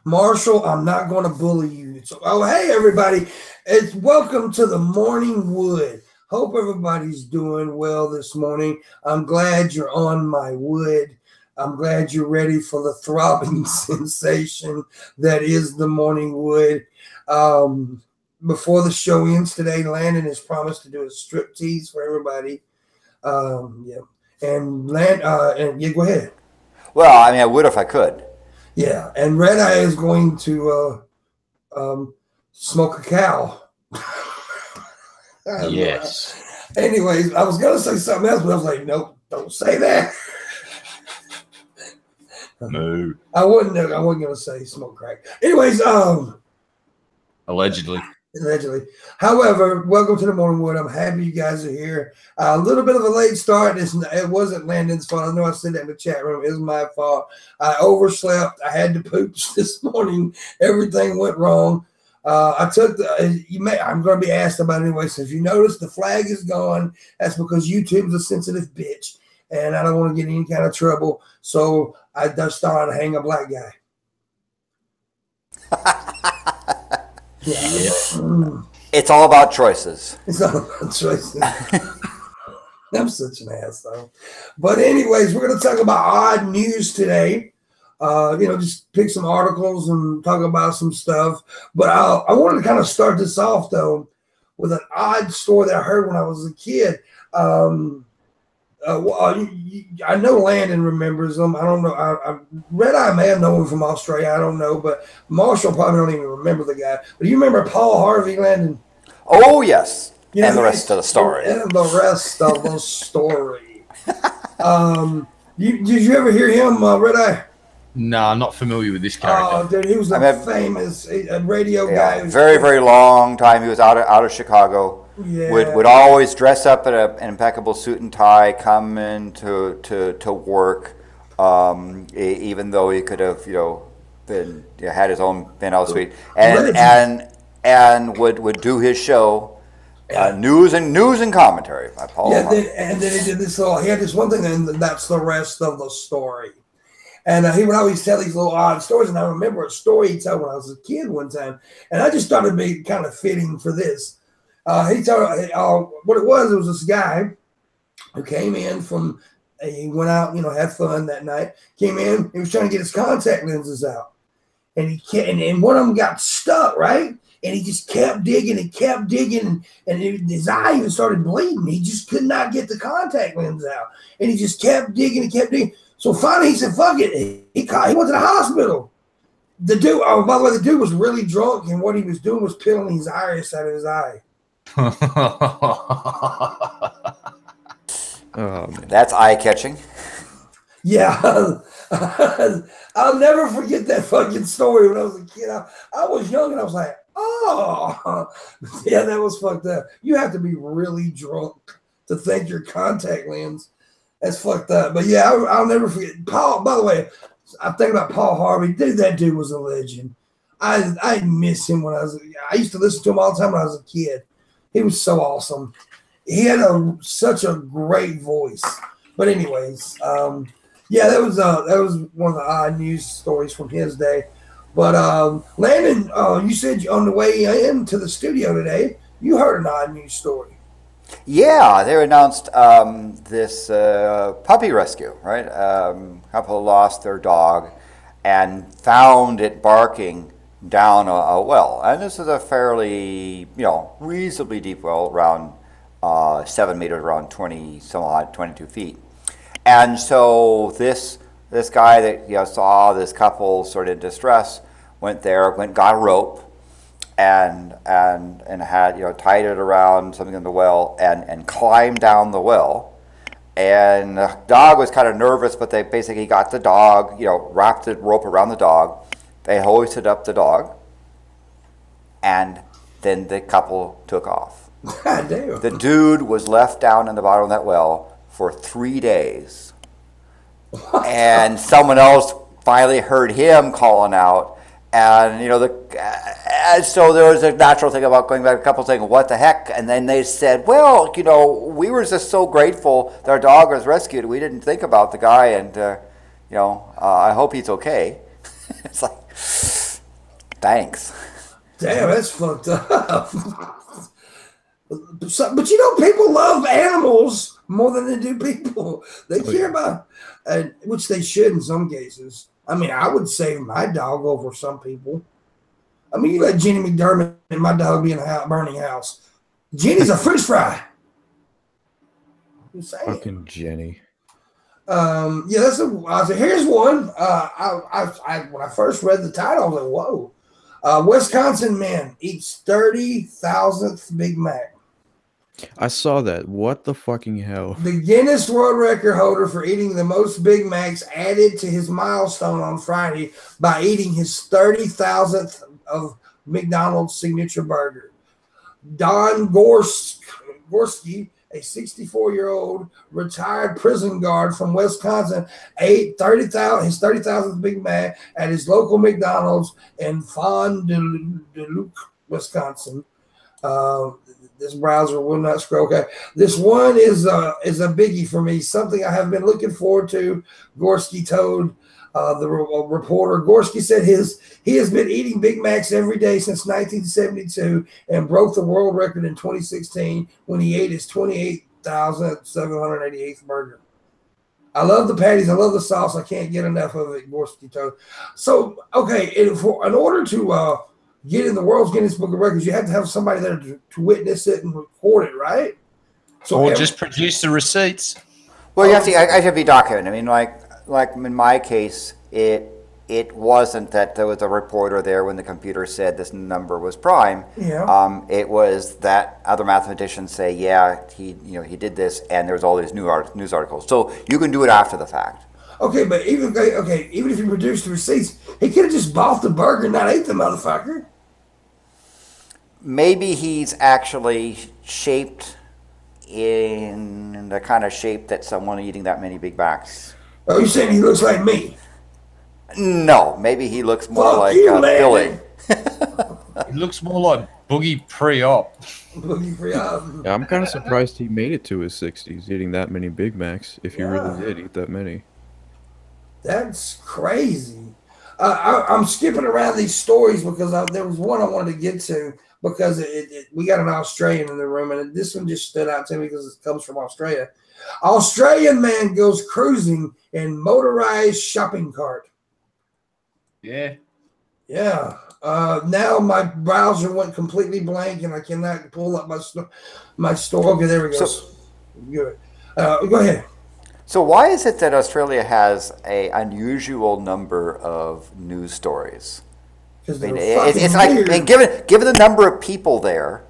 Marshall, I'm not going to bully you. So, oh, hey, everybody. It's welcome to the Morning Wood. Hope everybody's doing well this morning. I'm glad you're on my wood. I'm glad you're ready for the throbbing sensation that is the Morning Wood. Before the show ends today, Landon has promised to do a strip tease for everybody. Yeah. And yeah, go ahead. Well, I mean, I would if I could. Yeah, and Red Eye is going to smoke a cow. Yes. Anyways, I was gonna say something else, but I was like, nope, don't say that. No. I wasn't gonna say smoke crack. Anyways, Allegedly. However, welcome to the Morning Wood. I'm happy you guys are here. A little bit of a late start. It wasn't Landon's fault. I know I said that in the chat room. It was my fault. I overslept. I had to poop this morning. Everything went wrong. I took I'm going to be asked about it anyway. So if you notice the flag is gone, that's because YouTube's a sensitive bitch, and I don't want to get any kind of trouble. So I just started to hang a black guy. Yeah. It's all about choices. It's all about choices. I'm such an asshole. But anyways, we're going to talk about odd news today. Just pick some articles and talk about some stuff. But I wanted to kind of start this off, though, with an odd story that I heard when I was a kid. I know Landon remembers them. I don't know. Red Eye may have known him from Australia. I don't know. But Marshall probably don't even remember the guy. But do you remember Paul Harvey, Landon? Oh, yes. And the rest of the story. And the rest of the story. Did you ever hear him, Red Eye? No, I'm not familiar with this character. Oh, dude, he was a famous radio guy. Very, very long time. He was out of Chicago. Yeah. Would always dress up in an impeccable suit and tie, come in to work, even though he could have had his own penthouse suite, and would do his show, news and commentary by Paul. Yeah, and then he did this little. He had this one thing, and that's the rest of the story. And he would always tell these little odd stories. And I remember a story he told when I was a kid one time, and I just thought it'd be kind of fitting for this. He told what it was this guy who came in he went out, had fun that night, came in, he was trying to get his contact lenses out. And and one of them got stuck, right? And he just kept digging and his eye even started bleeding. He just could not get the contact lens out. And he just kept digging. So finally he said, fuck it. He went to the hospital. The dude, by the way, the dude was really drunk, and what he was doing was peeling his iris out of his eye. That's eye-catching. Yeah. I'll never forget that fucking story when I was a kid. I was young, and I was like, oh. Yeah, that was fucked up. You have to be really drunk to think your contact lens. That's fucked up. But yeah, I'll never forget. Paul, by the way, I'm thinking about Paul Harvey. Dude, that dude was a legend. I miss him I used to listen to him all the time when I was a kid. He was so awesome. He had such a great voice. But anyways, that was one of the odd news stories from his day. But Landon, you said on the way into the studio today, you heard an odd news story. Yeah, they announced this puppy rescue, right? Couple lost their dog and found it barking down a well. And this is a fairly, reasonably deep well, around 7 meters, around 22 feet. And so this guy that saw this couple sort of in distress got a rope and had tied it around something in the well and climbed down the well. And the dog was kind of nervous, but they basically got the dog, wrapped the rope around the dog. They hoisted up the dog, and then the couple took off. God damn. The dude was left down in the bottom of that well for 3 days. And someone else finally heard him calling out. And, so there was a natural thing about going back, a couple saying, what the heck? And then they said, well, we were just so grateful that our dog was rescued. We didn't think about the guy, and, I hope he's okay. It's like, Thanks. Damn, that's fucked up. But you know, people love animals more than they do people. They care about, which they should in some cases. I mean, I would save my dog over some people. I mean, you let Jenny McDermott and my dog be in a burning house. Jenny's a French fry. Fucking Jenny. Yeah, I said, here's one. When I first read the title, I was like, whoa. Wisconsin man eats 30,000th Big Mac. I saw that. What the fucking hell? The Guinness World Record holder for eating the most Big Macs added to his milestone on Friday by eating his 30,000th of McDonald's signature burger. Don Gorski, a 64-year-old retired prison guard from Wisconsin, ate his 30,000th Big Mac at his local McDonald's in Fond du Lac, Wisconsin. This browser will not scroll. Okay, this one is a biggie for me. Something I have been looking forward to. Gorski told the reporter. Gorski said he has been eating Big Macs every day since 1972 and broke the world record in 2016 when he ate his 28,788th burger. I love the patties. I love the sauce. I can't get enough of it. Gorski told. So okay, in order to get in the world's Guinness Book of Records, you have to have somebody there to witness it and record it, right? Or just produce the receipts. Well, you have to. I have to be documented. I mean, like in my case, it wasn't that there was a reporter there when the computer said this number was prime. Yeah. It was that other mathematicians say, yeah, he did this, and there's all these news articles. So you can do it after the fact. Okay, but even if he produced the receipts, he could have just bought the burger and not ate the motherfucker. Maybe he's actually shaped in the kind of shape that someone eating that many Big Macs. Oh, you're saying he looks like me? No, maybe he looks more like Billy. It looks more like Boogie pre-op. Boogie pre-op. Yeah, I'm kind of surprised he made it to his 60s eating that many Big Macs, if he really did eat that many. That's crazy. I'm skipping around these stories because there was one I wanted to get to because we got an Australian in the room, and this one just stood out to me because it comes from Australia. Australian man goes cruising in motorized shopping cart. Yeah. Yeah. Now my browser went completely blank, and I cannot pull up my store. Okay, there we go. Good. Go ahead. So why is it that Australia has an unusual number of news stories? It's like given the number of people there,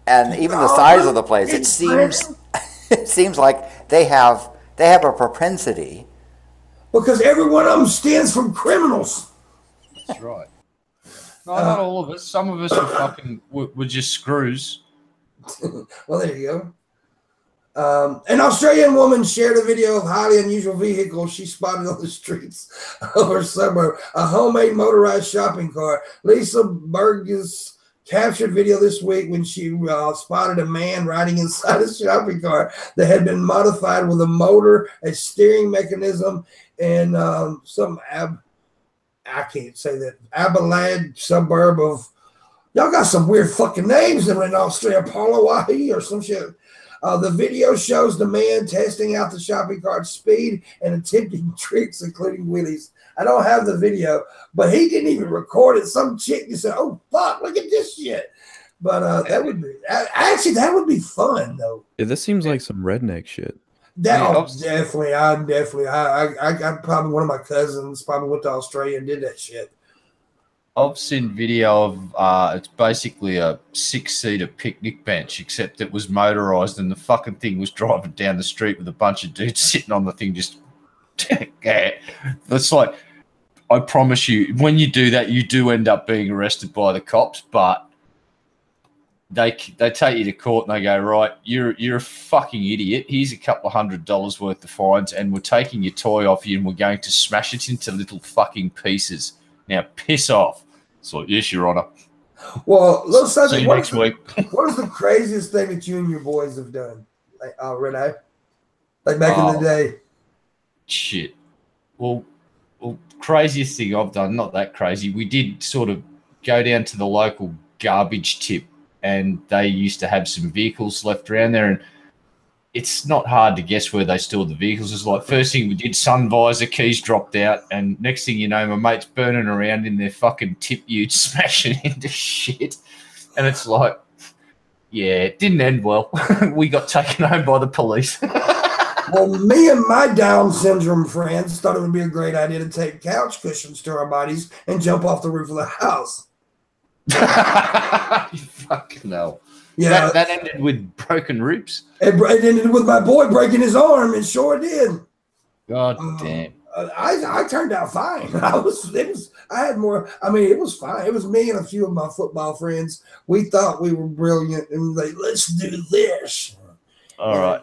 and even the size of the place, it seems like they have a propensity. Because every one of them stems from criminals. That's right. No, not all of us. Some of us were just screws. Well, there you go. An Australian woman shared a video of highly unusual vehicle she spotted on the streets of her suburb, a homemade motorized shopping cart. Lisa Burgess captured video this week when she spotted a man riding inside a shopping cart that had been modified with a motor, a steering mechanism, and I can't say that, Adelaide suburb of, y'all got some weird fucking names in Australia, Palawahi or some shit. The video shows the man testing out the shopping cart's speed and attempting tricks, including wheelies. I don't have the video, but he didn't even record it. Some chick just said, "Oh fuck, look at this shit." But that would be fun though. Yeah, this seems like some redneck shit. Definitely. I probably one of my cousins probably went to Australia and did that shit. I've seen video of it's basically a 6-seater picnic bench, except it was motorized and the fucking thing was driving down the street with a bunch of dudes sitting on the thing just that's like, I promise you, when you do that, you do end up being arrested by the cops, but they take you to court and they go, right, you're a fucking idiot. Here's a couple of $100 worth of fines, and we're taking your toy off you and we're going to smash it into little fucking pieces. Now piss off. So yes, Your Honor. Well, let's see you next week. What is the craziest thing that you and your boys have done, Renee? Like back in the day. Shit. Well, Well, craziest thing I've done, not that crazy. We did sort of go down to the local garbage tip, and they used to have some vehicles left around there, and it's not hard to guess where they stored the vehicles. It's like first thing we did, sun visor, keys dropped out, and next thing you know, my mate's burning around in their fucking tip ute, smashing into shit. And it's like, yeah, it didn't end well. We got taken home by the police. Well, me and my Down syndrome friends thought it would be a great idea to take couch cushions to our bodies and jump off the roof of the house. You fucking hell. Yeah, that ended with broken ribs. It ended with my boy breaking his arm. It sure did. God damn. I turned out fine. I had more. I mean, it was fine. It was me and a few of my football friends. We thought we were brilliant, and like, let's do this. All right.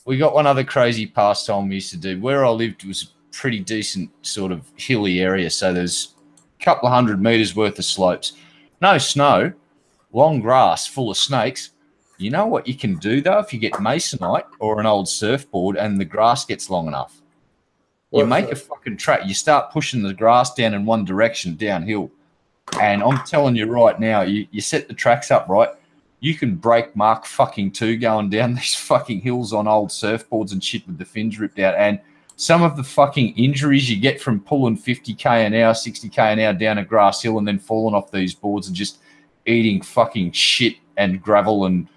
We got one other crazy pastime we used to do. Where I lived was a pretty decent sort of hilly area, so there's a couple of 100 meters worth of slopes. No snow. Long grass full of snakes. You know what you can do, though, if you get masonite or an old surfboard and the grass gets long enough? You make a fucking track. You start pushing the grass down in one direction, downhill. And I'm telling you right now, you set the tracks up right, you can break Mark fucking 2 going down these fucking hills on old surfboards and shit with the fins ripped out. And some of the fucking injuries you get from pulling 50k an hour, 60k an hour down a grass hill and then falling off these boards and just eating fucking shit and gravel and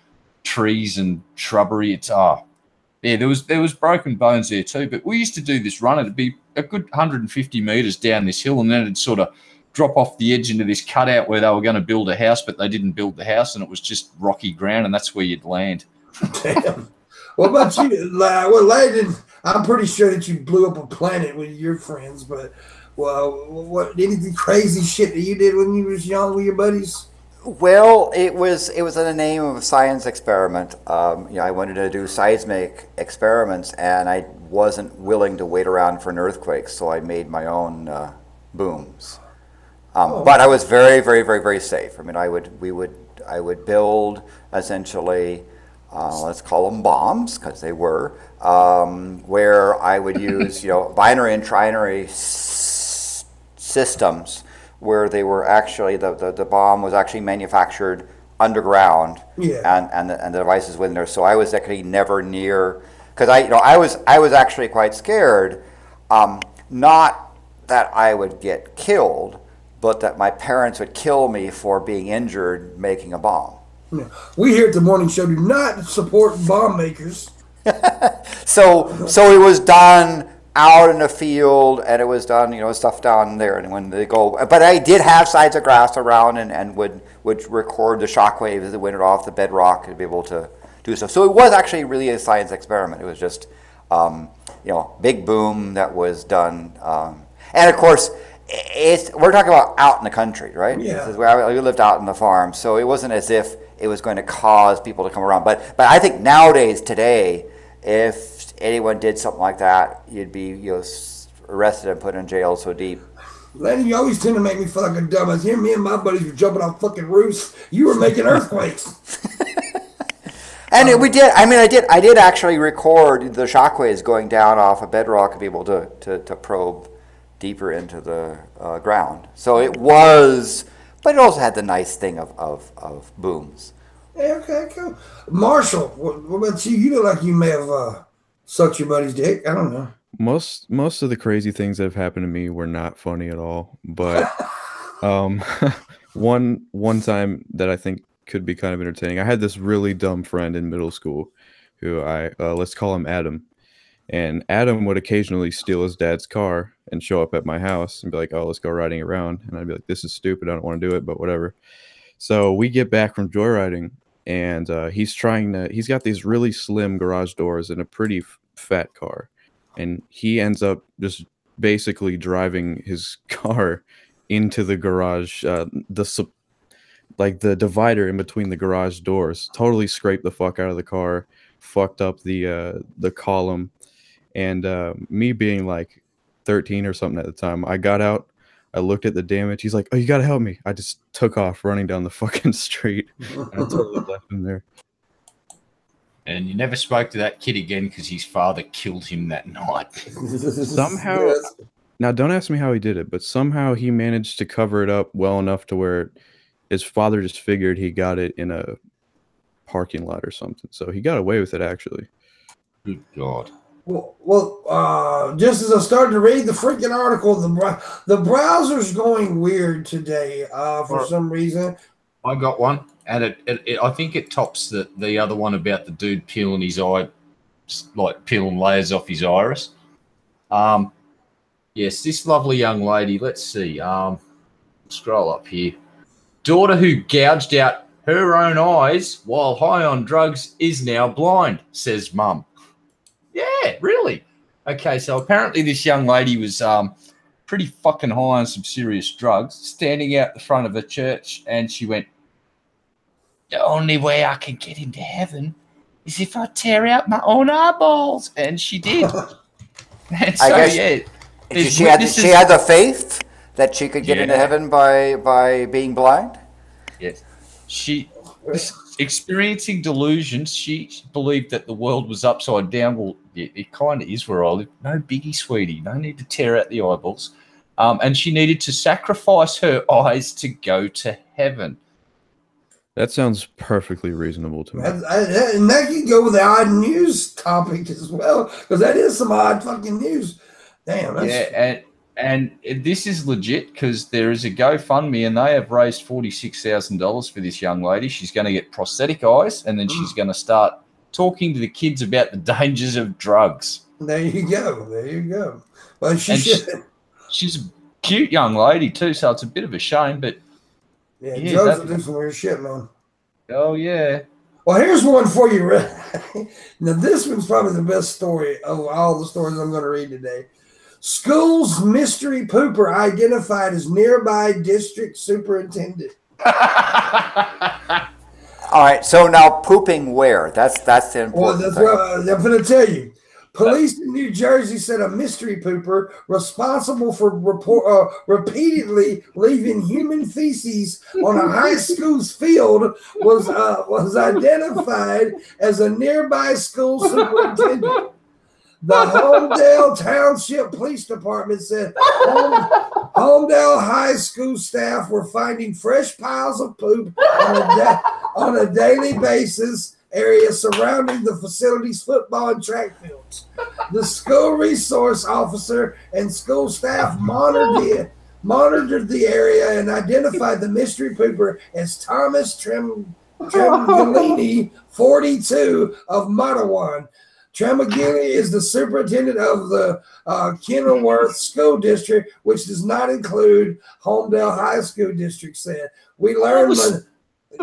trees and shrubbery. It's yeah, there was broken bones there too. But we used to do this run. It'd be a good 150 meters down this hill, and then it'd sort of drop off the edge into this cutout where they were going to build a house, but they didn't build the house, and it was just rocky ground, and that's where you'd land. Damn. What about you? Well, Landon, I'm pretty sure that you blew up a planet with your friends, but what anything crazy shit that you did when you was young with your buddies? Well, it was in the name of a science experiment. I wanted to do seismic experiments, and I wasn't willing to wait around for an earthquake, so I made my own booms. But I was very, very, very, very safe. I mean, I would build essentially, let's call them bombs, because they were, where I would use binary and trinary systems, where they were actually the bomb was actually manufactured underground, and the devices within there. So I was actually never near, because I was actually quite scared, not that I would get killed, but that my parents would kill me for being injured making a bomb. Yeah. We here at the morning show do not support bomb makers. So it was done out in the field, and it was done, stuff down there. And when they go, but I did have sides of grass around, and would record the shock waves as it went off the bedrock to be able to do so. So it was actually really a science experiment. It was just, big boom that was done, and of course, we're talking about out in the country, right? Yeah. This is where we lived out in the farm, so it wasn't as if it was going to cause people to come around. But I think today, if anyone did something like that, you'd be arrested and put in jail so deep. Lenny, you always tend to make me feel like a dumbass. Here, me and my buddies were jumping off fucking roofs. You were making earthquakes. And we did. I mean, I did actually record the shockwaves going down off a bedrock to be able to probe deeper into the ground. So it was, but it also had the nice thing of booms. Yeah, okay, cool. Marshall, what about you? You look like you may have sucked your buddy's dick. I don't know. Most of the crazy things that have happened to me were not funny at all. But one time that I think could be kind of entertaining. I had this really dumb friend in middle school who let's call him Adam. And Adam would occasionally steal his dad's car and show up at my house and be like, "Oh, let's go riding around." And I'd be like, "This is stupid. I don't want to do it, but whatever." So we get back from joyriding, and he's got these really slim garage doors and a pretty fat car. And he ends up just basically driving his car into the garage, the divider in between the garage doors, totally scraped the fuck out of the car, fucked up the column. And me being like 13 or something at the time, I got out, I looked at the damage. He's like, "Oh, you gotta help me." I just took off running down the fucking street. And I totally left him there. And you never spoke to that kid again because his father killed him that night. Now, don't ask me how he did it, but somehow he managed to cover it up well enough to where his father just figured he got it in a parking lot or something. So he got away with it, actually. Good God. Well, just as I started to read the freaking article, the browser's going weird today for some reason. I got one, and I think it tops the other one about the dude peeling his eye, like peeling layers off his iris. Yes, this lovely young lady. Let's see. Scroll up here. Daughter who gouged out her own eyes while high on drugs is now blind, says mum. Yeah, really? Okay, so apparently this young lady was pretty fucking high on some serious drugs, standing out the front of a church, and she went, "The only way I can get into heaven is if I tear out my own eyeballs," and she did. And so, yeah, she had the faith that she could get into heaven by being blind. Yes, she experiencing delusions. She believed that the world was upside down. Well, it kind of is where I live. No biggie, sweetie. No need to tear out the eyeballs. And she needed to sacrifice her eyes to go to heaven. That sounds perfectly reasonable to me. And that can go with the odd news topic as well, because that is some odd fucking news. Damn. And this is legit because there is a GoFundMe and they have raised $46,000 for this young lady. She's going to get prosthetic eyes, and then she's going to start talking to the kids about the dangers of drugs. There you go. There you go. Well, she's a cute young lady too, so it's a bit of a shame. But yeah, drugs will do some weird shit, man. Oh yeah. Well, here's one for you. Now, this one's probably the best story of all the stories I'm going to read today. School's mystery pooper identified as nearby district superintendent. All right, so now pooping where? That's the important thing. What I'm going to tell you. Police in New Jersey said a mystery pooper responsible for repeatedly leaving human feces on a high school's field was identified as a nearby school superintendent. The Homedale Township Police Department said Homedale High School staff were finding fresh piles of poop on a daily basis area surrounding the facility's football and track fields. The school resource officer and school staff monitored the area and identified the mystery pooper as Thomas Tremagulini, 42, of Matawan. Tremagulini is the superintendent of the Kenilworth School District, which does not include Homedale High School District, said. We learned the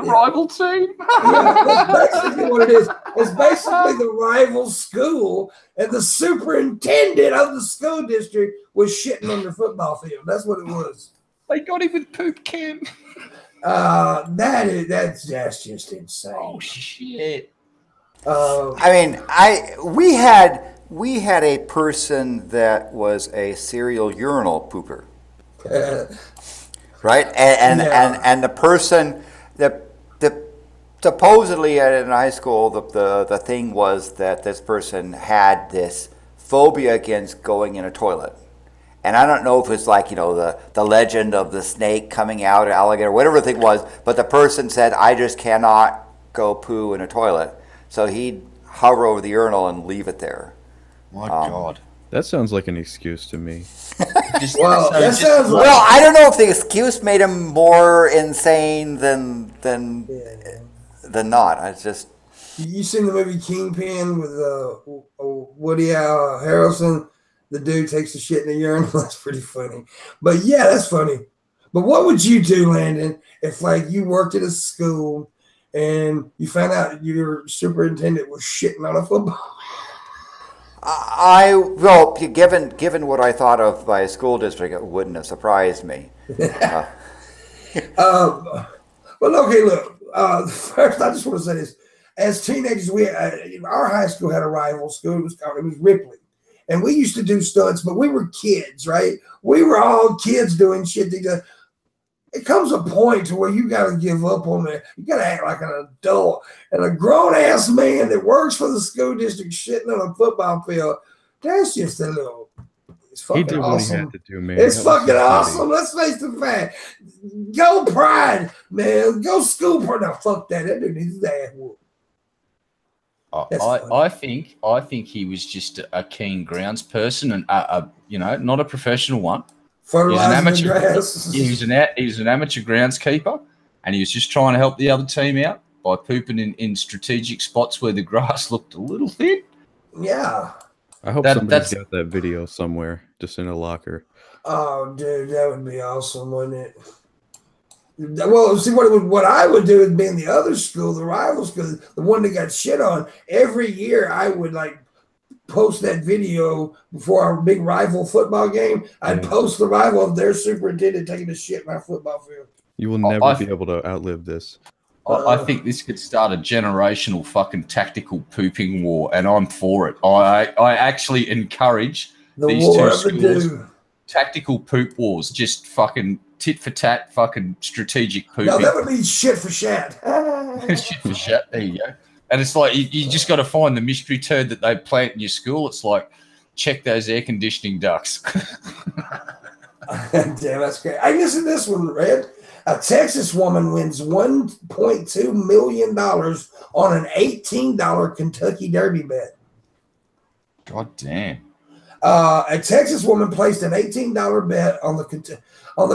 rival team. Yeah, that's basically what it is. It's basically the rival school, and the superintendent of the school district was shitting on their football field. That's what it was. They got him with poop Cam. That's just insane. Oh shit. I mean, we had a person that was a serial urinal pooper, right? And the person that supposedly in high school the thing was that this person had this phobia against going in a toilet. And I don't know if it's like, the legend of the snake coming out, or alligator, whatever the thing was, but the person said, I just cannot go poo in a toilet. So he'd hover over the urinal and leave it there. My God. That sounds like an excuse to me. Well, I don't know if the excuse made him more insane than not. I just... You seen the movie Kingpin with Woody Harrelson? The dude takes the shit in the urinal. That's pretty funny. But yeah, that's funny. But what would you do, Landon, if you worked at a school and you found out your superintendent was shitting on a football? Given what I thought of by a school district, it wouldn't have surprised me. Well, okay, look. First, I just want to say this: as teenagers, our high school had a rival school. It was Ripley, and we used to do stunts, but we were kids, right? We were all kids doing shit. It comes a point to where you got to give up on it. You got to act like an adult. And a grown-ass man that works for the school district shitting on a football field, that's just a little It's He fucking did what he awesome. had to do, man. It's That was fucking so awesome. funny. Let's face the fact. Go Pride, man. Go School Pride. Now, fuck that. That dude needs his ass whooped. That's funny. I think he was just a keen grounds person and not a professional one. Fertilizing the grass. He was an amateur groundskeeper, and he was just trying to help the other team out by pooping in strategic spots where the grass looked a little thin. Yeah. I hope somebody's got that video somewhere, just in a locker. Oh, dude, that would be awesome, wouldn't it? Well, see, what I would do is be in the other school, the rival school, the one that got shit on. Every year, I would post that video before our big rival football game. I'd post the rival of their superintendent taking a shit in our football field. You will never be able to outlive this. I think this could start a generational fucking tactical pooping war, and I'm for it. I actually encourage these two schools. Tactical poop wars, just fucking tit for tat, fucking strategic pooping. No, that would be shit for shat. Shit for shat. There you go. And it's like you just got to find the mystery turd that they plant in your school. It's like, check those air conditioning ducts. Damn, that's great. I listen to this one, Red. A Texas woman wins $1.2 million on an $18 Kentucky Derby bet. God damn. A Texas woman placed an $18 bet on the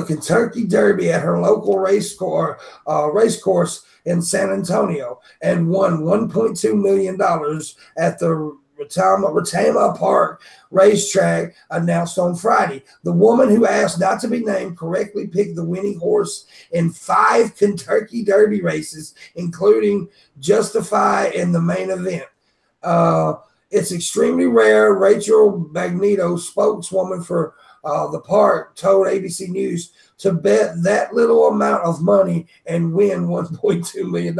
Kentucky Derby at her local race course in San Antonio and won $1.2 million at the Retama Park racetrack, announced on Friday. The woman, who asked not to be named, correctly picked the winning horse in 5 Kentucky Derby races, including Justify in the main event. It's extremely rare. Rachel Magneto, spokeswoman for the park, told ABC News to bet that little amount of money and win $1.2 million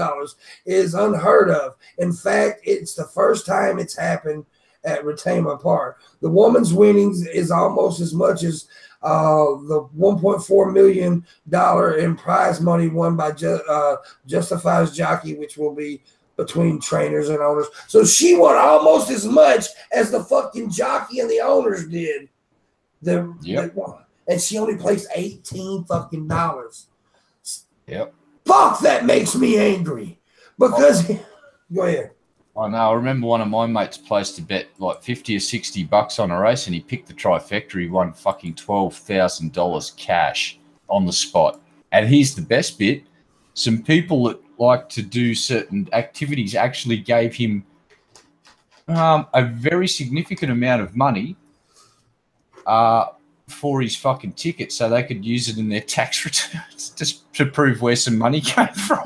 is unheard of. In fact, it's the first time it's happened at Retama Park. The woman's winnings is almost as much as the $1.4 million in prize money won by Justify's jockey, which will be between trainers and owners. So she won almost as much as the fucking jockey and the owners did. And she only placed $18 fucking dollars. Yep. Fuck, that makes me angry. Because go ahead. I know. I remember one of my mates placed a bet like $50 or $60 on a race, and he picked the trifecta. He won fucking $12,000 cash on the spot. And here's the best bit: some people that like to do certain activities actually gave him a very significant amount of money for his fucking ticket, so they could use it in their tax returns just to prove where some money came from.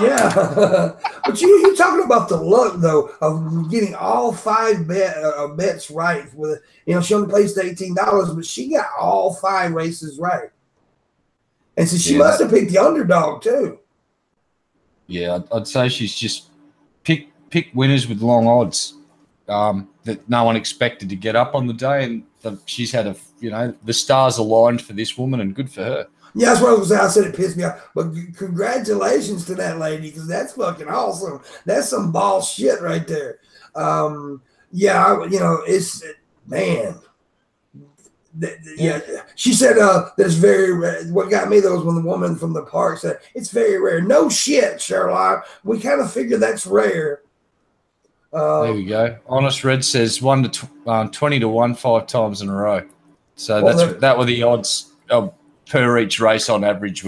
Yeah, but you're talking about the luck though of getting all 5 bets right. With she only placed $18, but she got all 5 races right, and so she must have picked the underdog too. Yeah, I'd say she's just pick winners with long odds that no one expected to get up on the day, and she's had the stars aligned for this woman, and good for her. Yeah, that's what I was going to say. I said it pissed me off, but congratulations to that lady, because that's fucking awesome. That's some ball shit right there. It's man. Yeah, she said that's very rare. What got me though was when the woman from the park said it's very rare. No shit, Sherlock. We kind of figured that's rare. There we go. Honest Red says 1 to 20 to 1 5 times in a row. So that were the odds per each race on average.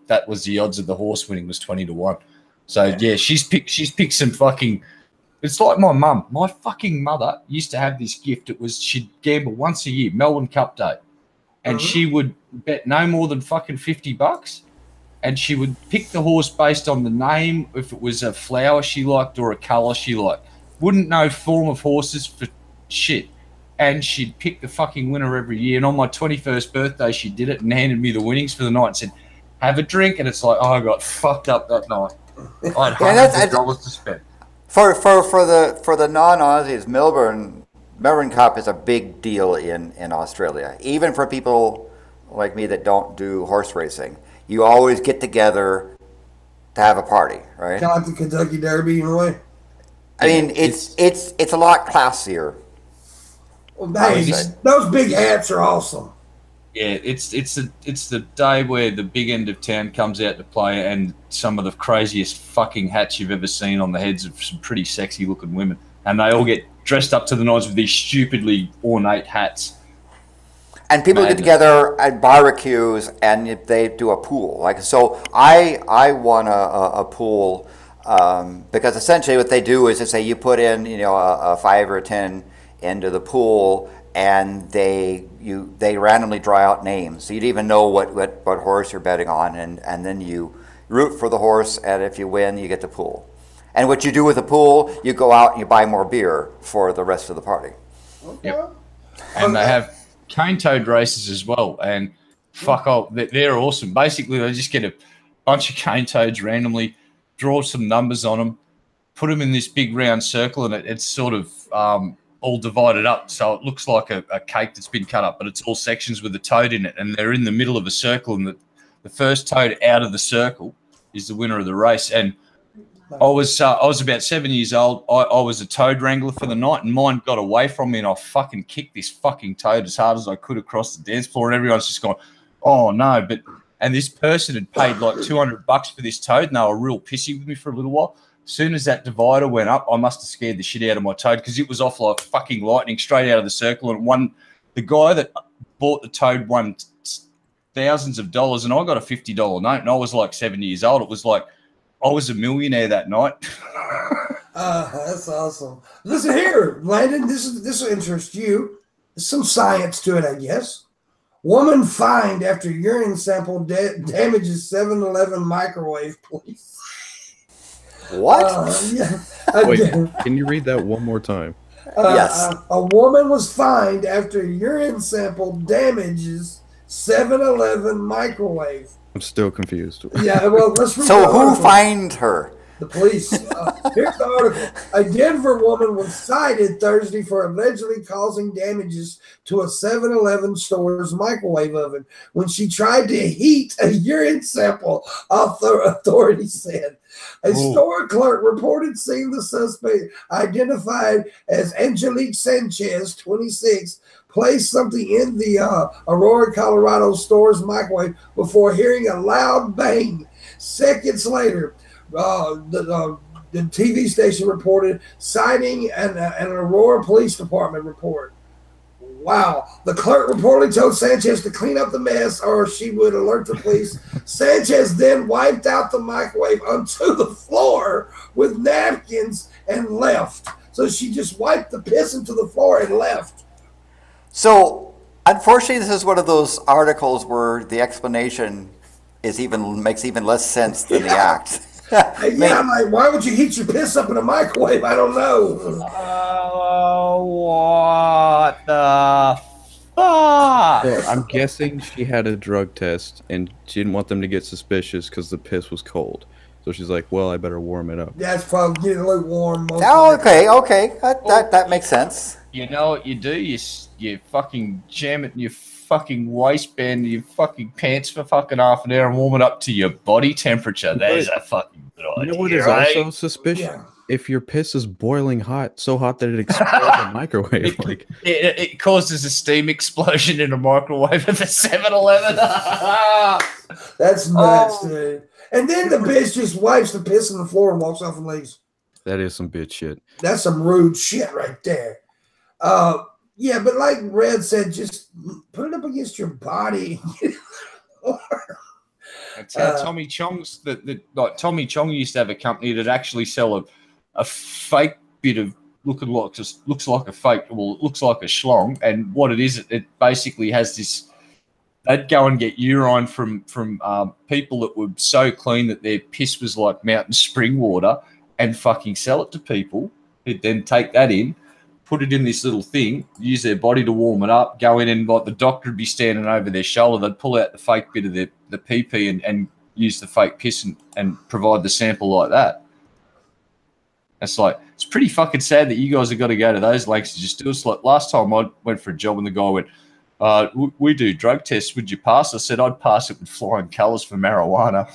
That was the odds of the horse winning was 20 to 1. So yeah, she's picked some fucking. It's like my mum. My fucking mother used to have this gift. She'd gamble once a year, Mellon Cup Day, and she would bet no more than fucking $50, and she would pick the horse based on the name, if it was a flower she liked or a colour she liked. Wouldn't know form of horses for shit, and she'd pick the fucking winner every year. And on my 21st birthday, she did it and handed me the winnings for the night and said, "Have a drink." And it's like, I got fucked up that night. I had hundreds of dollars to spend. For the non-Aussies, Mellon Cup is a big deal in Australia. Even for people like me that don't do horse racing, you always get together to have a party, right? Kind of like the Kentucky Derby in a way. I mean, it's a lot classier. Well, hey, those big hats are awesome. Yeah, it's the day where the big end of town comes out to play, and some of the craziest fucking hats you've ever seen on the heads of some pretty sexy looking women, and they all get dressed up to the nines with these stupidly ornate hats. And people get together at barbecues, and they do a pool. Like, so I won a pool because essentially what they do is they say you put in, you know, a 5 or a 10 into the pool, and they randomly draw out names, so you'd even know what horse you're betting on, and then you root for the horse, and if you win, you get the pool. And what you do with the pool, you go out and you buy more beer for the rest of the party. Okay. Yep. And they have cane toad races as well, and fuck off, they're awesome. Basically, they just get a bunch of cane toads randomly, draw some numbers on them, put them in this big round circle, and it's sort of all divided up, so it looks like a cake that's been cut up, but it's all sections with a toad in it, and they're in the middle of a circle, and the first toad out of the circle is the winner of the race. And I was about 7 years old. I was a toad wrangler for the night, and mine got away from me, and I fucking kicked this fucking toad as hard as I could across the dance floor, and everyone's just gone, oh no. And this person had paid like $200 for this toad, and they were real pissy with me for a little while. As soon as that divider went up, I must have scared the shit out of my toad, because it was off like fucking lightning straight out of the circle. And the guy that bought the toad won thousands of dollars, and I got a $50 note, and I was like 7 years old. It was like I was a millionaire that night. That's awesome. Listen here, Landon, this will interest you. There's some science to it, I guess. Woman fined after urine sample damages 7-Eleven microwave, please. What? Yeah. Wait, can you read that one more time? Yes. A woman was fined after urine sample damages 7-Eleven microwave. I'm still confused. Yeah, well, let's read So who fined her? The police. Here's the article. A Denver woman was cited Thursday for allegedly causing damages to a 7-Eleven store's microwave oven when she tried to heat a urine sample, authorities said. A store clerk reported seeing the suspect, identified as Angelique Sanchez, 26, place something in the Aurora, Colorado store's microwave before hearing a loud bang. Seconds later, the TV station reported, citing an Aurora Police Department report. Wow. The clerk reportedly told Sanchez to clean up the mess or she would alert the police. Sanchez then wiped out the microwave onto the floor with napkins and left. So she just wiped the piss into the floor and left. So, unfortunately, this is one of those articles where the explanation makes even less sense than the act. Yeah, I'm like, why would you heat your piss up in a microwave? I don't know. What the fuck? So I'm guessing she had a drug test and she didn't want them to get suspicious because the piss was cold. So she's like, well, I better warm it up. That's probably getting lukewarm. Oh, okay. That makes sense. You know what you do? You fucking jam it in your fucking waistband, your fucking pants for fucking half an hour and warm it up to your body temperature. There's a fucking good idea. You know what is right? also suspicious? Yeah. If your piss is boiling hot, so hot that it explodes in the microwave. It causes a steam explosion in a microwave at the 7-Eleven. That's nuts, dude. And then the bitch just wipes the piss on the floor and walks off and leaves. That is some bitch shit. That's some rude shit right there. Yeah, but like Red said, just put it up against your body. That's how Tommy Chong's like Tommy Chong used to have a company that actually sell a fake bit of looks like a fake, well, it looks like a schlong, and what it is, it basically has this. They'd go and get urine from people that were so clean that their piss was like mountain spring water, and fucking sell it to people. Who'd then take that in, put it in this little thing, use their body to warm it up, go in and like the doctor would be standing over their shoulder. They'd pull out the fake bit of the pee and use the fake piss and provide the sample like that. It's like, it's pretty fucking sad that you guys have got to go to those lengths to just do it. It's like last time I went for a job and the guy went, we do drug tests. Would you pass? I said, I'd pass it with flying colours for marijuana.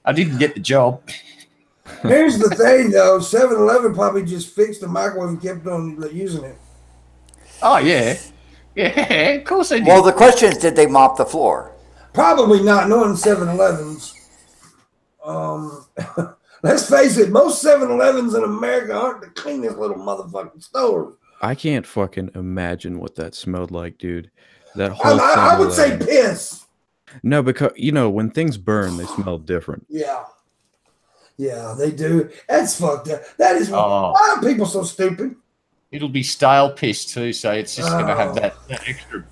I didn't get the job. Here's the thing, though. 7-Eleven probably just fixed the microwave and kept on using it. Oh, yeah. Yeah, of course they did. Well, the question is, did they mop the floor? Probably not, knowing 7-Elevens. Let's face it, most 7-Elevens in America aren't the cleanest little motherfucking stores. I can't fucking imagine what that smelled like, dude. That whole I would say 7-Eleven. piss. No, because when things burn, they smell different. Yeah. Yeah, they do. That's fucked up. That is Oh. why are people so stupid? It'll be stale piss too, so it's just going to have that extra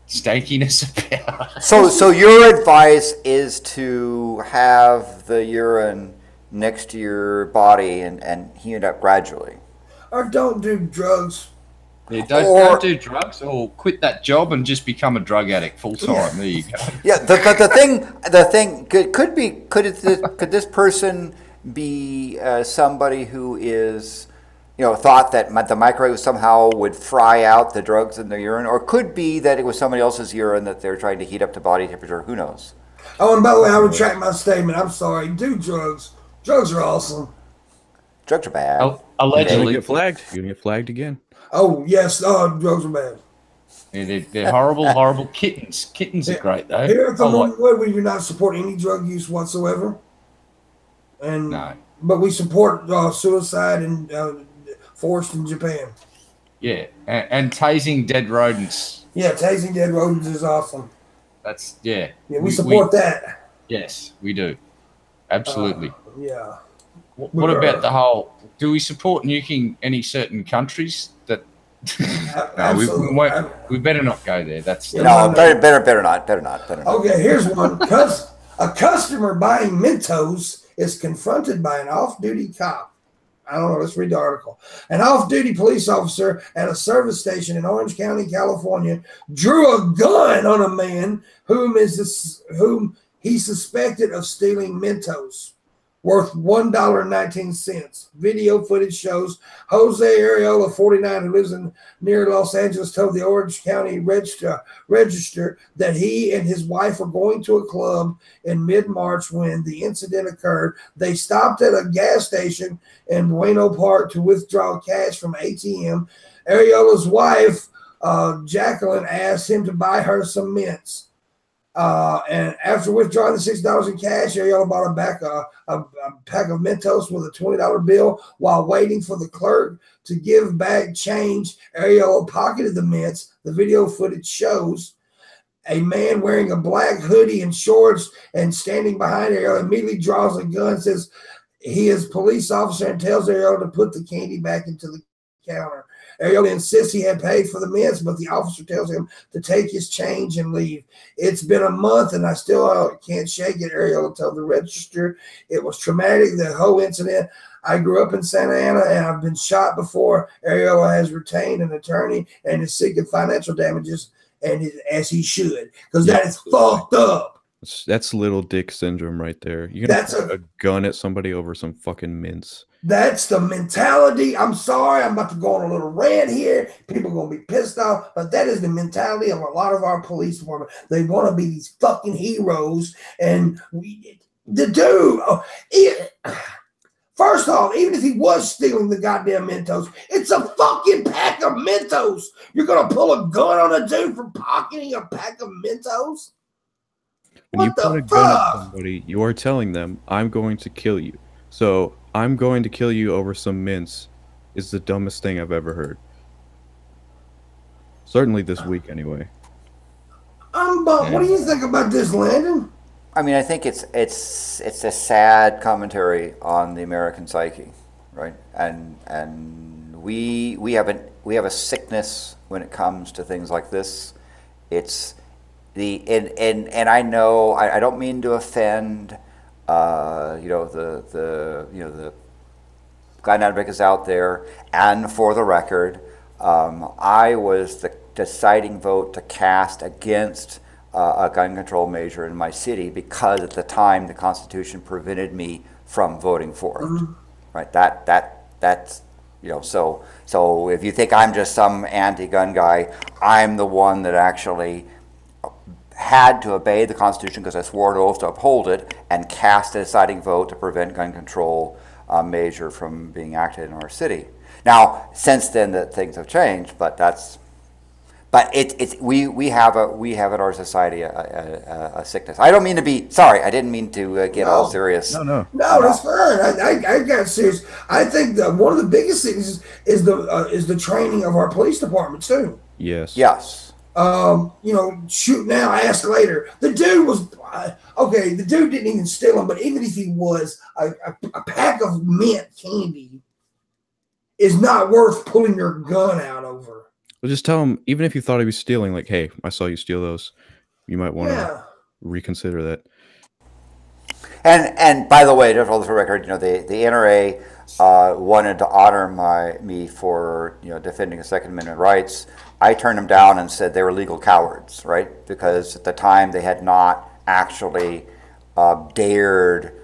stankiness about it. So your advice is to have the urine next to your body and heat it up gradually. Or don't do drugs. Yeah, don't do drugs or quit that job and just become a drug addict full time. Yeah. There you go. Yeah, the thing could this person be somebody who is, thought that the microwave somehow would fry out the drugs in their urine, or could be that it was somebody else's urine that they're trying to heat up to body temperature. Who knows? Oh, and by the way, I retract my statement. I'm sorry. Do drugs. Drugs are awesome. Drugs are bad. You're Allegedly. gonna get flagged. You're gonna get flagged again. Oh, yes. Drugs are bad. Yeah, they're horrible, horrible kittens. Kittens are great, though. Here at the I like- Wood, we do not support any drug use whatsoever. And No. But we support suicide and forced in Japan. Yeah, and tasing dead rodents. Yeah, tasing dead rodents is awesome. That's, yeah. Yeah, we support that. Yes, we do. Absolutely. Yeah. What about the whole, do we support nuking any certain countries that... No, we better not go there. That's No, better not. Okay, here's one. A customer buying Mentos is confronted by an off-duty cop. I don't know. Let's read the article. An off-duty police officer at a service station in Orange County, California, drew a gun on a man whom he suspected of stealing Mentos, worth $1.19. Video footage shows Jose Arreola, 49, who lives near Los Angeles, told the Orange County Register that he and his wife were going to a club in mid-March when the incident occurred. They stopped at a gas station in Bueno Park to withdraw cash from ATM. Arreola's wife, Jacqueline, asked him to buy her some mints. And after withdrawing the $6 in cash, Arreola bought a pack of Mentos with a $20 bill. While waiting for the clerk to give back change, Arreola pocketed the mints. The video footage shows a man wearing a black hoodie and shorts and standing behind Arreola immediately draws a gun, says he is a police officer, and tells Arreola to put the candy back into the counter. Arreola insists he had paid for the mints, but the officer tells him to take his change and leave. It's been a month and I still can't shake it, Arreola told the Register. It was traumatic, the whole incident. I grew up in Santa Ana and I've been shot before. Arreola has retained an attorney and is seeking financial damages, and as he should, because that is fucked up. That's little dick syndrome right there. You're gonna point a gun at somebody over some fucking mints. That's the mentality. I'm sorry, I'm about to go on a little rant here. People are going to be pissed off, but that is the mentality of a lot of our police department. They want to be these fucking heroes, and first off, even if he was stealing the goddamn Mentos, it's a fucking pack of Mentos. You're going to pull a gun on a dude for pocketing a pack of Mentos? When you put a gun at somebody, you are telling them, I'm going to kill you. So I'm going to kill you over some mints is the dumbest thing I've ever heard. Certainly this week, anyway. What do you think about this, Landon? I mean, I think it's a sad commentary on the American psyche, right? And we have a sickness when it comes to things like this. It's and I know I don't mean to offend. The guy Nadvik is out there, and for the record, I was the deciding vote to cast against a gun control measure in my city because at the time the Constitution prevented me from voting for it. Mm-hmm. Right? That's so if you think I'm just some anti-gun guy, I'm the one that actually had to obey the Constitution because I swore an oath to uphold it and cast a deciding vote to prevent gun control measure from being acted in our city. Now, since then, that things have changed, but that's But we have in our society a sickness. I don't mean to be sorry. I didn't mean to get all serious. No. That's fine. I got serious. I think that one of the biggest things is the training of our police departments too. Yes. Shoot now, ask later. The dude was okay. The dude didn't even steal them, but even if he was, a pack of mint candy is not worth pulling your gun out over. Well, just tell him, even if you thought he was stealing, like, hey, I saw you steal those. You might want to reconsider that. And by the way, just for the record, the NRA wanted to honor me for defending the Second Amendment rights. I turned them down and said they were legal cowards, right? Because at the time they had not actually dared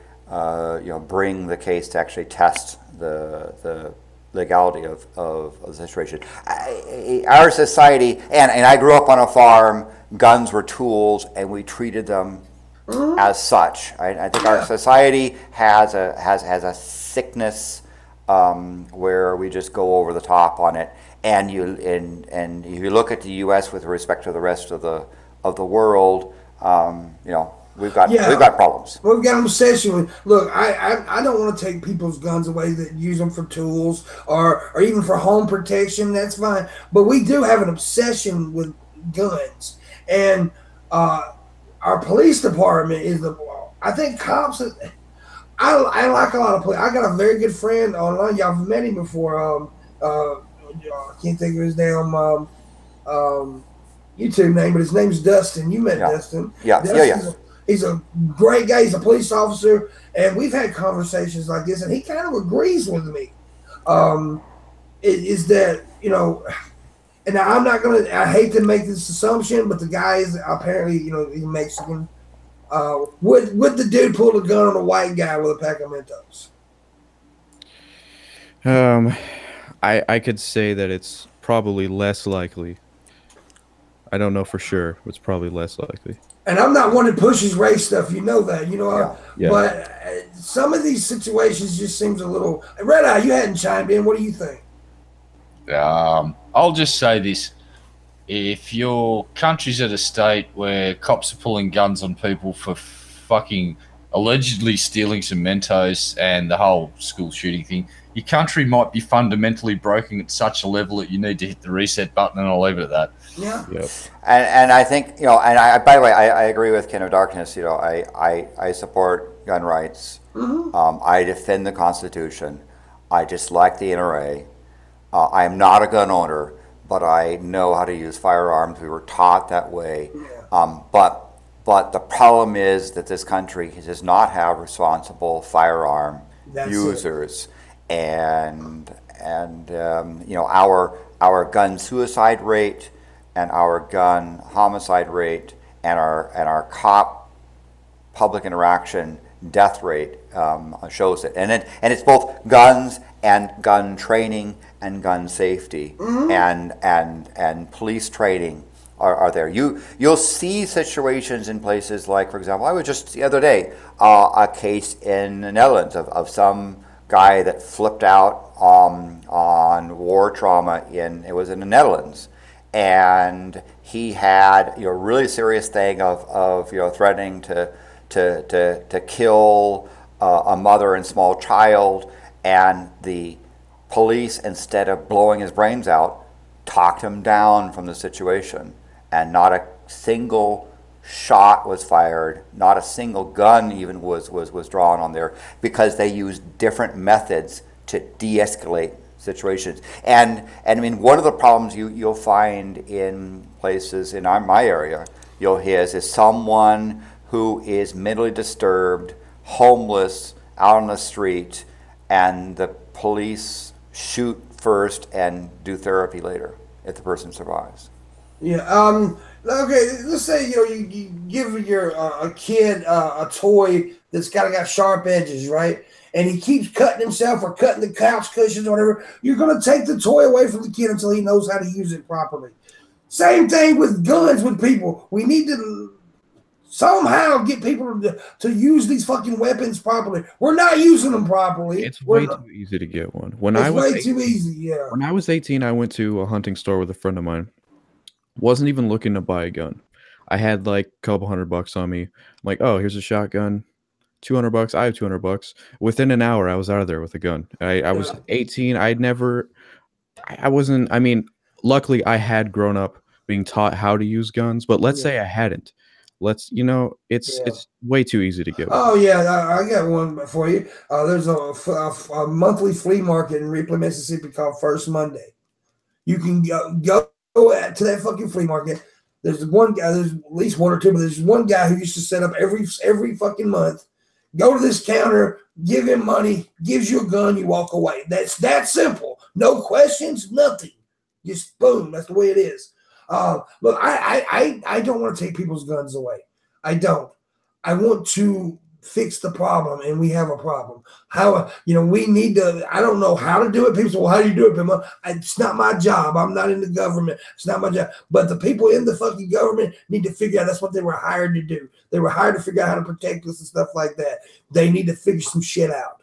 bring the case to actually test the legality of the situation. Our society, and I grew up on a farm, guns were tools, and we treated them as such. Right? I think our society has a sickness where we just go over the top on it. And you look at the U.S. with respect to the rest of the world, we've got problems. We've got an obsession with. Look, I don't want to take people's guns away that use them for tools or even for home protection. That's fine, but we do have an obsession with guns, and our police department is I think cops. I like a lot of police. I got a very good friend online. Y'all have met him before. I can't think of his damn YouTube name, but his name's Dustin. You met Dustin. Yeah. He's a great guy. He's a police officer, and we've had conversations like this, and he kind of agrees with me. Is that and I'm not gonna. I hate to make this assumption, but the guy is apparently he's Mexican. Would the dude pull a gun on a white guy with a pack of Mentos? I could say that it's probably less likely. I don't know for sure. It's probably less likely. And I'm not one that pushes race stuff. You know that. But some of these situations just seems a little. Red Eye, you hadn't chimed in. What do you think? I'll just say this. If your country's at a state where cops are pulling guns on people for fucking allegedly stealing some Mentos and the whole school shooting thing, your country might be fundamentally broken at such a level that you need to hit the reset button, and I'll leave it at that. Yeah. Yep. And I think, and I, by the way, I agree with Ken of Darkness. I support gun rights. Mm-hmm. I defend the Constitution. I dislike the NRA. I am not a gun owner, but I know how to use firearms. We were taught that way. Yeah. But the problem is that this country does not have responsible firearm users. And our gun suicide rate and our gun homicide rate and our cop public interaction death rate shows it. And it's both guns and gun training and gun safety and police training are there. You'll see situations in places like, for example, I was just the other day a case in the Netherlands of some guy that flipped out on war trauma it was in the Netherlands, and he had a really serious thing of threatening to kill a mother and small child, and the police, instead of blowing his brains out, talked him down from the situation, and not a single shot was fired, not a single gun even was drawn on there, because they used different methods to de-escalate situations. And I mean, one of the problems you'll find in places in my area, you'll hear is someone who is mentally disturbed, homeless, out on the street, and the police shoot first and do therapy later if the person survives. Yeah. Okay. Let's say you give your a kid a toy that's got sharp edges, right? And he keeps cutting himself or cutting the couch cushions or whatever. You're gonna take the toy away from the kid until he knows how to use it properly. Same thing with guns with people. We need to somehow get people to use these fucking weapons properly. We're not using them properly. It's way too easy to get one. When I was 18, I went to a hunting store with a friend of mine. Wasn't even looking to buy a gun. I had like a couple $100 on me. I'm like, oh, here's a shotgun. $200. I have $200. Within an hour, I was out of there with a gun. I was 18. I wasn't. I mean, luckily, I had grown up being taught how to use guns. But let's say I hadn't. It's way too easy to get. Oh yeah, I got one for you. There's a monthly flea market in Ripley, Mississippi called First Monday. You can go to that fucking flea market. There's one guy. There's at least one or two, but there's one guy who used to set up every fucking month. Go to this counter, give him money, gives you a gun, you walk away. That's that simple. No questions, nothing. Just boom. That's the way it is. Look, I don't want to take people's guns away. I don't. I want to fix the problem, and we have a problem. How, we need to, I don't know how to do it. People say, well, how do you do it, Pimpmunk? It's not my job. I'm not in the government. It's not my job. But the people in the fucking government need to figure out that's what they were hired to do. They were hired to figure out how to protect us and stuff like that. They need to figure some shit out.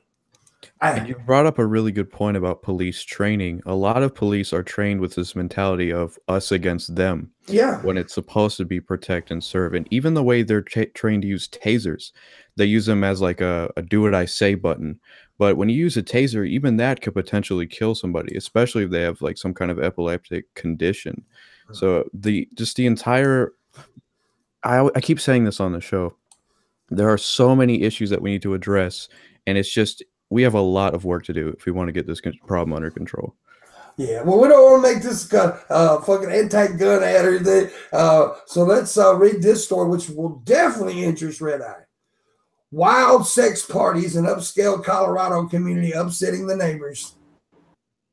And you brought up a really good point about police training. A lot of police are trained with this mentality of us against them. Yeah. When it's supposed to be protect and serve. And even the way they're trained to use tasers, they use them as like a do what I say button. But when you use a taser, even that could potentially kill somebody, especially if they have like some kind of epileptic condition. So the entire, I keep saying this on the show, there are so many issues that we need to address. And it's just, we have a lot of work to do if we want to get this problem under control. Yeah, well, we don't want to make this fucking anti-gun ad or anything. So let's read this story, which will definitely interest Red Eye. Wild sex parties in upscale Colorado community upsetting the neighbors.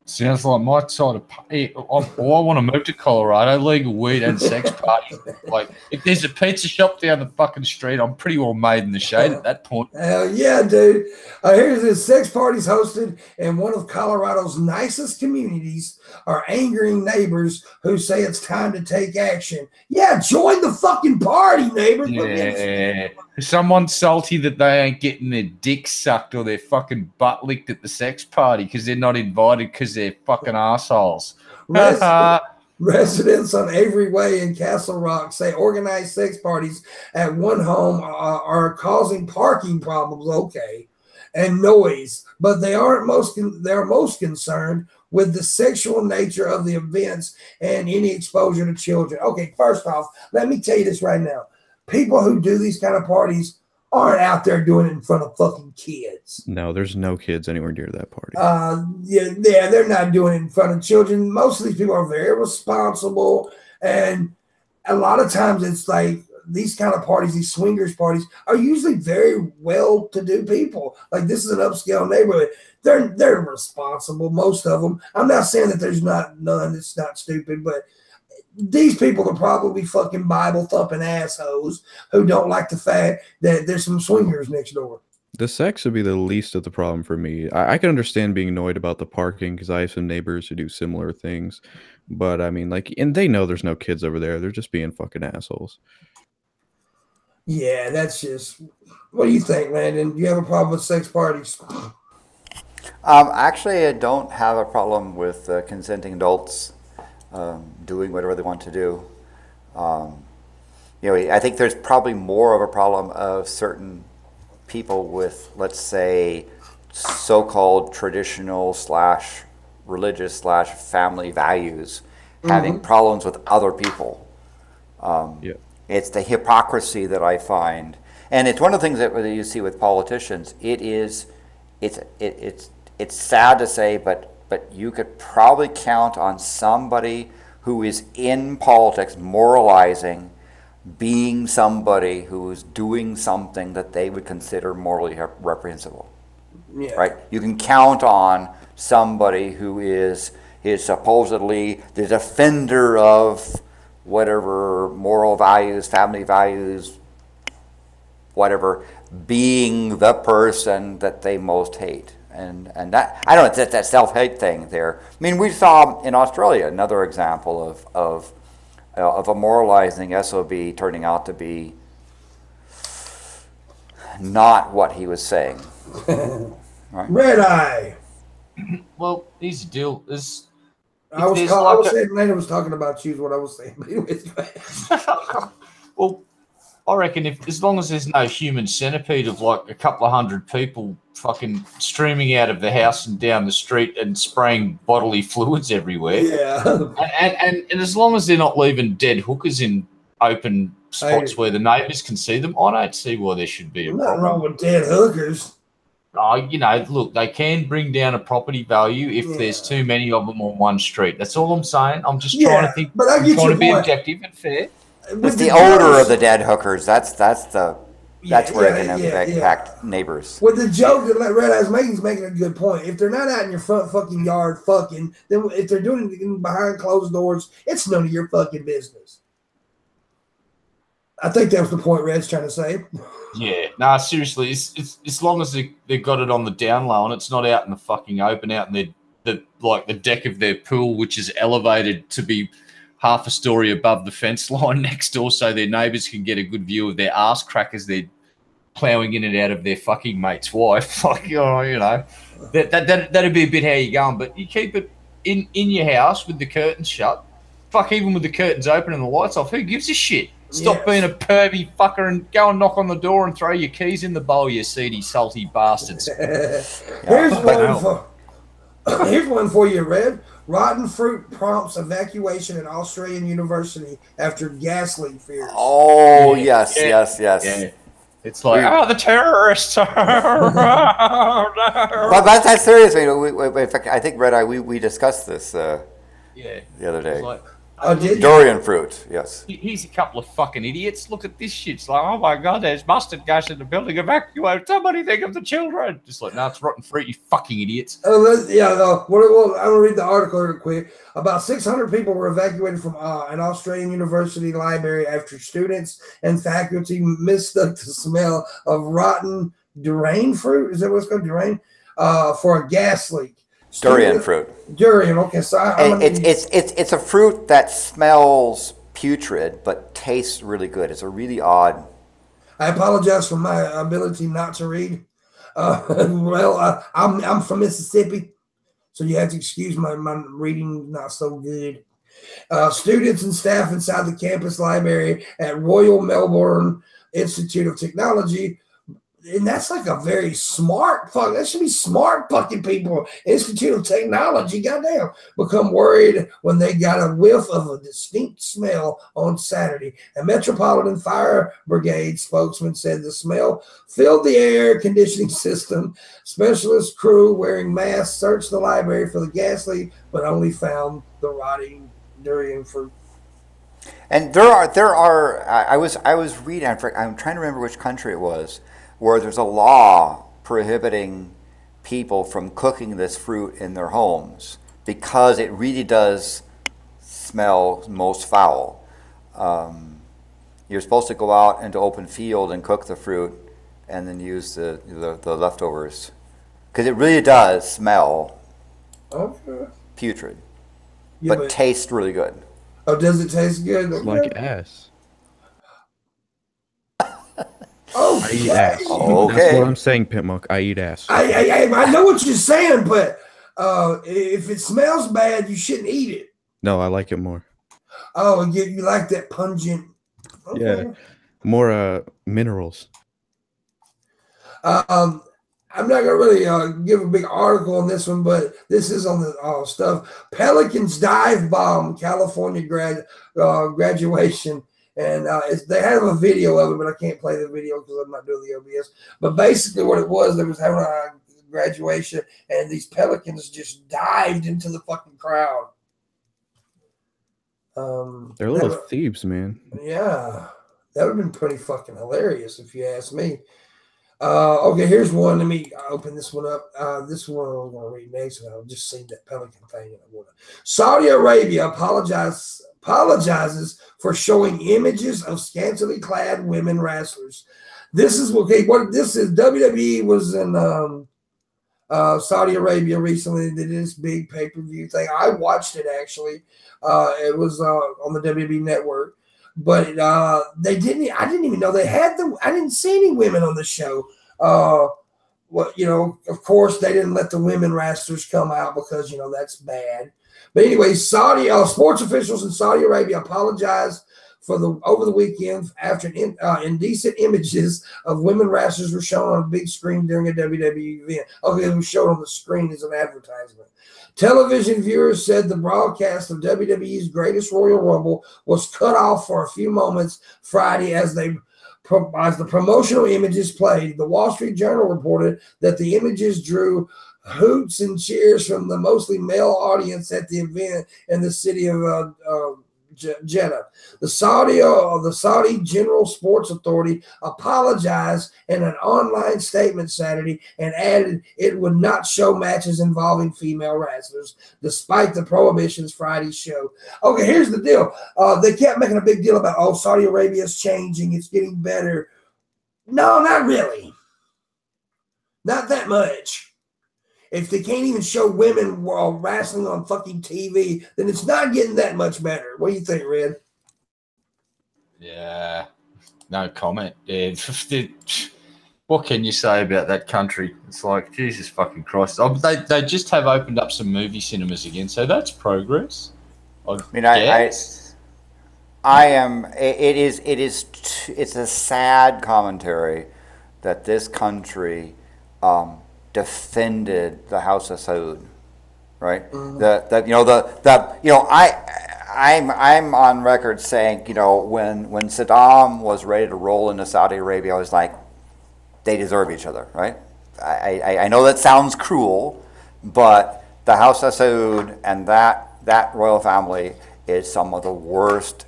Sounds like my side of I want to move to Colorado, legal weed and sex party. Like, if there's a pizza shop down the fucking street, I'm pretty well made in the shade at that point. Hell yeah, dude. Here's this sex parties hosted in one of Colorado's nicest communities are angering neighbors who say it's time to take action. Yeah, join the fucking party, neighbors. Yeah. Someone's salty that they ain't getting their dick sucked or their fucking butt licked at the sex party because they're not invited because they're fucking assholes. Residents on Avery Way in Castle Rock say organized sex parties at one home are causing parking problems, and noise, but they are most concerned with the sexual nature of the events and any exposure to children. Okay, first off, let me tell you this right now. People who do these kind of parties aren't out there doing it in front of fucking kids. No, there's no kids anywhere near that party. Yeah, they're not doing it in front of children. Most of these people are very responsible, and a lot of times it's like these kind of parties, these swingers parties, are usually very well-to-do people. Like, this is an upscale neighborhood. They're responsible, most of them. I'm not saying that there's not none that's not stupid, but these people are probably fucking Bible-thumping assholes who don't like the fact that there's some swingers next door. The sex would be the least of the problem for me. I can understand being annoyed about the parking because I have some neighbors who do similar things. But, I mean, like, and they know there's no kids over there. They're just being fucking assholes. Yeah, that's just... What do you think, Landon? Do you have a problem with sex parties? Actually, I don't have a problem with consenting adults doing whatever they want to do. I think there's probably more of a problem of certain people with, let's say, so-called traditional / religious / family values having problems with other people. It's the hypocrisy that I find, and it's one of the things that you see with politicians. It's sad to say, but you could probably count on somebody who is in politics moralizing, being somebody who is doing something that they would consider morally reprehensible. Yeah. Right? You can count on somebody who is supposedly the defender of whatever moral values, family values, whatever, being the person that they most hate. And that, I don't know, it's that self-hate thing there. I mean, we saw in Australia another example of a moralizing SOB turning out to be not what he was saying. Right? Red Eye. Well, here's the deal. I was saying Lena was talking about you is what I was saying. But anyways, well, I reckon as long as there's no human centipede of like a couple of hundred people fucking streaming out of the house and down the street and spraying bodily fluids everywhere. Yeah. And as long as they're not leaving dead hookers in open spots where the neighbours can see them, I don't see why there should be a problem. Nothing wrong with dead hookers. Look, they can bring down a property value if there's too many of them on one street. That's all I'm saying. I'm just trying to think. But I get trying to be point. objective and fair. It's the odor of the dead hookers. That's where it can impact neighbors. With the joke that Red Eyes Making is making a good point. If they're not out in your front fucking yard fucking, then if they're doing it behind closed doors, it's none of your fucking business. I think that was the point Red's trying to say. Yeah, no, seriously, it's as long as they got it on the down low and it's not out in the fucking open, out in the deck of their pool, which is elevated to be half a story above the fence line next door, so their neighbours can get a good view of their arse crack as they're ploughing in and out of their fucking mate's wife. That'd be a bit how you're going. But you keep it in your house with the curtains shut. Fuck, even with the curtains open and the lights off, who gives a shit? Stop being a pervy fucker and go and knock on the door and throw your keys in the bowl, you seedy, salty bastards. Here's one for you, Red. Rotten fruit prompts evacuation at Australian University after gas leak fears. Oh, yes. Yeah. It's like, the terrorists. But that's serious. In fact, I think Red Eye, we discussed this the other day. Durian fruit, yes. He's a couple of fucking idiots. Look at this shit. It's like, oh my God, there's mustard gas in the building. Evacuate. Somebody think of the children. Just like, no, it's rotten fruit, you fucking idiots. I'm going to read the article real quick. About 600 people were evacuated from an Australian university library after students and faculty mistook the smell of rotten durian fruit. Is that what it's called? Durian? For a gas leak. Durian fruit. Durian, okay. So it's a fruit that smells putrid but tastes really good. It's a really odd. I apologize for my ability not to read. I'm from Mississippi, so you have to excuse my reading not so good. Students and staff inside the campus library at Royal Melbourne Institute of Technology. And that's like a very smart fuck. That should be smart fucking people. Institute of Technology, goddamn, become worried when they got a whiff of a distinct smell on Saturday. A Metropolitan Fire Brigade spokesman said the smell filled the air conditioning system. Specialist crew wearing masks searched the library for the gas leak, but only found the rotting durian fruit. And there are. I was reading. I'm trying to remember which country it was, where there's a law prohibiting people from cooking this fruit in their homes because it really does smell most foul. You're supposed to go out into open field and cook the fruit and then use the leftovers because it really does smell putrid, but tastes really good. Oh, does it taste good? It's like ass. Oh, I eat ass. Okay. That's what I'm saying, Pimpmunk. I eat ass. I know what you're saying, but if it smells bad, you shouldn't eat it. No, I like it more. Oh, you like that pungent? Okay. Yeah, more minerals. I'm not gonna really give a big article on this one, but this is on the stuff. Pelican's Divebomb, California graduation. And they have a video of it, but I can't play the video because I'm not doing the OBS. But basically what it was, they was having a graduation, and these pelicans just dived into the fucking crowd. They're little thieves, man. Yeah. That would have been pretty fucking hilarious if you ask me. Okay, here's one. Let me open this one up. This one I'm going to read next, and I've just seen that pelican thing. Saudi Arabia apologizes for showing images of scantily clad women wrestlers. This is okay. What this is? WWE was in Saudi Arabia recently. They did this big pay-per-view thing. I watched it actually. It was on the WWE network, but they didn't. I didn't even know they had them. I didn't see any women on the show. Of course, they didn't let the women wrestlers come out because that's bad. But anyway, Saudi sports officials in Saudi Arabia apologized for over the weekend after indecent images of women wrestlers were shown on a big screen during a WWE event. Okay, it was shown on the screen as an advertisement. Television viewers said the broadcast of WWE's Greatest Royal Rumble was cut off for a few moments Friday as the promotional images played. The Wall Street Journal reported that the images drew hoots and cheers from the mostly male audience at the event in the city of Jeddah. The Saudi General Sports Authority apologized in an online statement Saturday and added it would not show matches involving female wrestlers, despite the prohibitions Friday's show. Okay, here's the deal. They kept making a big deal about, Saudi Arabia is changing, it's getting better. No, not really. Not that much. If they can't even show women while wrestling on fucking TV, then it's not getting that much better. What do you think, Red? Yeah, no comment. Yeah, what can you say about that country? It's like, Jesus fucking Christ. They just have opened up some movie cinemas again, so that's progress. It's a sad commentary that this country defended the House of Saud, right? I'm on record saying, when Saddam was ready to roll into Saudi Arabia, I was like, they deserve each other, right? I know that sounds cruel, but the House of Saud and that royal family is some of the worst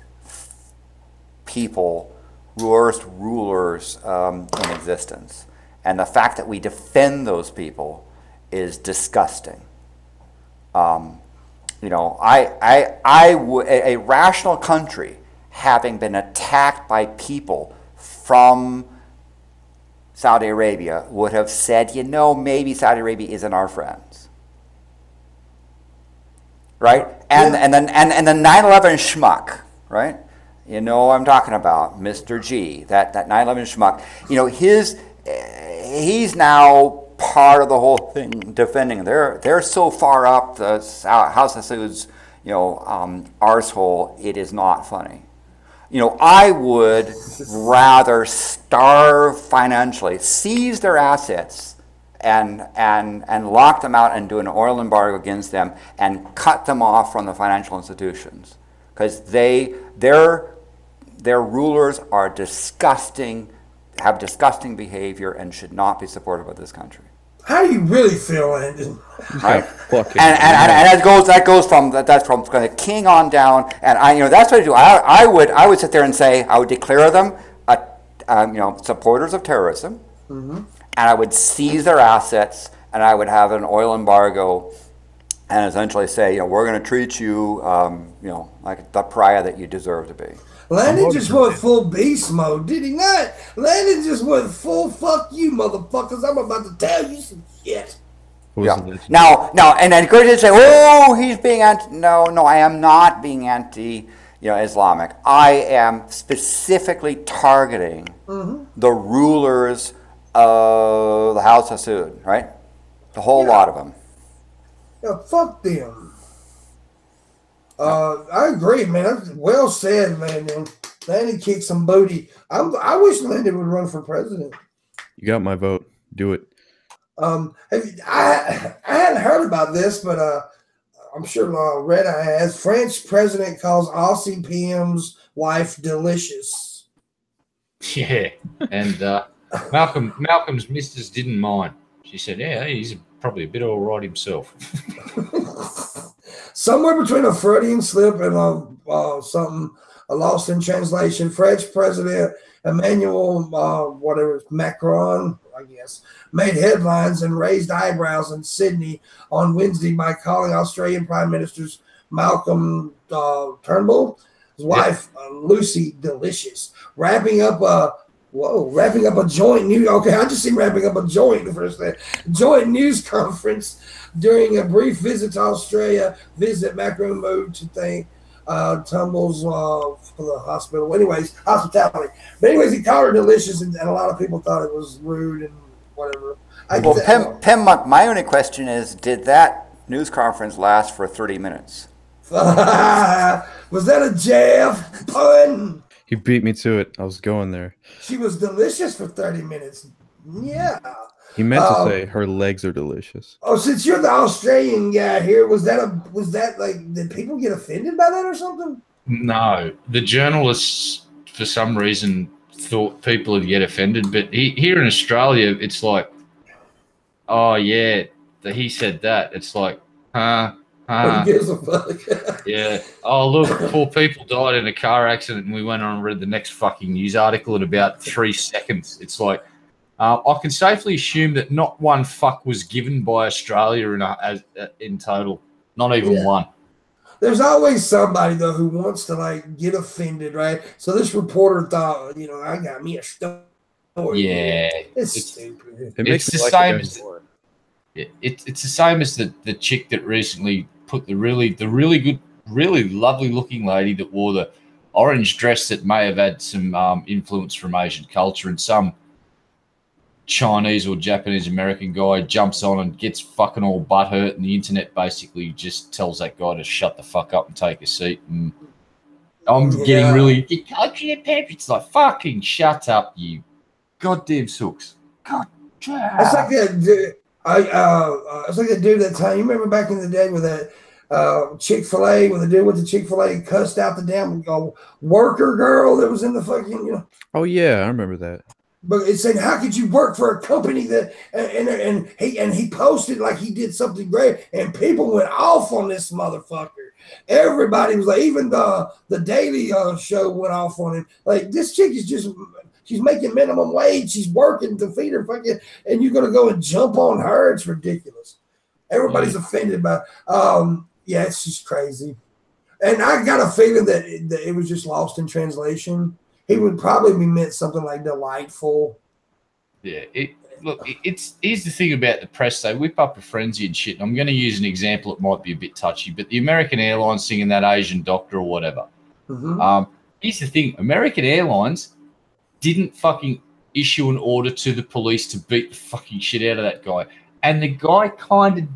people, worst rulers in existence. And the fact that we defend those people is disgusting. A rational country having been attacked by people from Saudi Arabia would have said, maybe Saudi Arabia isn't our friends, right? And the 9/11 schmuck, right? You know what I'm talking about, Mr. G, that 9/11 schmuck. He's now part of the whole thing defending. They're so far up the House of Saud's arsehole, it is not funny. I would rather starve financially, seize their assets, and lock them out and do an oil embargo against them and cut them off from the financial institutions, because their rulers are disgusting, have disgusting behavior, and should not be supported by this country. How do you really feel, Landon? Right, and that goes from the king on down, and that's what I do. I would sit there and say I would declare them supporters of terrorism, and I would seize their assets, and I would have an oil embargo, and essentially say, we're going to treat you, like the pariah that you deserve to be. Landon just went full beast mode, did he not? Landon just went full fuck you, motherfuckers. I'm about to tell you some shit. Yeah. Now, and then Curtis say, he's being anti. No, I am not being anti-Islamic. I am specifically targeting the rulers of the House of Saud, right? The whole lot of them. Yeah, fuck them. I agree, man. That's well said, man. Landon kicked some booty. I wish Landon would run for president. You got my vote. Do it. I hadn't heard about this, but I'm sure Red Eye has. French president calls Aussie PM's wife delicious. Yeah, and Malcolm's missus didn't mind. She said, "Yeah, he's probably a bit all right himself." Somewhere between a Freudian slip and a lost in translation, French President Emmanuel Macron, I guess, made headlines and raised eyebrows in Sydney on Wednesday by calling Australian Prime Minister's Malcolm Turnbull, his wife Lucy delicious, wrapping up a joint news. Okay, I just seen wrapping up a joint the first day. Joint news conference during a brief visit to Australia. Macron moved to thank Tumbles for the hospital. Hospitality. But he called her delicious, and a lot of people thought it was rude and whatever. Pimpmunk, my only question is, did that news conference last for 30 minutes? Was that a Jeff pun? He beat me to it. I was going there. She was delicious for 30 minutes. Yeah. He meant to say her legs are delicious. Oh, since you're the Australian guy here, was that like, did people get offended by that or something? No, the journalists for some reason thought people would get offended, but here in Australia, it's like, oh yeah, he said that. It's like, Who gives a fuck? yeah. Oh look, 4 people died in a car accident, and we went on and read the next fucking news article in about 3 seconds. It's like, I can safely assume that not one fuck was given by Australia in total, not even one. There's always somebody though who wants to like get offended, right? So this reporter thought, I got me a story. Yeah, it's stupid. It's the same as it's the same as the chick that recently put the really good, really lovely looking lady that wore the orange dress that may have had some influence from Asian culture, and some Chinese or Japanese American guy jumps on and gets fucking all butthurt, and the internet basically just tells that guy to shut the fuck up and take a seat. And I'm getting really, it's like, fucking shut up, you goddamn sooks. God damn. It's like that dude. It's like that dude that time. You remember back in the day with that Chick-fil-A, when the dude with the Chick-fil-A cussed out the damn worker girl that was in the fucking, Oh yeah, I remember that. But it said, how could you work for a company that and he posted like he did something great, and people went off on this motherfucker. Everybody was like, even the Daily Show went off on him. Like, this chick is just, she's making minimum wage, she's working to feed her fucking, and you're gonna go and jump on her. It's ridiculous. Everybody's offended by yeah, it's just crazy. And I got a feeling that it was just lost in translation. He would probably be meant something like delightful. Yeah, here's the thing about the press. They whip up a frenzy and shit. And I'm going to use an example. It might be a bit touchy, but the American Airlines singing that Asian doctor or whatever. Mm-hmm. Here's the thing. American Airlines didn't fucking issue an order to the police to beat the fucking shit out of that guy. And the guy kind of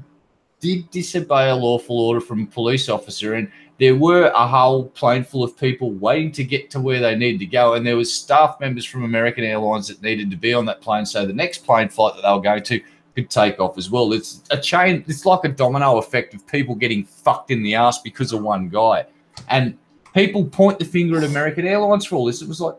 did disobey a lawful order from a police officer, and there were a whole plane full of people waiting to get to where they needed to go, and there was staff members from American Airlines that needed to be on that plane, so the next plane flight that they were going to could take off as well. It's a chain. It's like a domino effect of people getting fucked in the ass because of one guy. And people point the finger at American Airlines for all this. It was like,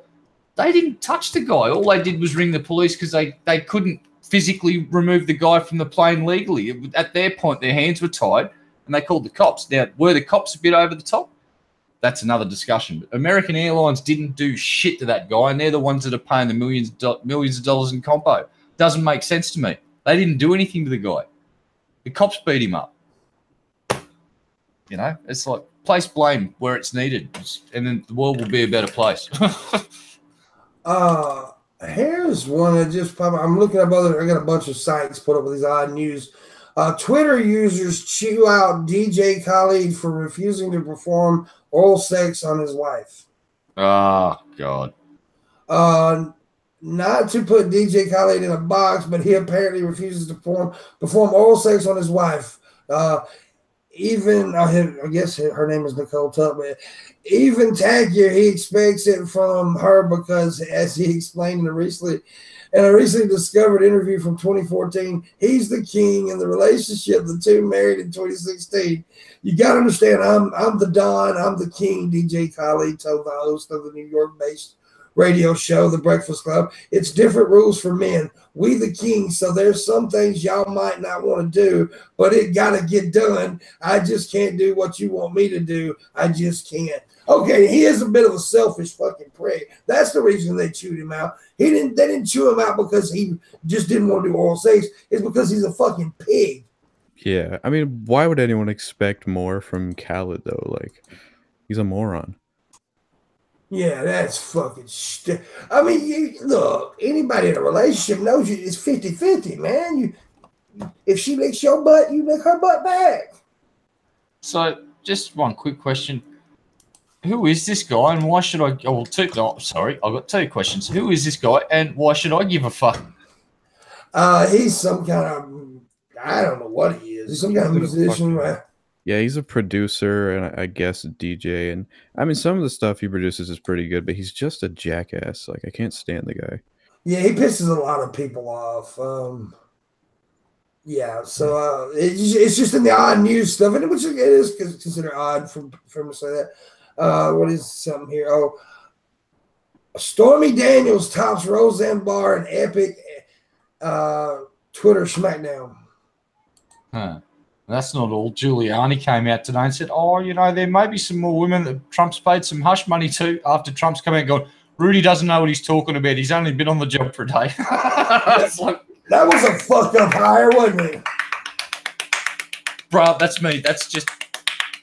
they didn't touch the guy. All they did was ring the police because they couldn't physically remove the guy from the plane legally. At their point, their hands were tied, and they called the cops. Now, were the cops a bit over the top? That's another discussion. But American Airlines didn't do shit to that guy, and they're the ones that are paying the millions of dollars in compo. Doesn't make sense to me. They didn't do anything to the guy. The cops beat him up. It's like, place blame where it's needed, and then the world will be a better place. Here's one that just popped. I'm looking up I got a bunch of sites put up with these odd news. Twitter users chew out DJ Khaled for refusing to perform oral sex on his wife. Oh, God. Not to put DJ Khaled in a box, but he apparently refuses to perform oral sex on his wife. I guess her name is Nicole Tuck, but even tackier, he expects it from her because, as he explained in a recently discovered interview from 2014, he's the king in the relationship. The two married in 2016. You got to understand, I'm the Don, I'm the king, DJ Khaled told the host of the New York-based radio show, The Breakfast Club. It's different rules for men. We the king, so there's some things y'all might not want to do, but it got to get done. I just can't do what you want me to do. I just can't. Okay, he is a bit of a selfish fucking prick. That's the reason they chewed him out. They didn't chew him out because he just didn't want to do oral sex. It's because he's a fucking pig. Yeah, I mean, why would anyone expect more from Khaled, though? Like, he's a moron. Yeah, that's fucking I mean, look, anybody in a relationship knows it's 50-50, man. If she licks your butt, you lick her butt back. So, just one quick question. Who is this guy, and why should I... Oh, I've got 2 questions. Who is this guy, and why should I give a fuck? He's some kind of... I don't know what he is. He's some kind of musician, right? Yeah, he's a producer and I guess a DJ. And I mean, some of the stuff he produces is pretty good, but he's just a jackass. Like, I can't stand the guy. Yeah, he pisses a lot of people off. Yeah, so it's just in the odd news stuff, and which it is considered odd for him to say that. What is something here? Oh, Stormy Daniels tops Roseanne Barr in epic Twitter smackdown. Huh. That's not all. Giuliani came out today and said, "Oh, you know, there may be some more women that Trump's paid some hush money to." After Trump's come out and gone, Rudy doesn't know what he's talking about. He's only been on the job for a day. It's like, that was a fucked up hire, wasn't it? Bro, that's me. That's just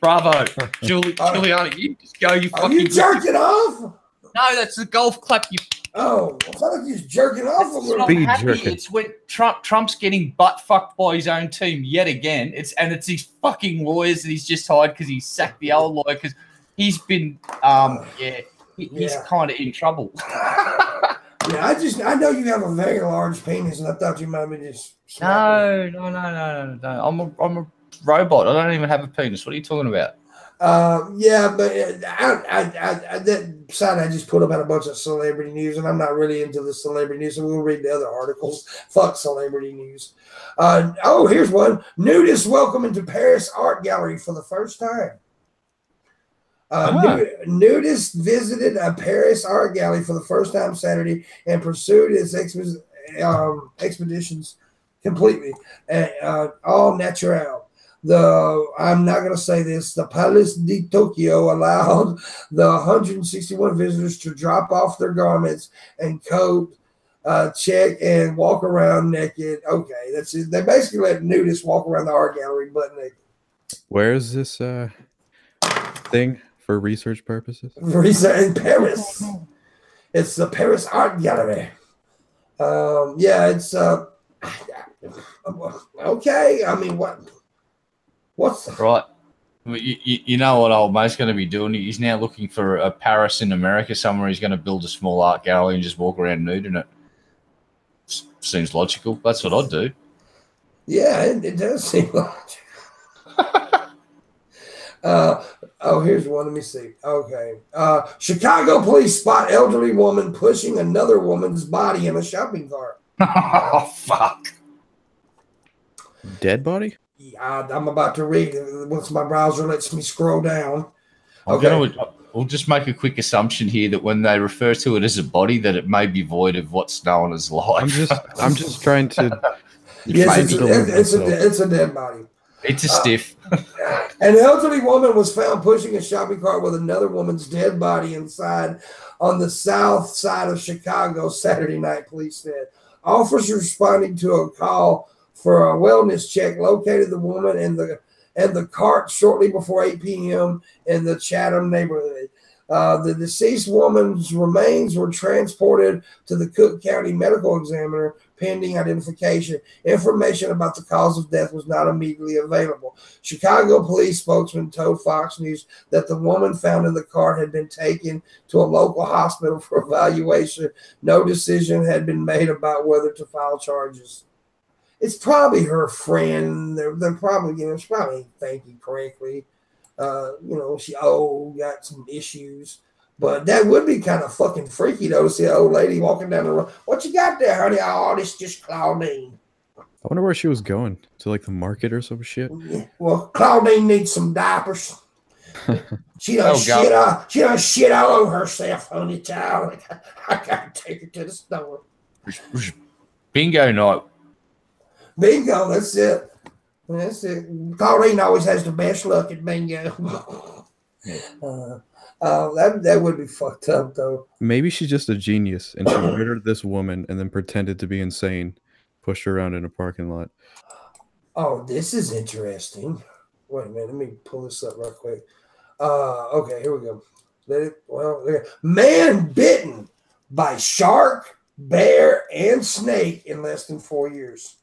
bravo, Giuliani. You just go. You Are fucking. you jerking off? No, that's the golf clap. You. Oh, I thought you was jerking off. It's not happy. Jerking. It's when Trump's getting butt fucked by his own team yet again. It's these fucking lawyers that he's just hired because he sacked the old lawyer because he's been he's kind of in trouble. Yeah, I know you have a very large penis, and I thought you might have been just. No. I'm a robot. I don't even have a penis. What are you talking about? Yeah, but that side I just put about a bunch of celebrity news, and I'm not really into the celebrity news, so we'll read the other articles. Fuck celebrity news. Here's one. Nudists welcome into Paris Art Gallery for the first time. Nudists visited a Paris art gallery for the first time Saturday and pursued its expeditions completely, all natural. I'm not going to say this. The Palace de Tokyo allowed the 161 visitors to drop off their garments and coat, check, and walk around naked. Okay, that's it. They basically let nudists walk around the art gallery butt naked. Where is this thing for research purposes? Research in Paris. It's the Paris Art Gallery. It's okay. I mean, what's right? You know what old mate's going to be doing? He's now looking for a Paris in America somewhere. He's going to build a small art gallery and just walk around nude in it. Seems logical. That's what I'd do. Yeah, it does seem logical. Here's one. Let me see. Okay. Chicago police spot elderly woman pushing another woman's body in a shopping cart. Oh, fuck. Dead body? Yeah, I'm about to read it once my browser lets me scroll down. We'll just make a quick assumption here that when they refer to it as a body, that it may be void of what's known as life. I'm just trying to. Yes, it's a dead body. It's a stiff. An elderly woman was found pushing a shopping cart with another woman's dead body inside on the south side of Chicago Saturday night, police said. Officers responding to a call for a wellness check located the woman and the cart shortly before 8 p.m. in the Chatham neighborhood. The deceased woman's remains were transported to the Cook County Medical Examiner pending identification. Information about the cause of death was not immediately available. Chicago police spokesman told Fox News that the woman found in the cart had been taken to a local hospital for evaluation. No decision had been made about whether to file charges. It's probably her friend. They're probably, she probably ain't thinking correctly. She got some issues. But that would be kind of fucking freaky, though, to see an old lady walking down the road. What you got there, honey? Oh, this just Claudine. I wonder where she was going. To, like, the market or some shit? Yeah. Well, Claudine needs some diapers. She done shit all over herself, honey, child. I got to take her to the store. Bingo night. Bingo, that's it. That's it. Claudine always has the best luck at bingo. That would be fucked up, though. Maybe she's just a genius, and she murdered this woman and then pretended to be insane, pushed her around in a parking lot. Oh, this is interesting. Wait a minute, let me pull this up real quick. Okay, here we go. Man bitten by shark, bear, and snake in less than 4 years.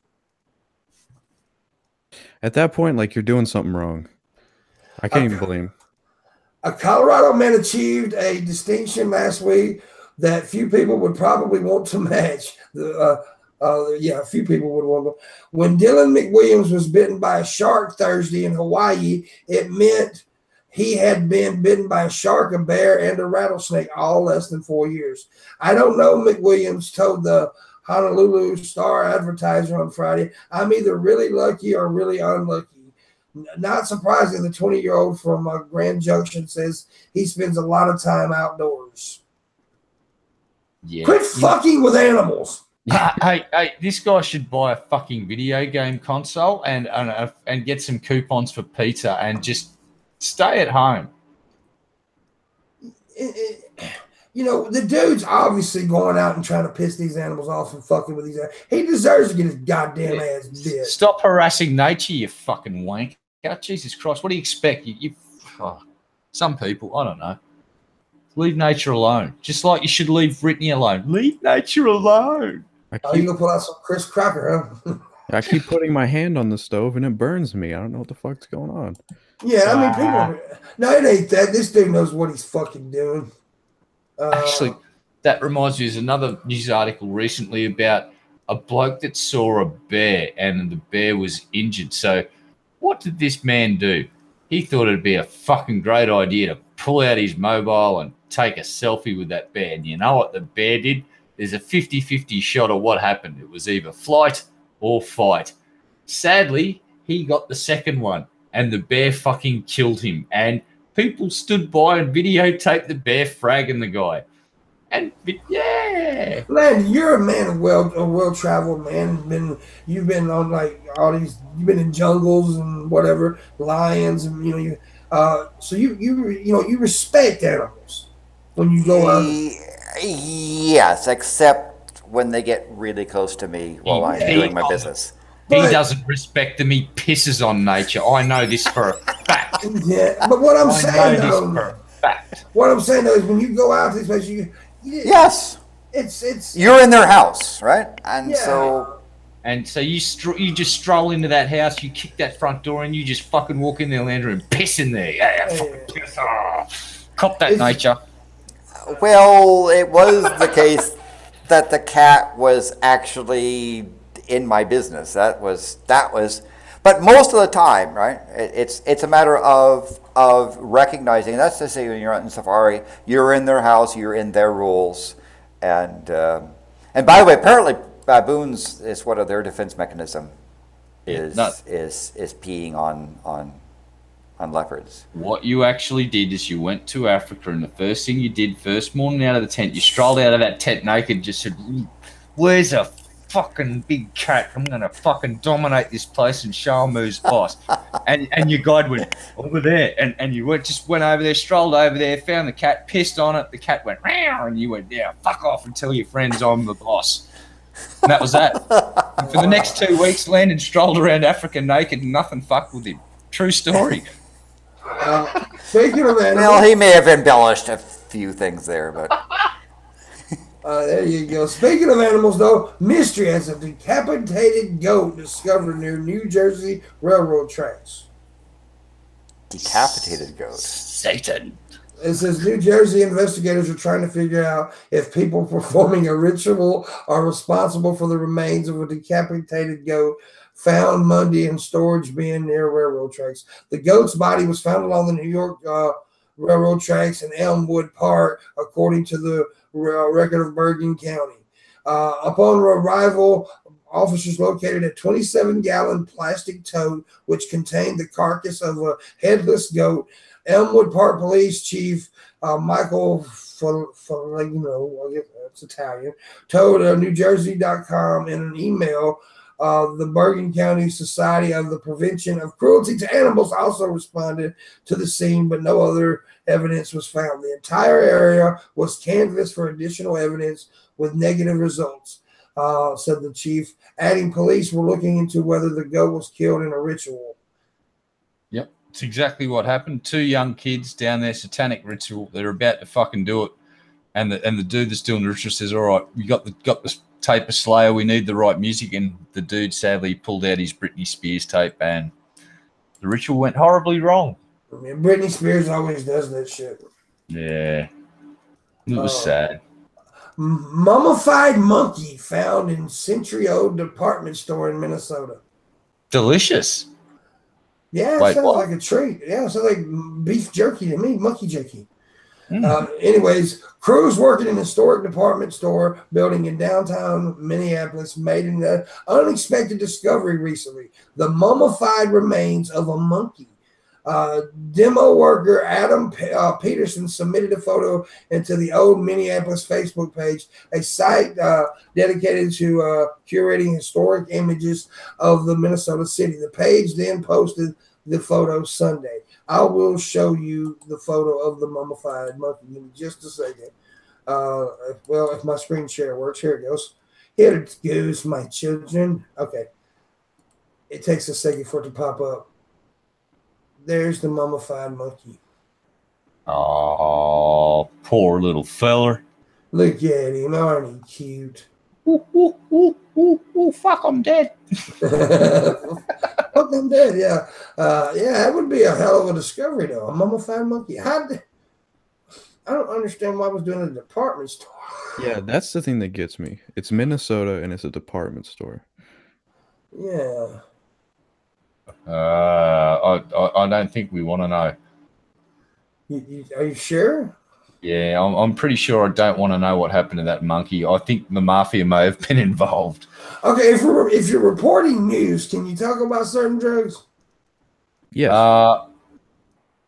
At that point, like, you're doing something wrong. I can't even blame. A Colorado man achieved a distinction last week that few people would probably want to match. The Yeah, a few people would want to. When Dylan McWilliams was bitten by a shark Thursday in Hawaii, it meant he had been bitten by a shark, a bear, and a rattlesnake, all less than 4 years. I don't know, McWilliams told the Honolulu Star Advertiser on Friday. I'm either really lucky or really unlucky. Not surprising, the 20-year-old from Grand Junction says he spends a lot of time outdoors. Yeah. Quit fucking with animals. Hey, this guy should buy a fucking video game console and get some coupons for pizza and just stay at home. You know, the dude's obviously going out and trying to piss these animals off and fucking with these animals. He deserves to get his goddamn ass bit. Stop harassing nature, you fucking wank. Jesus Christ, what do you expect? Some people, I don't know. Leave nature alone. Just like you should leave Britney alone. Leave nature alone. You gonna pull out some Chris Crocker, huh? I keep putting my hand on the stove and it burns me. I don't know what the fuck's going on. Yeah, I mean, people. No, it ain't that. This dude knows what he's fucking doing. Actually, that reminds me of another news article recently about a bloke that saw a bear and the bear was injured. So, what did this man do? He thought it'd be a fucking great idea to pull out his mobile and take a selfie with that bear. And you know what the bear did? There's a 50-50 shot of what happened. It was either flight or fight. Sadly, he got the second one, and the bear fucking killed him. And people stood by and videotaped the bear fragging the guy. And yeah, Landon, you're a man of well-traveled man. You've been on like all these. You've been in jungles and whatever, lions, and so you respect animals when you go out. Yes, except when they get really close to me while I'm doing my business. He doesn't respect them. He pisses on nature. I know this for a fact. Yeah, but what I'm saying though is when you go out to these places, yes, it's you're in their house, right? And so you just stroll into that house, you kick that front door, and you just fucking walk in there, Landry, and piss in there. Yeah, fucking piss off. Cop that nature. Well, it was the case that the cat was actually in my business. That was, but most of the time, right? It's a matter of recognizing. That's to say, when you're out in safari, you're in their house, you're in their rules, and by the way, apparently baboons is one of their defense mechanism is peeing on leopards. What you actually did is you went to Africa, and the first thing you did, first morning out of the tent, you strolled out of that tent naked, just said, "Where's a fucking big cat? I'm gonna fucking dominate this place and show him who's boss." and your guide went over there, and you went over there, strolled over there, found the cat, pissed on it. The cat went meow, and you went, "Yeah, fuck off and tell your friends I'm the boss." And that was that. And for the next 2 weeks, Landon strolled around Africa naked, and nothing fucked with him. True story. Speaking of animals, Well, he may have embellished a few things there, but there you go. Speaking of animals, though, mystery as a decapitated goat discovered near New Jersey railroad tracks. decapitated goat. Satan. It says New Jersey investigators are trying to figure out if people performing a ritual are responsible for the remains of a decapitated goat found Monday in storage bin near railroad tracks. The goat's body was found along the New York railroad tracks in Elmwood Park, according to the record of Bergen County. Upon arrival, officers located a 27-gallon plastic tote which contained the carcass of a headless goat. Elmwood Park Police Chief Michael Foligno, I guess that's Italian, told NewJersey.com in an email. The Bergen County Society of the Prevention of Cruelty to Animals also responded to the scene, but no other evidence was found. The entire area was canvassed for additional evidence with negative results, said the chief, adding police were looking into whether the goat was killed in a ritual. Yep, it's exactly what happened. 2 young kids down their satanic ritual. They're about to fucking do it, and the dude that's doing the ritual says, "All right, we got this tape of Slayer. We need the right music." And the dude sadly pulled out his Britney Spears tape, and the ritual went horribly wrong. I mean, Britney Spears always does that shit. Yeah, it was sad. Mummified monkey found in century-old department store in Minnesota. Delicious. Yeah, it Wait, sounds what? like a treat. Yeah, it sounds like beef jerky to me, monkey jerky. Mm. Anyways, crews working in a historic department store building in downtown Minneapolis made an unexpected discovery recently: the mummified remains of a monkey. Demo worker Adam Peterson submitted a photo into the Old Minneapolis Facebook page, a site dedicated to curating historic images of the Minnesota city. The page then posted the photo Sunday. I will show you the photo of the mummified monkey. Give me just a second. If my screen share works, here it goes. Here it goes, my children. Okay. It takes a second for it to pop up. There's the mummified monkey. Oh, poor little feller. Look at him. Aren't he cute? Fuck, I'm dead. Fuck, I'm dead, yeah. That would be a hell of a discovery, though. A mummified monkey. I don't understand why I was doing a department store. Yeah, that's the thing that gets me. It's Minnesota and it's a department store. Yeah. I don't think we want to know. Are you sure? Yeah, I'm pretty sure I don't want to know what happened to that monkey. I think the mafia may have been involved. Okay, if you're reporting news, can you talk about certain drugs? Yes.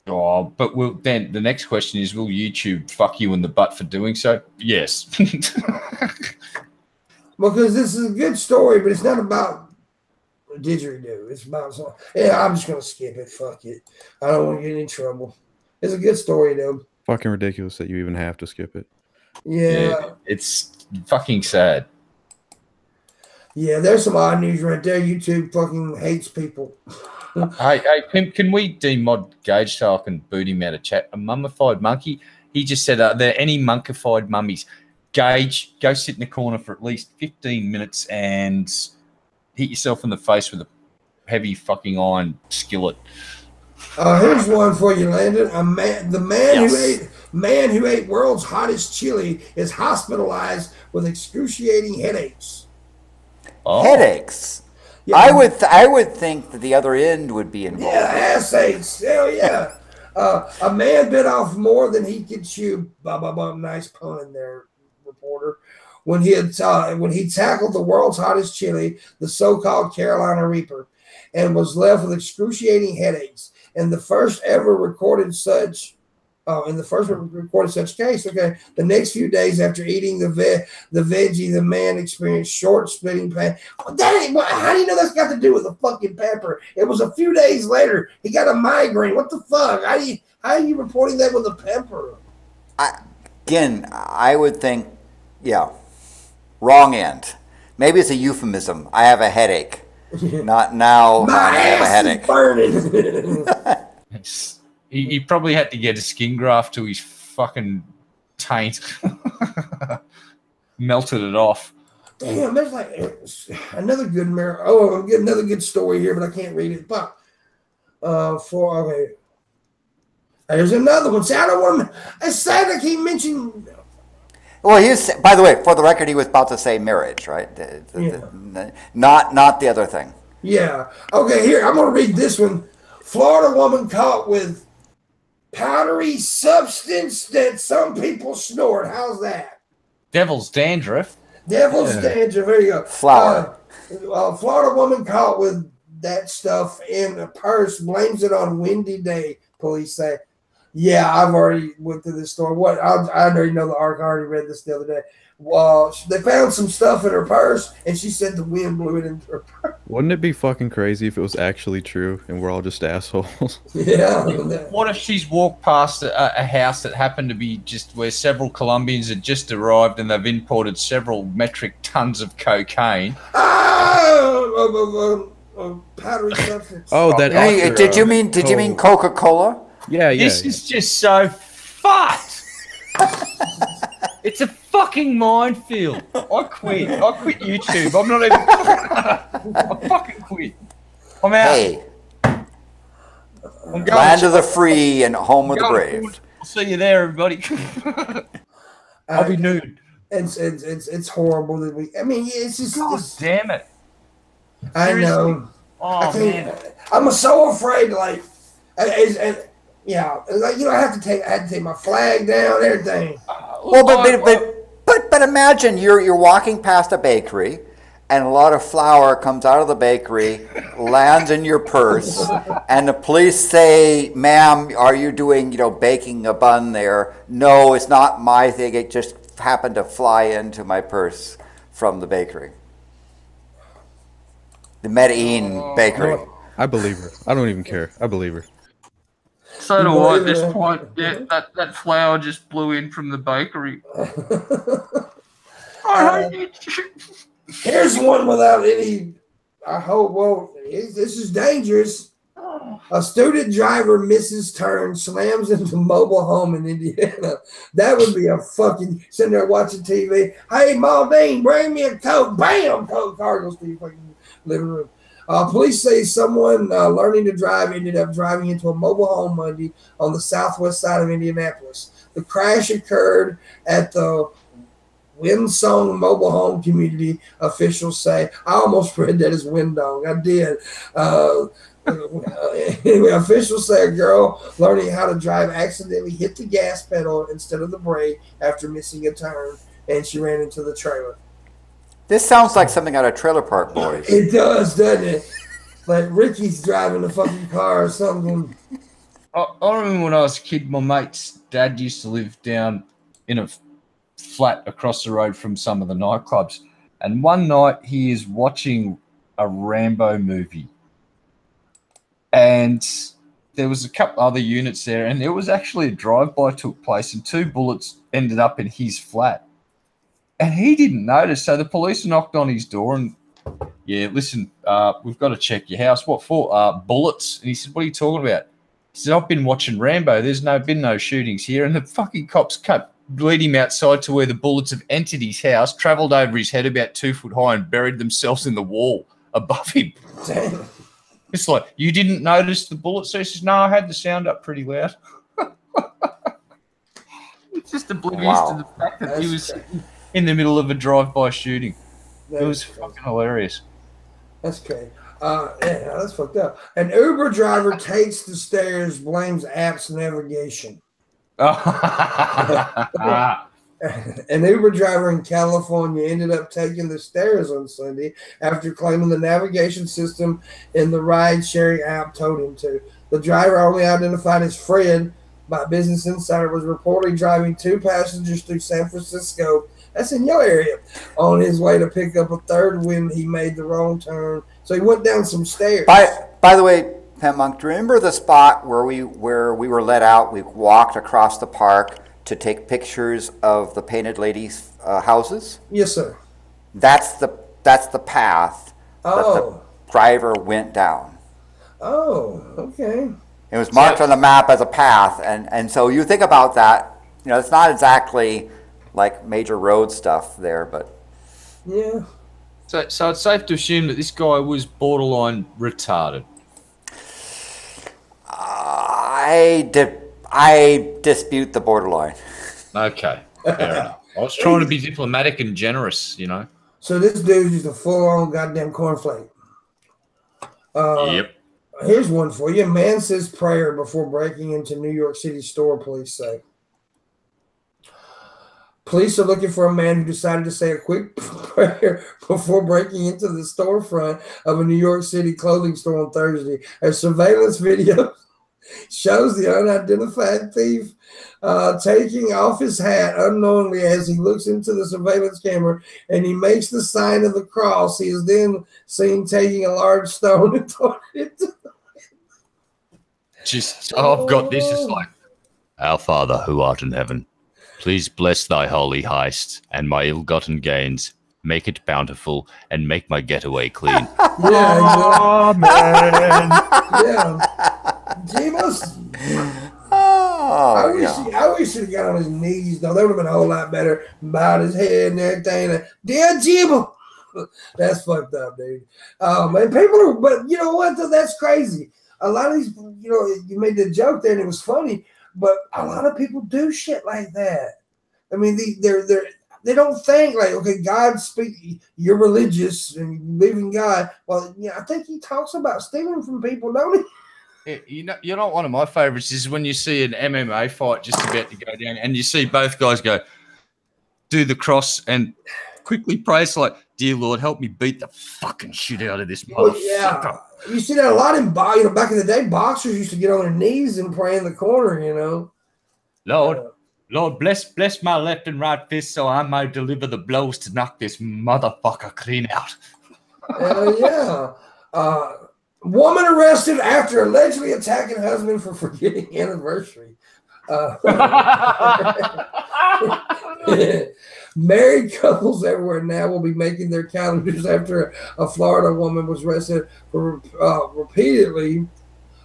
But then the next question is, will YouTube fuck you in the butt for doing so? Yes. Because this is a good story, but it's not about didgeridoo. It's about something. Yeah, I'm just going to skip it. Fuck it. I don't want to get in trouble. It's a good story, though. Fucking ridiculous that you even have to skip it. Yeah. It's fucking sad. Yeah, there's some odd news right there. YouTube fucking hates people. Hey, can we demod Gage so I can boot him out of chat? A mummified monkey? He just said, are there any monkified mummies? Gage, go sit in the corner for at least 15 minutes and hit yourself in the face with a heavy fucking iron skillet. Here's one for you, Landon. The man who ate world's hottest chili is hospitalized with excruciating headaches. Oh. Headaches. Yeah. I would think that the other end would be involved. Yeah, ass aches. Hell yeah. A man bit off more than he could chew. Nice pun in there, reporter. When he tackled the world's hottest chili, the so-called Carolina Reaper, and was left with excruciating headaches. And the first ever recorded such case. Okay, the next few days after eating the veggie, the man experienced short splitting pain. How do you know that's got to do with the fucking pepper? It was a few days later. He got a migraine. What the fuck? How are you reporting that with the pepper? I would think, yeah, wrong end. Maybe it's a euphemism. I have a headache. Not now. I have a headache. Burning. He probably had to get a skin graft to his fucking taint. Melted it off. Damn, there's like another good another good story here, but I can't read it. But okay. There's another one. See, I don't want to. It's sad I keep mentioning. Well, by the way, for the record, he was about to say marriage, right? Not the other thing. Yeah. Okay, here, I'm going to read this one. Florida woman caught with powdery substance that some people snort. How's that? Devil's dandruff. Devil's dandruff. There you go. Flour. Florida woman caught with that stuff in a purse blames it on windy day, police say. Yeah, I've already went through this story. I already know the arc. I already read this the other day. They found some stuff in her purse, and she said the wind blew it into her purse. Wouldn't it be fucking crazy if it was actually true and we're all just assholes? Yeah. What if she's walked past a house that happened to be just where several Colombians had just arrived and they've imported several metric tons of cocaine? Powdery substance. Oh, that. Hey, did you mean Coca-Cola? Yeah. This is just so fucked. It's a fucking minefield. I quit YouTube. I'm not even. I fucking quit. I'm out. Hey. Land of the free and home of the brave. I'll see you there, everybody. I'll be nude. It's horrible that we. I mean, it's just. God damn it! I Seriously? know. Oh man, I'm so afraid. Like, yeah, like, you know, I had to take my flag down, everything. Well, but imagine you're walking past a bakery, and a lot of flour comes out of the bakery, lands in your purse, and the police say, "Ma'am, are you doing, baking a bun there?" "No, it's not my thing. It just happened to fly into my purse from the bakery, the Medellin bakery." I believe her. I don't even care. I believe her. so do I at this point. Yeah, that flour just blew in from the bakery. I hate you. Here's one without any. I hope. Well, this is dangerous. A student driver misses turn, slams into mobile home in Indiana. That would be a fucking sitting there watching TV. Hey, Maldine, bring me a Coke. Bam! Coke car goes to your fucking living room. Police say someone learning to drive ended up driving into a mobile home Monday on the southwest side of Indianapolis. The crash occurred at the Winsong mobile home community, officials say. I almost read that as Windong. I did. Anyway, officials say a girl learning how to drive accidentally hit the gas pedal instead of the brake after missing a turn, and she ran into the trailer. This sounds like something out of Trailer Park Boys. It does, doesn't it? Like Ricky's driving the fucking car or something. I remember when I was a kid, my mate's dad used to live down in a flat across the road from some of the nightclubs. And one night he is watching a Rambo movie. And there was a couple other units there, and there was actually a drive-by took place, and 2 bullets ended up in his flat. And he didn't notice, so the police knocked on his door and, "Yeah, listen, we've got to check your house." "What for?" "Bullets." And he said, "What are you talking about?" He said, "I've been watching Rambo. There's been no shootings here." And the fucking cops lead him outside to where the bullets have entered his house, travelled over his head about 2 foot high, and buried themselves in the wall above him. Damn. It's like, "You didn't notice the bullets?" So he says, "No, I had the sound up pretty loud." It's just oblivious to the fact that he was in the middle of a drive-by shooting. It was fucking hilarious. That's crazy. Yeah, that's fucked up. An Uber driver takes the stairs, blames app's navigation. An Uber driver in California ended up taking the stairs on Sunday after claiming the navigation system in the ride-sharing app told him to. The driver, only identified as Fred by Business Insider, was reportedly driving 2 passengers through San Francisco. That's in your area. On his way to pick up a third when he made the wrong turn. So he went down some stairs. By the way, Pimpmunk, do you remember the spot where we were let out? We walked across the park to take pictures of the painted ladies' houses? Yes, sir. That's the path that the driver went down. Oh, okay. It was marked on the map as a path, and so you think about that. It's not exactly like major road stuff there, but yeah. So it's safe to assume that this guy was borderline retarded. I dispute the borderline. Okay, fair enough. I was trying to be diplomatic and generous, So this dude's just a full-on goddamn cornflake. Yep. Here's one for you. A man says prayer before breaking into New York City store, police say. Police are looking for a man who decided to say a quick prayer before breaking into the storefront of a New York City clothing store on Thursday. A surveillance video shows the unidentified thief taking off his hat unknowingly as he looks into the surveillance camera, and he makes the sign of the cross. He is then seen taking a large stone and throwing it to I've got this. It's like, "Our Father who art in heaven, please bless thy holy heist and my ill-gotten gains. Make it bountiful and make my getaway clean." Yeah, Amen. yeah. Jeebus. I wish he'd have got on his knees, though. That would have been a whole lot better. Bowed his head and everything. Dear Jeebus. That's fucked up, dude. Man, people are, but you know what, though? That's crazy. A lot of these, you made the joke there and it was funny, but a lot of people do shit like that. I mean, they don't think like, okay, God speak. You're religious and you believe in God. Well, yeah, I think he talks about stealing from people, don't he? You know, one of my favorites is when you see an MMA fight just about to go down, and you see both guys go do the cross and quickly pray. It's like, dear Lord, help me beat the fucking shit out of this motherfucker. Yeah, you see that a lot in back in the day. Boxers used to get on their knees and pray in the corner. You know, Lord, bless my left and right fist so I may deliver the blows to knock this motherfucker clean out. Yeah. Woman arrested after allegedly attacking husband for forgetting anniversary. Married couples everywhere now will be making their calendars after a Florida woman was arrested for repeatedly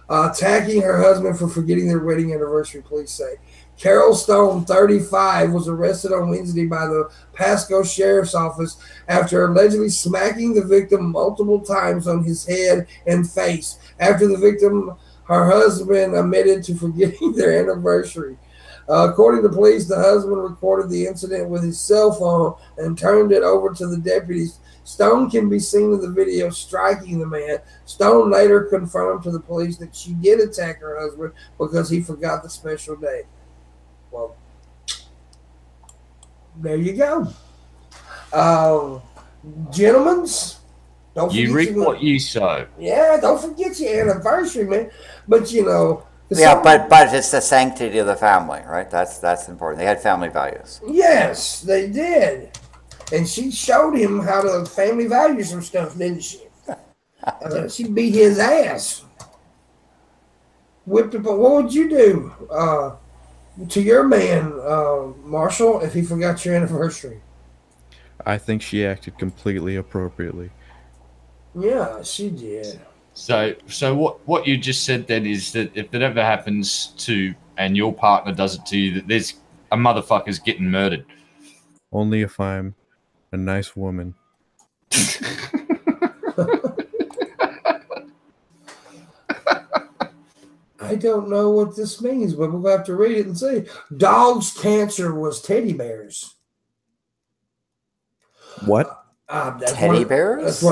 attacking her husband for forgetting their wedding anniversary, police say. Carol Stone, 35, was arrested on Wednesday by the Pasco Sheriff's Office after allegedly smacking the victim multiple times on his head and face. After the victim, her husband, admitted to forgetting their anniversary. According to police, the husband recorded the incident with his cell phone and turned it over to the deputies. Stone can be seen in the video striking the man. Stone later confirmed to the police that she did attack her husband because he forgot the special day. Well, there you go. Gentlemen, don't you reap what you sow. Yeah, don't forget your anniversary, man. But you know, yeah, but it's the sanctity of the family, right? That's important. They had family values. Yes, they did, and she showed him how to family value some stuff, didn't she? She beat his ass, whipped him. What would you do to your man, Marshall, if he forgot your anniversary? I think she acted completely appropriately. Yeah, she did. So what you just said then is that if it ever happens to, and your partner does it to you, that there's a motherfucker's getting murdered. Only if I'm a nice woman. I don't know what this means, but we'll have to read it and see. Dogs' cancer was teddy bears. What? Teddy bears?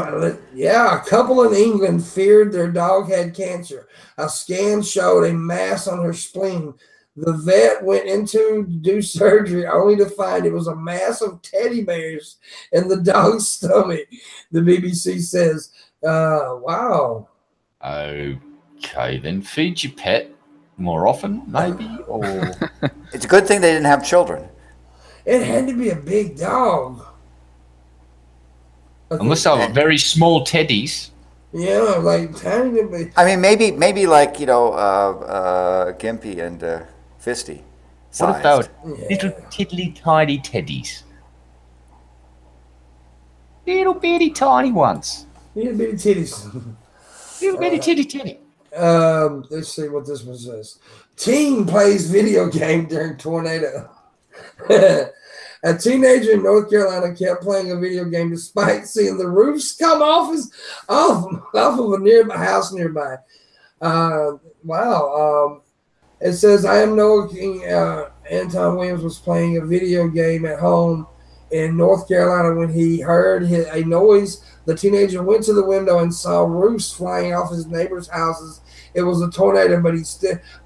Yeah, a couple in England feared their dog had cancer. A scan showed a mass on her spleen. The vet went in to do surgery only to find it was a mass of teddy bears in the dog's stomach, the BBC says. Wow. Okay, then feed your pet more often, maybe? Or It's a good thing they didn't have children. It had to be a big dog. Unless they were very small teddies. Yeah, like tiny bit. I mean, maybe like, you know, Gimpy and Fisty. What if they were little tiddly tiny teddies? Little bitty tiny ones. Little bitty titties. Little bitty titty. Let's see what this one says. Teen plays video game during tornado. A teenager in North Carolina kept playing a video game despite seeing the roofs come off of a nearby house nearby. Wow. It says, I am Noah King. Anton Williams was playing a video game at home in North Carolina when he heard a noise. The teenager went to the window and saw roofs flying off his neighbors' houses. It was a tornado,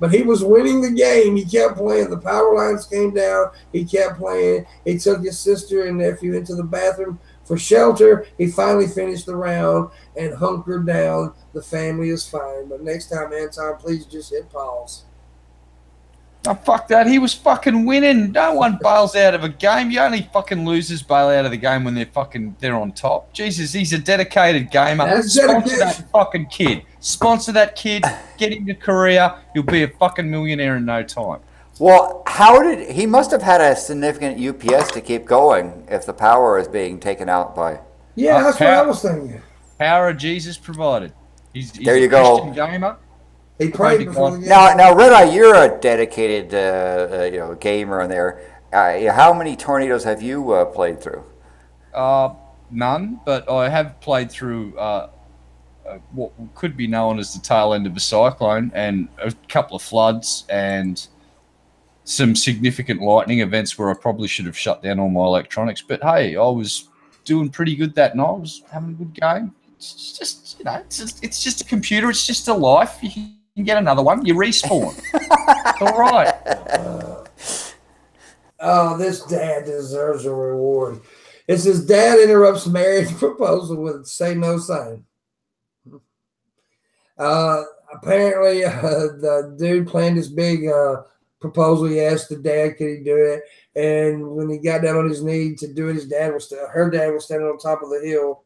but he was winning the game. He kept playing. The power lines came down. He kept playing. He took his sister and nephew into the bathroom for shelter. He finally finished the round and hunkered down. The family is fine. But next time, Anton, please just hit pause. Oh, fuck that. He was fucking winning. No one bails out of a game. You only fucking losers bail out of the game when they're on top. Jesus, he's a dedicated gamer. Sponsor that fucking kid. Sponsor that kid. Get him to Korea. You'll be a fucking millionaire in no time. Well, he must have had a significant UPS to keep going if the power is being taken out by. Yeah, that's what I was thinking. Power of Jesus provided. He's there you a go. Christian gamer. He prayed before the game. Now, Red Eye, you're a dedicated, gamer in there. How many tornadoes have you played through? None, but I have played through what could be known as the tail end of a cyclone and a couple of floods and some significant lightning events where I probably should have shut down all my electronics. But hey, I was doing pretty good that night. I was having a good game. It's just, it's just a computer. It's just a life. You can get another one. You respawn. All right. Oh, this dad deserves a reward. It says dad interrupts marriage proposal with say no sign. Apparently, the dude planned this big proposal. He asked the dad, could he do it? And when he got down on his knee to do it, her dad was standing on top of the hill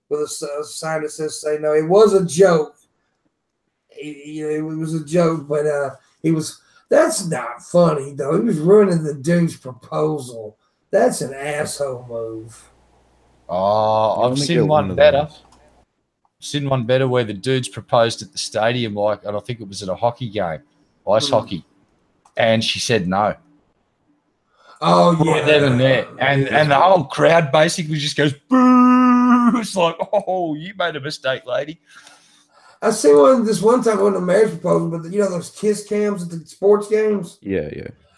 with a sign that says say no. It was a joke. It was a joke, but that's not funny, though. He was ruining the dude's proposal. That's an asshole move. Oh, I've seen one better. Seen one better where the dudes proposed at the stadium, and I think it was at a hockey game, ice hockey, and she said no. Oh yeah, right then and there, and the whole crowd basically just goes boo. It's like, oh, you made a mistake, lady. I seen this one time on the marriage proposal, but those kiss cams at the sports games. Yeah.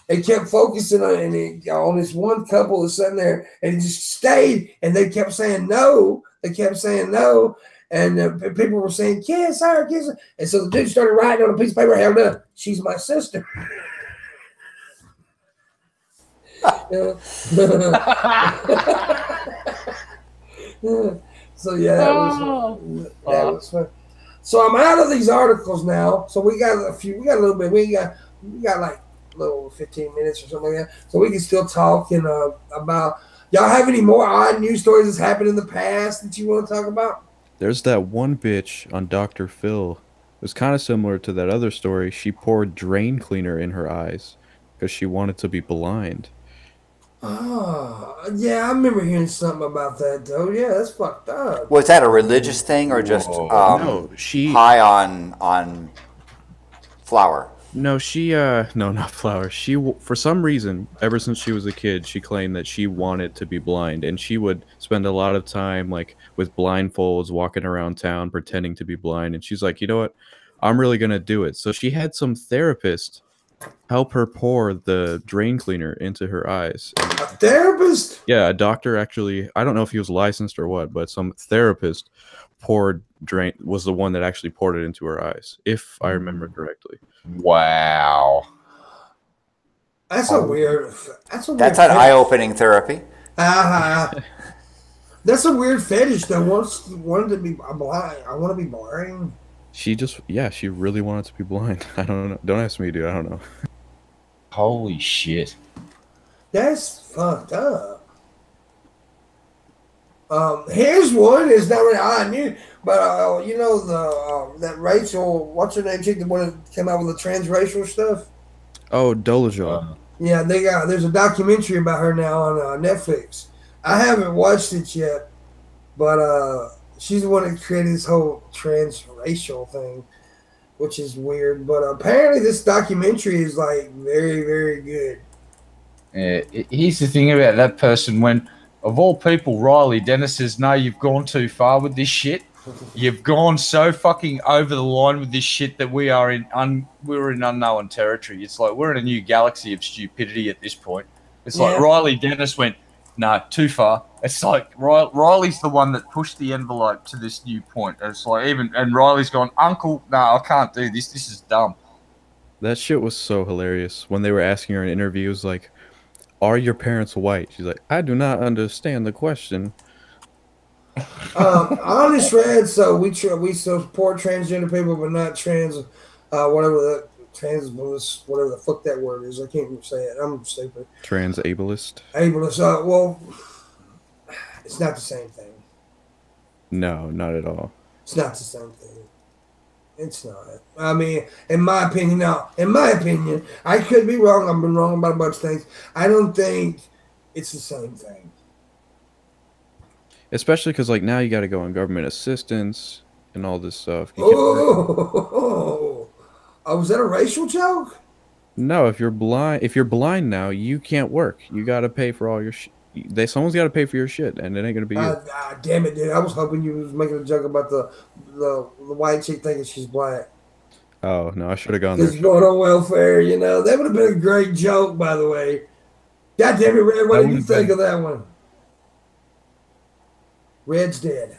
They kept focusing on this one couple that's sitting there, and it just stayed, and they kept saying no. And people were saying, kiss her, kiss her. And so the dude started writing on a piece of paper, held up, she's my sister. So, yeah, that was fun. So I'm out of these articles now. So we got a little bit. We got like a little 15 minutes or something like that. So we can still talk about. Y'all have any more odd news stories that's happened in the past that you want to talk about? There's that one bitch on Dr. Phil. It was kind of similar to that other story. She poured drain cleaner in her eyes because she wanted to be blind. Oh, yeah, I remember hearing something about that, though. Yeah, that's fucked up. Was that a religious thing or just no, high on flour? No, no, not flour. She, for some reason, ever since she was a kid, she claimed that she wanted to be blind, and she would spend a lot of time, like, with blindfolds, walking around town, pretending to be blind, and she's like, you know what, I'm really gonna do it. So she had some therapist help her pour the drain cleaner into her eyes. A therapist? Yeah, a doctor actually, I don't know if he was licensed or what, but some therapist was the one that actually poured it into her eyes, if I remember correctly. Wow. That's weird. That's an eye-opening therapy. That's a weird fetish that wanted to be blind. I want to be blind. She really wanted to be blind. I don't know. Don't ask me, dude. I don't know. Holy shit. That's fucked up. Here's one. It's not really odd news, but that Rachel, what's her name? Chick, the one that came out with the transracial stuff. Oh, Dolezal. Yeah, there's a documentary about her now on Netflix. I haven't watched it yet, but she's the one that created this whole transracial thing, which is weird. But apparently this documentary is like very, very good. Here's the thing about that person. When, of all people, Riley Dennis says, no, you've gone too far with this shit. You've gone so fucking over the line with this shit that we're in unknown territory. It's like we're in a new galaxy of stupidity at this point. It's like Riley Dennis went, no, too far. It's like Riley's the one that pushed the envelope to this new point. It's like and Riley's gone, Uncle, no, I can't do this. This is dumb. That shit was so hilarious. When they were asking her in interviews, like, are your parents white? She's like, I do not understand the question. Honest Red, so we support transgender people, but not whatever the fuck that word is. I can't even say it. I'm stupid. Trans-ableist? Ableist. Well, it's not the same thing. No, not at all. It's not the same thing. It's not. I mean, in my opinion, I could be wrong. I've been wrong about a bunch of things. I don't think it's the same thing. Especially because, like, now you got to go on government assistance and all this stuff. Was that a racial joke? No, if you're blind now, you can't work. You got to pay for all your shit. Someone's got to pay for your shit, and it ain't gonna be you. Damn it, dude! I was hoping you was making a joke about the white chick thinking she's black. Oh no, I should have gone there. Just going on welfare, you know. That would have been a great joke, by the way. God damn it, Red. What That did you would've think been- of that one? Red's dead.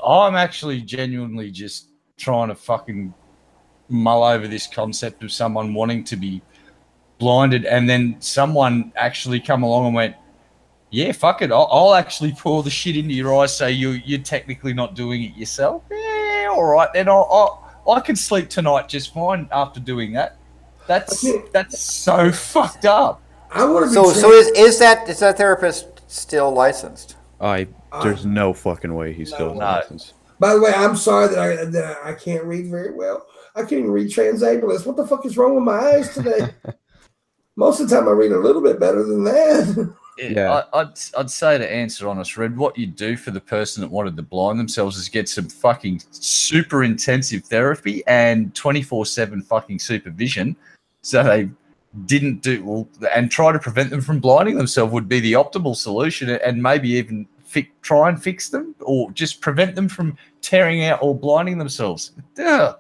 I'm actually genuinely just trying to fucking mull over this concept of someone wanting to be blinded, and then someone actually come along and went, yeah, fuck it, I'll actually pour the shit into your eyes, so you're technically not doing it yourself. Yeah, all right, then I can sleep tonight just fine after doing that. That's so fucked up. I want to be So is that therapist still licensed? There's no fucking way he's still No. licensed. By the way, I'm sorry that I can't read very well. I can't even read transableist. What the fuck is wrong with my eyes today? Most of the time I read a little bit better than that. Yeah. I'd say, to answer honest, Red, what you do for the person that wanted to blind themselves is get some fucking super intensive therapy and 24/7 fucking supervision, so they didn't do well, and try to prevent them from blinding themselves would be the optimal solution, and maybe even try and fix them, or just prevent them from tearing out or blinding themselves. Duh.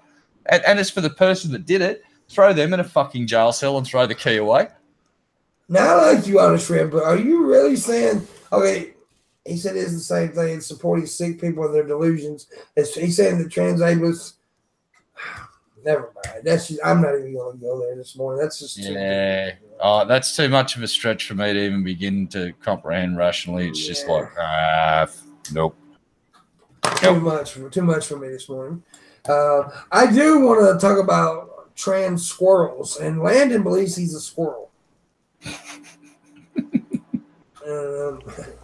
And as for the person that did it, throw them in a fucking jail cell and throw the key away. Now, I like you, Honest Red, but are you really saying, okay, he said it's the same thing, it's supporting sick people and their delusions. He's saying that transableists, never mind. That's just, I'm not even going to go there this morning. That's just too that's too much of a stretch for me to even begin to comprehend rationally. It's just like, nope. Too much for me this morning. I do want to talk about trans squirrels, and Landon believes he's a squirrel.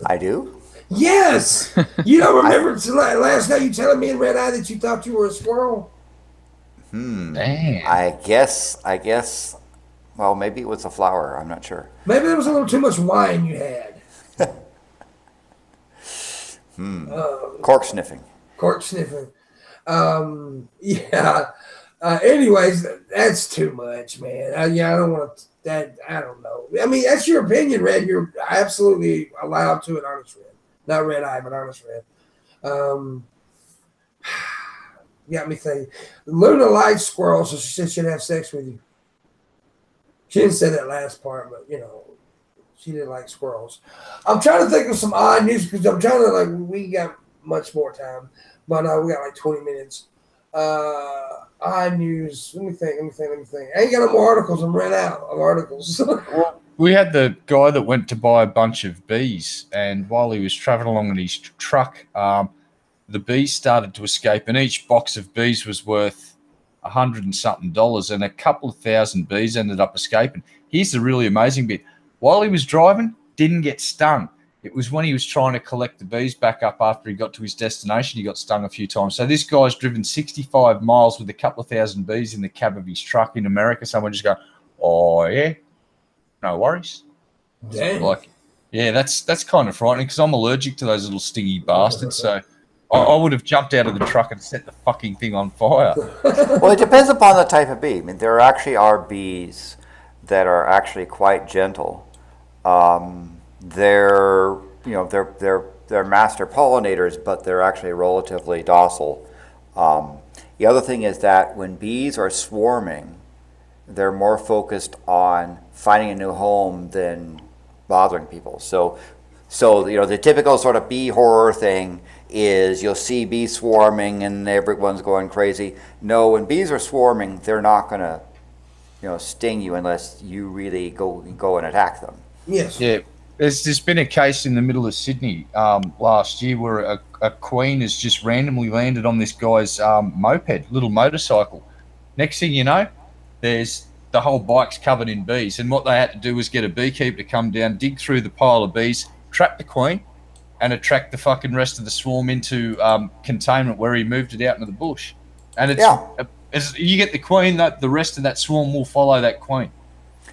I do. Yes. You don't remember last night you telling me in Red Eye that you thought you were a squirrel? Damn. I guess. Well, maybe it was a flower. I'm not sure. Maybe there was a little too much wine you had. Cork sniffing. Cork sniffing. Yeah. Anyways, that's too much, man. I don't want to. I don't know. I mean, that's your opinion, Red. You're absolutely allowed to it, Honest Red. Not Red Eye, but Honest Red. Got me thinking. Luna likes squirrels, so she said she'd have sex with you. She didn't say that last part, but you know, she didn't like squirrels. I'm trying to think of some odd news because I'm trying to we got much more time, but we got like 20 minutes. Odd news. Let me think. I ain't got no more articles. I'm ran out of articles. We had the guy that went to buy a bunch of bees, and while he was traveling along in his truck, the bees started to escape, and each box of bees was worth $100 and something, and a couple of thousand bees ended up escaping. Here's the really amazing bit. While he was driving, didn't get stung. It was when he was trying to collect the bees back up after he got to his destination, he got stung a few times. So this guy's driven 65 miles with a couple of thousand bees in the cab of his truck in America. Someone just go, oh, yeah, no worries. Damn. Yeah, that's kind of frightening because I'm allergic to those little stingy bastards. So I would have jumped out of the truck and set the fucking thing on fire. Well, it depends upon the type of bee. I mean, there actually are bees that are actually quite gentle. They're master pollinators, but they're actually relatively docile. The other thing is that when bees are swarming, they're more focused on finding a new home than bothering people. So the typical sort of bee horror thing is you'll see bees swarming and everyone's going crazy. No, when bees are swarming, they're not going to sting you unless you really go and attack them. Yes. Yeah. There's been a case in the middle of Sydney last year where a queen has just randomly landed on this guy's moped, little motorcycle. Next thing you know, there's the whole bike's covered in bees. And what they had to do was get a beekeeper to come down, dig through the pile of bees, trap the queen, and attract the fucking rest of the swarm into containment where he moved it out into the bush. And as you get the queen, the rest of that swarm will follow that queen.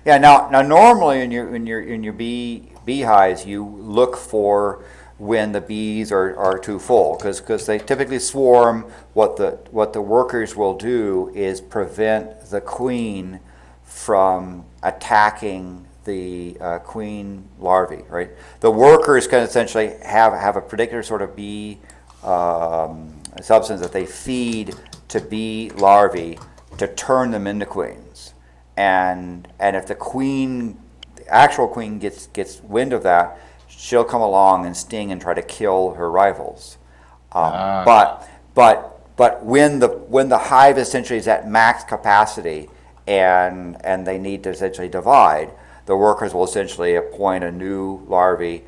Yeah. Now normally in your beehives, you look for when the bees are too full, because they typically swarm. What the workers will do is prevent the queen from attacking the queen larvae. Right. The workers can essentially have a particular sort of bee substance that they feed to bee larvae to turn them into queens. And if the actual queen gets wind of that, she'll come along and sting and try to kill her rivals. But when the hive essentially is at max capacity and they need to essentially divide, the workers will essentially appoint a new larvae.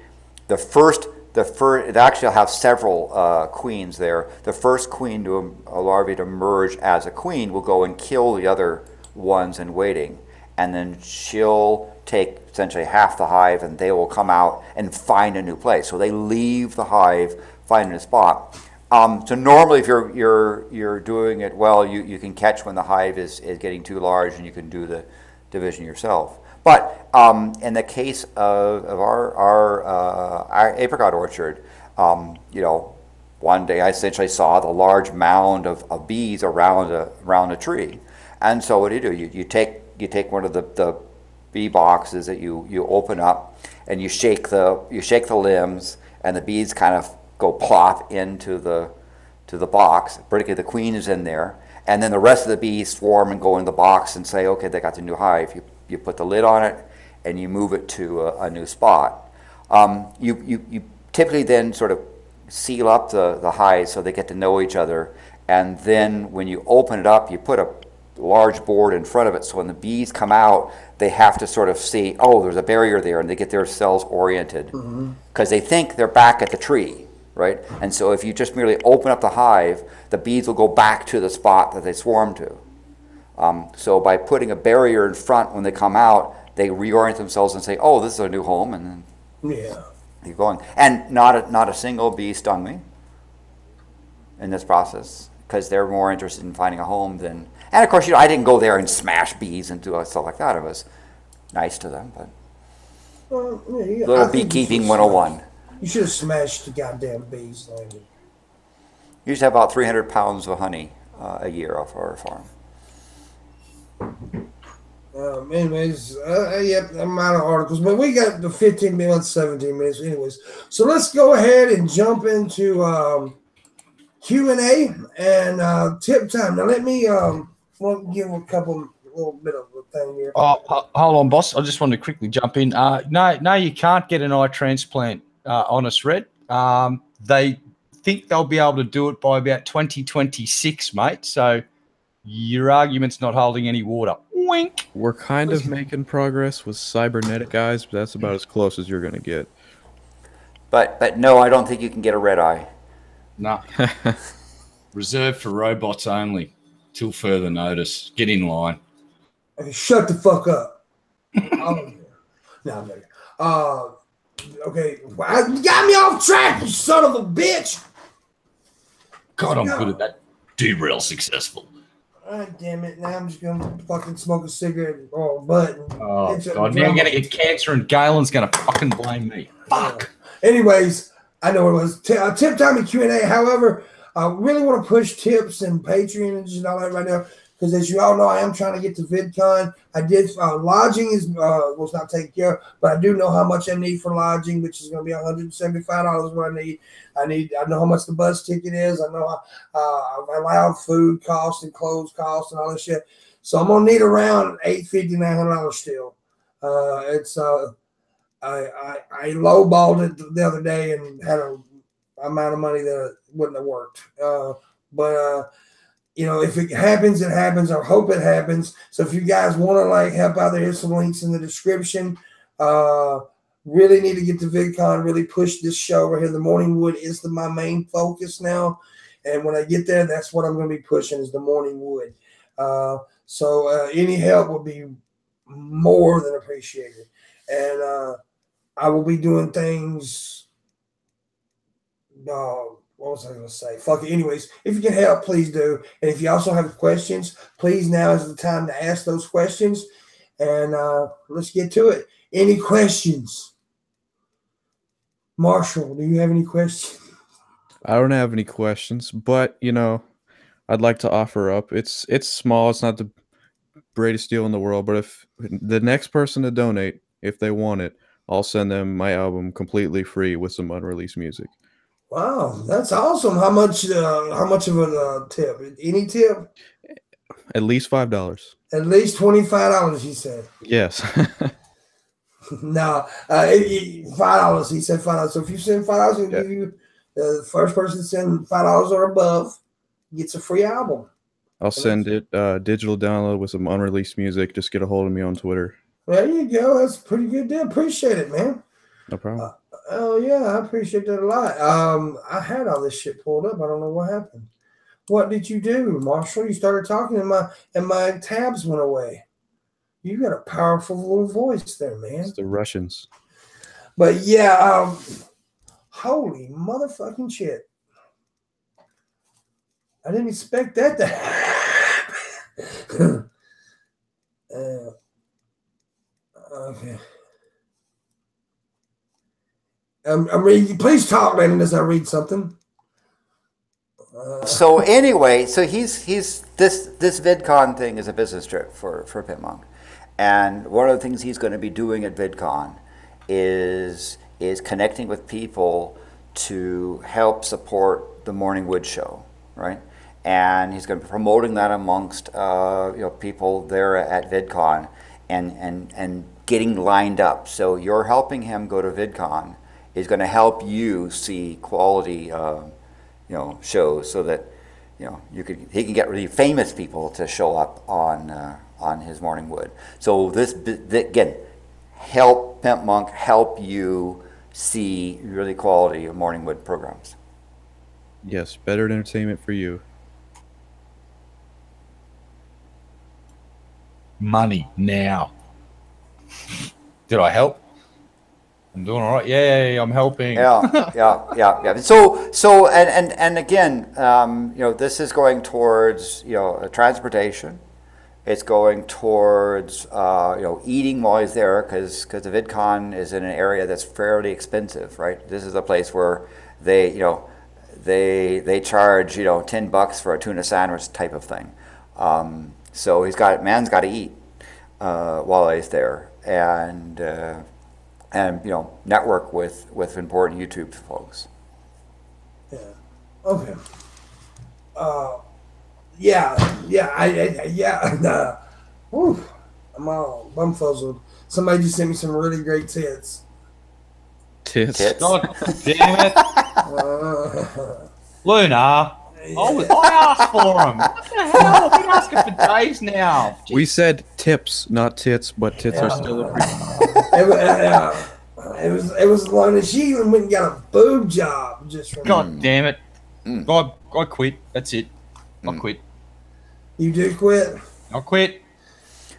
The first it actually will have several queens there. The first queen to a larvae to emerge as a queen will go and kill the other ones in waiting, and then she'll take essentially half the hive, and they will come out and find a new place. So they leave the hive, find a new spot. So normally, if you're doing it well, you can catch when the hive is getting too large, and you can do the division yourself. But in the case of our apricot orchard, one day I essentially saw the large mound of bees around a tree, and so what do? You take one of the bee boxes that you open up, and you shake the limbs, and the bees kind of go plop into the box. Particularly the queen is in there, and then the rest of the bees swarm and go in the box and say, okay, they got the new hive. You put the lid on it, and you move it to a new spot. You typically then sort of seal up the hive so they get to know each other, and then when you open it up, you put a large board in front of it, so when the bees come out, they have to sort of see, oh, there's a barrier there, and they get their cells oriented, because they think they're back at the tree, right? And so if you just merely open up the hive, the bees will go back to the spot that they swarm to. So by putting a barrier in front when they come out, they reorient themselves and say, oh, this is our new home, and then keep going. And not a single bee stung me in this process, because they're more interested in finding a home than... And of course, I didn't go there and smash bees and do stuff like that. I was nice to them, but... little beekeeping 101. You should have smashed the goddamn bees. You used to have about 300 pounds of honey a year off our farm. Anyways, I'm out of articles, but we got the 15 minutes, 17 minutes. Anyways, so let's go ahead and jump into Q&A and tip time. Now, let me give a little bit of a thing here. Hold on, boss. I just wanted to quickly jump in. No, you can't get an eye transplant on us, Red. They think they'll be able to do it by about 2026, mate. So your argument's not holding any water. Wink. We're kind of making progress with cybernetic eyes, but that's about as close as you're going to get. But no, I don't think you can get a red eye. No. Reserved for robots only. Till further notice. Get in line. Okay, shut the fuck up. No, I'm ready. Okay. Well, you got me off track, you son of a bitch. God, I'm good at that. Derail successful. God damn it. Now I'm just going to fucking smoke a cigarette. Oh, button. Oh, God. Now I'm going to get cancer and Galen's going to fucking blame me. Fuck. Anyways, I know it was. Tip time and Q&A. However, I really want to push tips and Patreon and just all that right now. Because as you all know, I am trying to get to VidCon. I did lodging was not taken care of, but I do know how much I need for lodging, which is going to be $175. What I need. I know how much the bus ticket is. I know I've allowed food costs and clothes costs and all this shit. So I'm gonna need around $850, $900 still. I lowballed it the other day and had an amount of money that wouldn't have worked. But if it happens, it happens. I hope it happens. So if you guys want to help out, there's some links in the description. Really need to get to VidCon, really push this show right here. The Morning Wood is my main focus now. And when I get there, that's what I'm going to be pushing is the Morning Wood. So any help would be more than appreciated. And I will be doing things. What was I going to say? Fuck it. Anyways, if you can help, please do. And if you also have questions, please, now is the time to ask those questions. And let's get to it. Any questions? Marshall, do you have any questions? I don't have any questions, but I'd like to offer up. It's small. It's not the greatest deal in the world, but if the next person to donate, if they want it, I'll send them my album completely free with some unreleased music. Wow, that's awesome. How much? How much of a tip? Any tip? At least $5. At least $25. He said. Yes. No, $5. He said $5. So if you send $5, he'll give you the first person to send $5 or above gets a free album. I'll send it digital download with some unreleased music. Just get a hold of me on Twitter. There you go. That's a pretty good deal. Appreciate it, man. No problem. Oh yeah, I appreciate that a lot. I had all this shit pulled up. I don't know what happened. What did you do, Marshall? You started talking and my tabs went away. You got a powerful little voice there, man. It's the Russians. But yeah, holy motherfucking shit. I didn't expect that to happen. Okay. I'm reading. Please talk, Landon, as I read something. So anyway, so he's this VidCon thing is a business trip for Pimpmunk, and one of the things he's going to be doing at VidCon is connecting with people to help support the Morning Wood show, right? And he's going to be promoting that amongst people there at VidCon and getting lined up. So you're helping him go to VidCon is going to help you see quality shows so that he can get really famous people to show up on his Morning Wood. So this again, help Pimpmunk help you see really quality Morning Wood programs. Yes, better entertainment for you. Money now. Did I help? I'm doing all right. Yay, I'm helping. Yeah. So and again, this is going towards transportation. It's going towards eating while he's there because the VidCon is in an area that's fairly expensive, right? This is a place where they charge $10 for a tuna sandwich type of thing. So man's got to eat while he's there and network with important YouTube folks. Yeah. Okay. Yeah. Whew, I'm all bumfuzzled. Somebody just sent me some really great tits. Tits. God damn it. Luna. I asked for them. What the hell? I've been asking for days now. Jeez. We said tips, not tits, but tits are still a It was long as she even went and got a boob job just from God damn it. I quit. That's it. I quit. You do quit? I quit.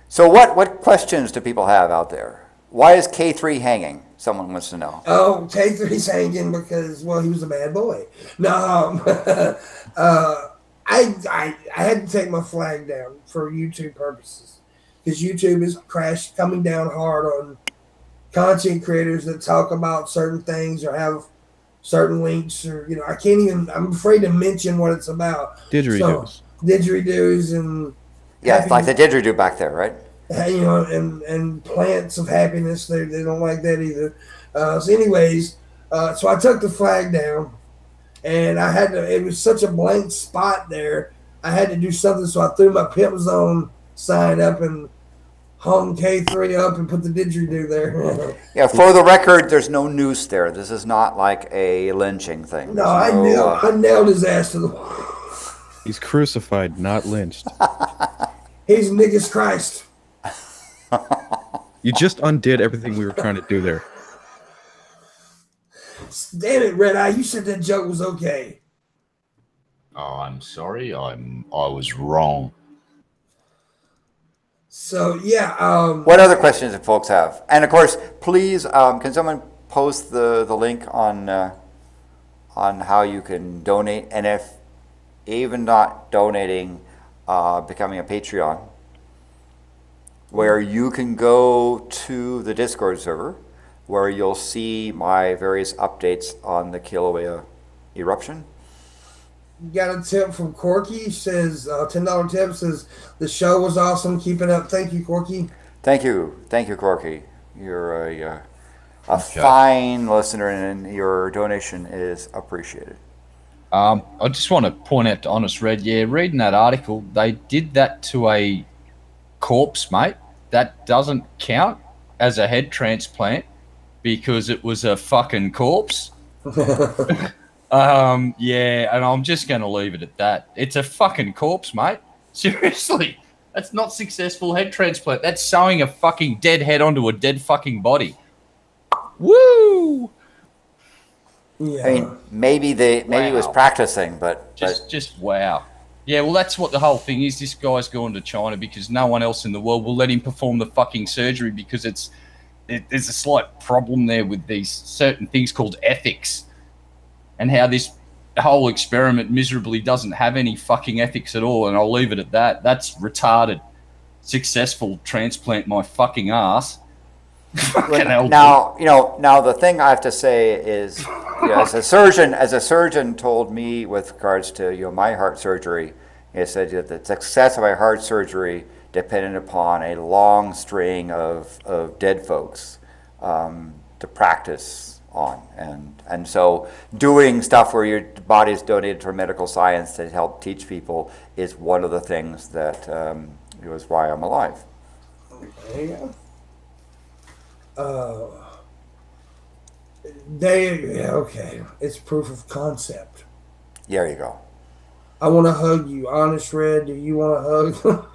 So what questions do people have out there? Why is K3 hanging? Someone wants to know. Oh, K3's hanging because, he was a bad boy. No, I had to take my flag down for YouTube purposes because YouTube is coming down hard on content creators that talk about certain things or have certain links or, I can't even, I'm afraid to mention what it's about. Didgeridoos. Didgeridoos and... Yeah, it's like the didgeridoo back there, right? And plants of happiness. They don't like that either. So anyways, so I took the flag down, and I had to. It was such a blank spot there. I had to do something, so I threw my Pimp Zone sign up and hung K3 up and put the didgeridoo there. Yeah, for the record, there's no noose there. This is not like a lynching thing. No, I nailed his ass to the wall. He's crucified, not lynched. He's niggas Christ. You just undid everything we were trying to do there. Damn it, Red Eye! You said that joke was okay. Oh, I'm sorry. I was wrong. So yeah. What other questions do folks have? And of course, please, can someone post the link on how you can donate? And if even not donating, becoming a Patreon, where you can go to the Discord server, where you'll see my various updates on the Kilauea eruption. Got a tip from Corky. Says $10 tip. Says the show was awesome. Keep it up. Thank you, Corky. Thank you, Corky. You're a fine listener, and your donation is appreciated. I just want to point out to Honest Red, reading that article, they did that to a corpse, mate. That doesn't count as a head transplant because it was a fucking corpse. And I'm just going to leave it at that. It's a fucking corpse, mate. Seriously. That's not successful head transplant. That's sewing a fucking dead head onto a dead fucking body. Woo! Yeah. I mean, maybe he was practicing, but just wow. Yeah, well, that's what the whole thing is. This guy's going to China because no one else in the world will let him perform the fucking surgery because there's a slight problem there with these certain things called ethics and how this whole experiment miserably doesn't have any fucking ethics at all, and I'll leave it at that. That's retarded. Successful transplant my fucking ass. Now the thing I have to say is, as a surgeon told me with regards to my heart surgery, he said that the success of my heart surgery depended upon a long string of dead folks to practice on, and so doing stuff where your body is donated for medical science to help teach people is one of the things that was why I'm alive. There you go. Okay. It's proof of concept. There you go. I want to hug you. Honest Red, do you want to hug?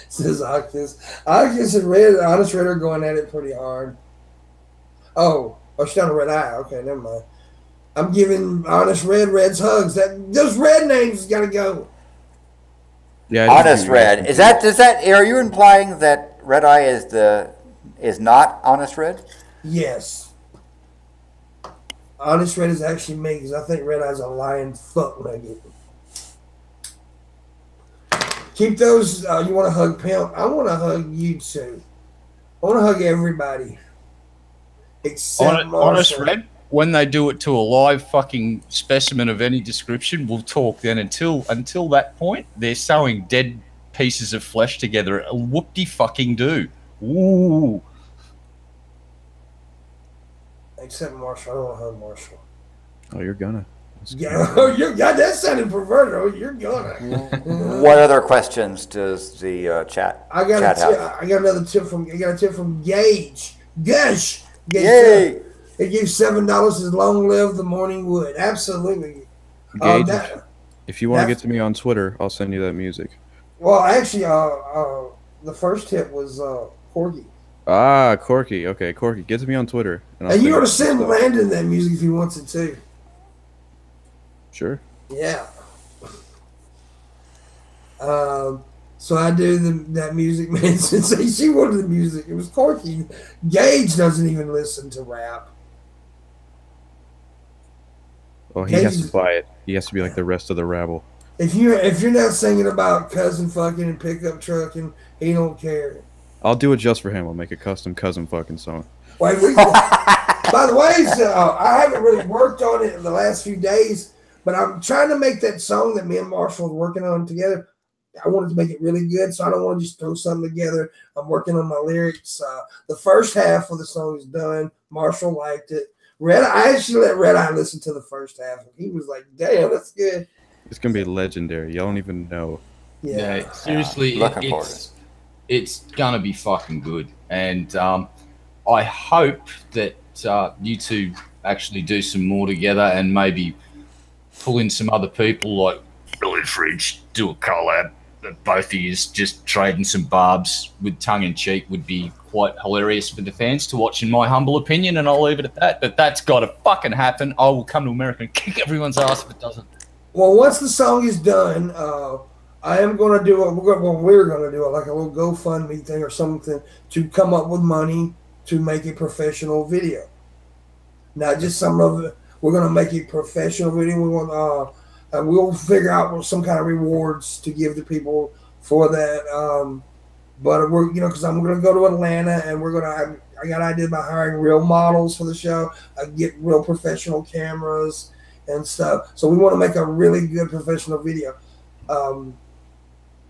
Says Octus. Octus and Red, Honest Red are going at it pretty hard. Oh, she's on a red eye. Okay, never mind. I'm giving Honest Red's hugs. Those red names got to go. Yeah. Honest Red. Are you implying that Red Eye is not Honest Red? Yes. Honest Red is actually me because I think Red Eye's a lying fuck nugget. Keep those. You want to hug Pimp? I want to hug you too. I want to hug everybody. Except Honest Red, when they do it to a live fucking specimen of any description, we'll talk then. Until that point, they're sewing dead pieces of flesh together. Whoop-de-fucking-do. Ooh. Except Marshall. I don't want to hug Marshall. Oh, you're gonna. That sounded perverted. Oh, you're gonna. What other questions does the chat? I got another tip from. I got a tip from Gage. Gush. Yay! It gives $7 as long live the morning wood. Absolutely. Gage, if you want to get to me on Twitter, I'll send you that music. Well, actually, the first tip was Corky. Ah, Corky. Okay, Corky, get to me on Twitter. And you ought to send Landon that music if he wants it too. Sure. Yeah. So I do that music, man. Since she wanted the music, it was Corky. Gage doesn't even listen to rap. Well, he has to buy it. He has to be like the rest of the rabble. If you're not singing about cousin fucking and pickup trucking, he don't care. I'll do it just for him. I'll make a custom cousin fucking song. By the way, I haven't really worked on it in the last few days, but I'm trying to make that song that me and Marshall are working on together. I wanted to make it really good, so I don't want to just throw something together. I'm working on my lyrics. The first half of the song is done. Marshall liked it. I actually let Red Eye listen to the first half, and he was like, damn, that's good. It's going to be legendary. Y'all don't even know. Yeah, seriously, it's going to be fucking good. And I hope that you two actually do some more together and maybe pull in some other people like Billy Fridge, do a collab. Both of you just trading some barbs with tongue-in-cheek would be quite hilarious for the fans to watch, in my humble opinion, and I'll leave it at that. But that's got to fucking happen. I will come to America and kick everyone's ass if it doesn't. Well, once the song is done, I am going to do we're going to do like a little GoFundMe thing or something to come up with money to make a professional video. Not just some of it. We're going to make a professional video. We want we'll figure out some kind of rewards to give to people for that. But we're, because I'm going to go to Atlanta and I got an idea about hiring real models for the show. I get real professional cameras and stuff. So we want to make a really good professional video.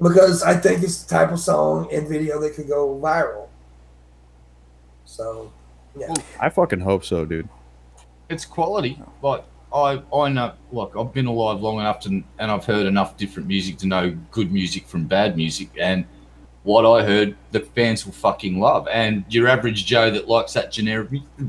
Because I think it's the type of song and video that could go viral. So Yeah. I fucking hope so, dude. It's quality. Like I know. Look, I've been alive long enough and I've heard enough different music to know good music from bad music. And what I heard, the fans will fucking love. And your average Joe that likes that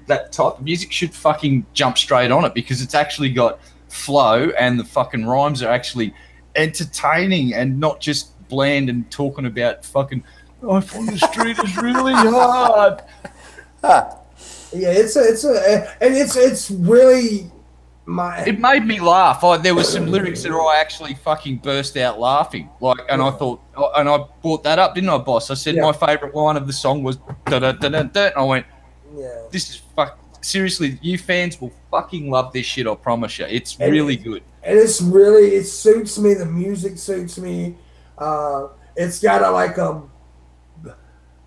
that type of music should fucking jump straight on it because it's actually got flow and the fucking rhymes are actually entertaining and not just bland and talking about fucking life on the street is really hard. Yeah, it's really It made me laugh. There was some lyrics that I actually fucking burst out laughing. And I thought, and I brought that up, didn't I, boss? I said my favorite line of the song was da da da da da. And I went, this is seriously, you fans will fucking love this shit. I promise you, it's really good. And it suits me. The music suits me. It's got a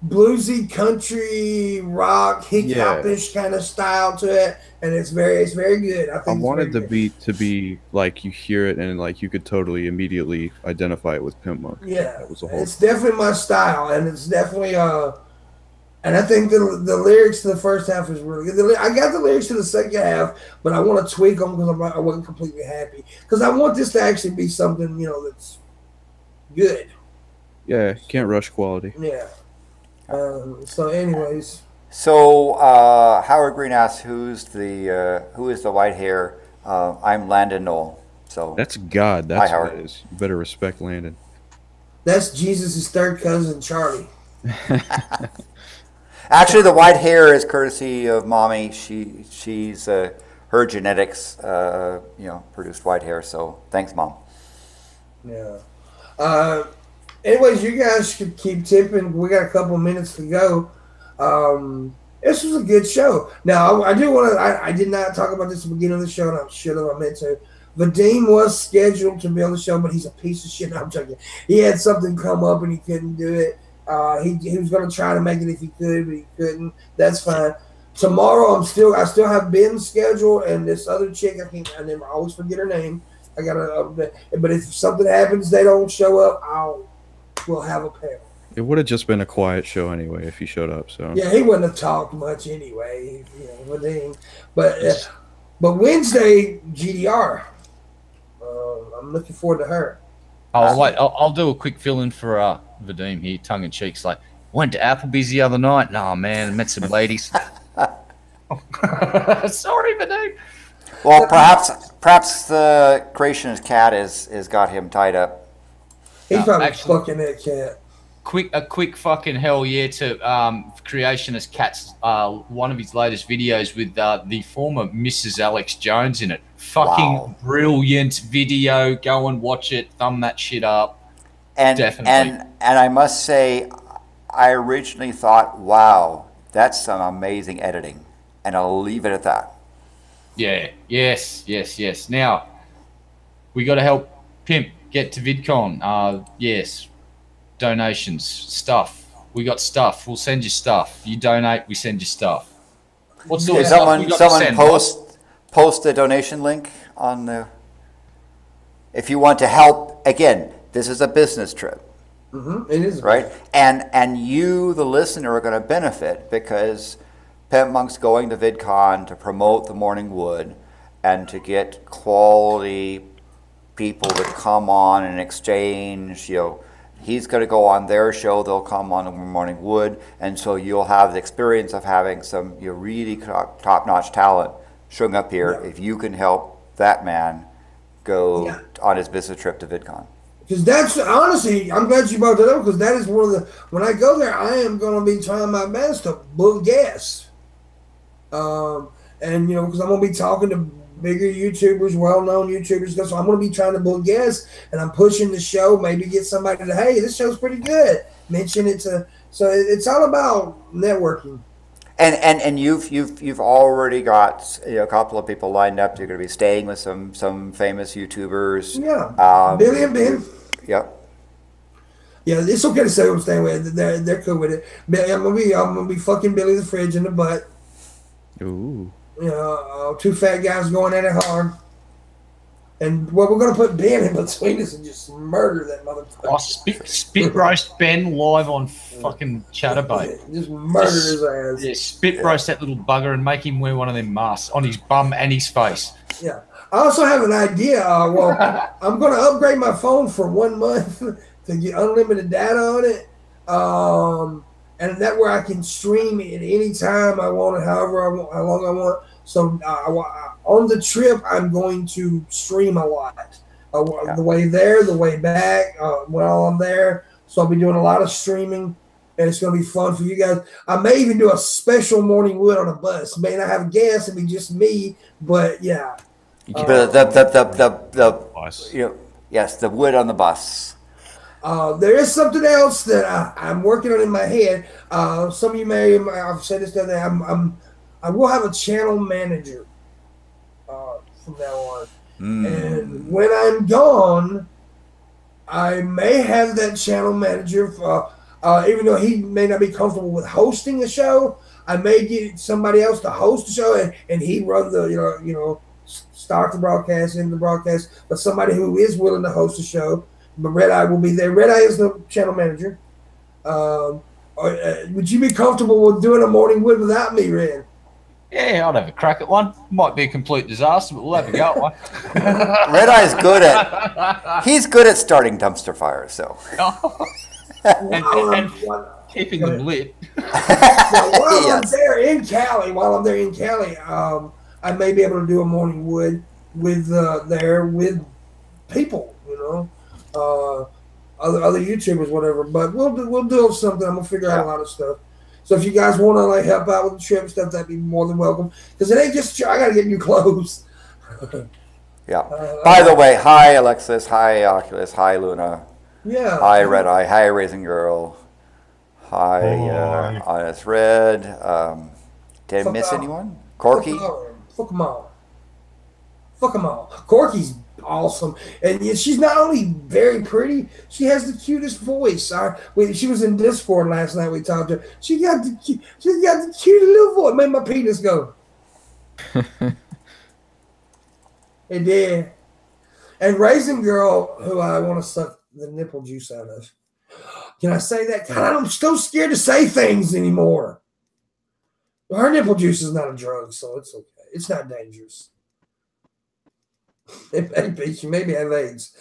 bluesy country rock hip hop-ish kind of style to it, and it's very good. I wanted the beat to be like you hear it and like you could totally immediately identify it with Pimpmunk. Yeah, it's definitely my style, and it's definitely and I think the lyrics to the first half is really good. I got the lyrics to the second half, but I want to tweak them because I wasn't completely happy because I want this to actually be something that's good. Yeah, can't rush quality. Yeah. So, anyways. So Howard Green asks, who is the white hair? I'm Landon Knoll. So that's God. That's hi, Howard. What it is. You better respect Landon. That's Jesus' third cousin, Charlie. Actually, the white hair is courtesy of mommy. She's her genetics, produced white hair. So thanks, mom. Yeah. Anyways, you guys should keep tipping. We got a couple minutes to go. This was a good show. Now, I do want to. I did not talk about this at the beginning of the show, and I should have. I meant to. Vadim was scheduled to be on the show, but he's a piece of shit. No, I'm joking. He had something come up and he couldn't do it. He was going to try to make it if he could, but he couldn't. That's fine. Tomorrow, I still have Ben scheduled, and this other chick. I always forget her name. But if something happens, they don't show up. We'll have a panel. It would have just been a quiet show anyway if he showed up. So yeah, he wouldn't have talked much anyway. But Wednesday GDR. I'm looking forward to her. Oh wait, I'll do a quick fill in for Vadim here, tongue in cheeks. Like, went to Applebee's the other night. No man, met some ladies. Sorry, Vadim. Well, perhaps the creationist cat has got him tied up. He's probably fucking that cat. A quick fucking hell yeah to creationist cat's one of his latest videos with the former Mrs. Alex Jones in it. Fucking brilliant video. Go and watch it. Thumb that shit up. And definitely. And I must say, I originally thought, wow, that's some amazing editing, and I'll leave it at that. Yeah. Yes. Now we got to help Pimp get to VidCon. Yes. Donations, stuff. We got stuff. We'll send you stuff. You donate, we send you stuff. What sort of stuff we got to send? Post the donation link on the. If you want to help, again, this is a business trip. Mm-hmm. It is right, and you, the listener, are going to benefit because Pimpmunk's going to VidCon to promote the Morning Wood and to get quality people to come on and exchange. He's going to go on their show. They'll come on the Morning Wood, and so you'll have the experience of having some really top-notch talent showing up here. Yeah. If you can help that man go on his business trip to VidCon. Because that's honestly, I'm glad you brought that up because that is one of the. When I go there, I am going to be trying my best to book guests, and because I'm going to be talking to bigger YouTubers, well-known YouTubers. So I'm going to be trying to book guests, and I'm pushing the show. Maybe get somebody to, hey, this show's pretty good. Mention it to. So it's all about networking. And you've already got a couple of people lined up. You're going to be staying with some famous YouTubers. Yeah, Billy and Ben. Yep. Yeah, it's okay to say I'm staying with. They're cool with it. I'm gonna be fucking Billy the Fridge in the butt. Ooh. 2 fat guys going at it hard. And well, we're gonna put Ben in between us and just murder that motherfucker. Oh, spit roast Ben live on fucking Chatterbait. Just murder his ass. Yeah, spit roast that little bugger and make him wear one of them masks on his bum and his face. Yeah. I also have an idea. Well, I'm going to upgrade my phone for 1 month to get unlimited data on it. And that way I can stream at any time I want it, however I want, how long I want. So on the trip, I'm going to stream a lot. The way there, the way back, while I'm there. So I'll be doing a lot of streaming, and it's going to be fun for you guys. I may even do a special morning wood on a bus. May not have guests, it'll be just me, but yeah. Yes, the wood on the bus. There is something else that I'm working on in my head. Some of you may I've said this the other day. I will have a channel manager from now on. And when I'm gone, I may have that channel manager. Even though he may not be comfortable with hosting the show, I may get somebody else to host the show, and he run the start the broadcast, end the broadcast. But somebody who is willing to host the show. But Red Eye will be there. Red Eye is the channel manager. Would you be comfortable with doing a morning wood without me, Red? Yeah, I'd have a crack at one. Might be a complete disaster, but we'll have a go at one. Red Eye's he's good at starting dumpster fires, so. and keeping them lit. While I'm there in Cali, I may be able to do a morning wood with people, other YouTubers, whatever. But we'll do something. I'm gonna figure out a lot of stuff. So if you guys want to help out with the trip stuff, that'd be more than welcome. Because it ain't just I gotta get new clothes. Yeah. By the way, hi Alexis, hi Oculus, hi Luna. Yeah. Hi Red Eye, hi Raisin Girl, hi Honest Red. Did I miss anyone? Corky. Fuck them all. Corky's awesome, and she's not only very pretty, she has the cutest voice. She was in Discord last night. We talked to her. She got the cutest little voice. Made my penis go. It did. And Raisin Girl, who I want to suck the nipple juice out of. Can I say that? God, I'm so scared to say things anymore. Her nipple juice is not a drug, so it's okay. It's not dangerous. She maybe have AIDS.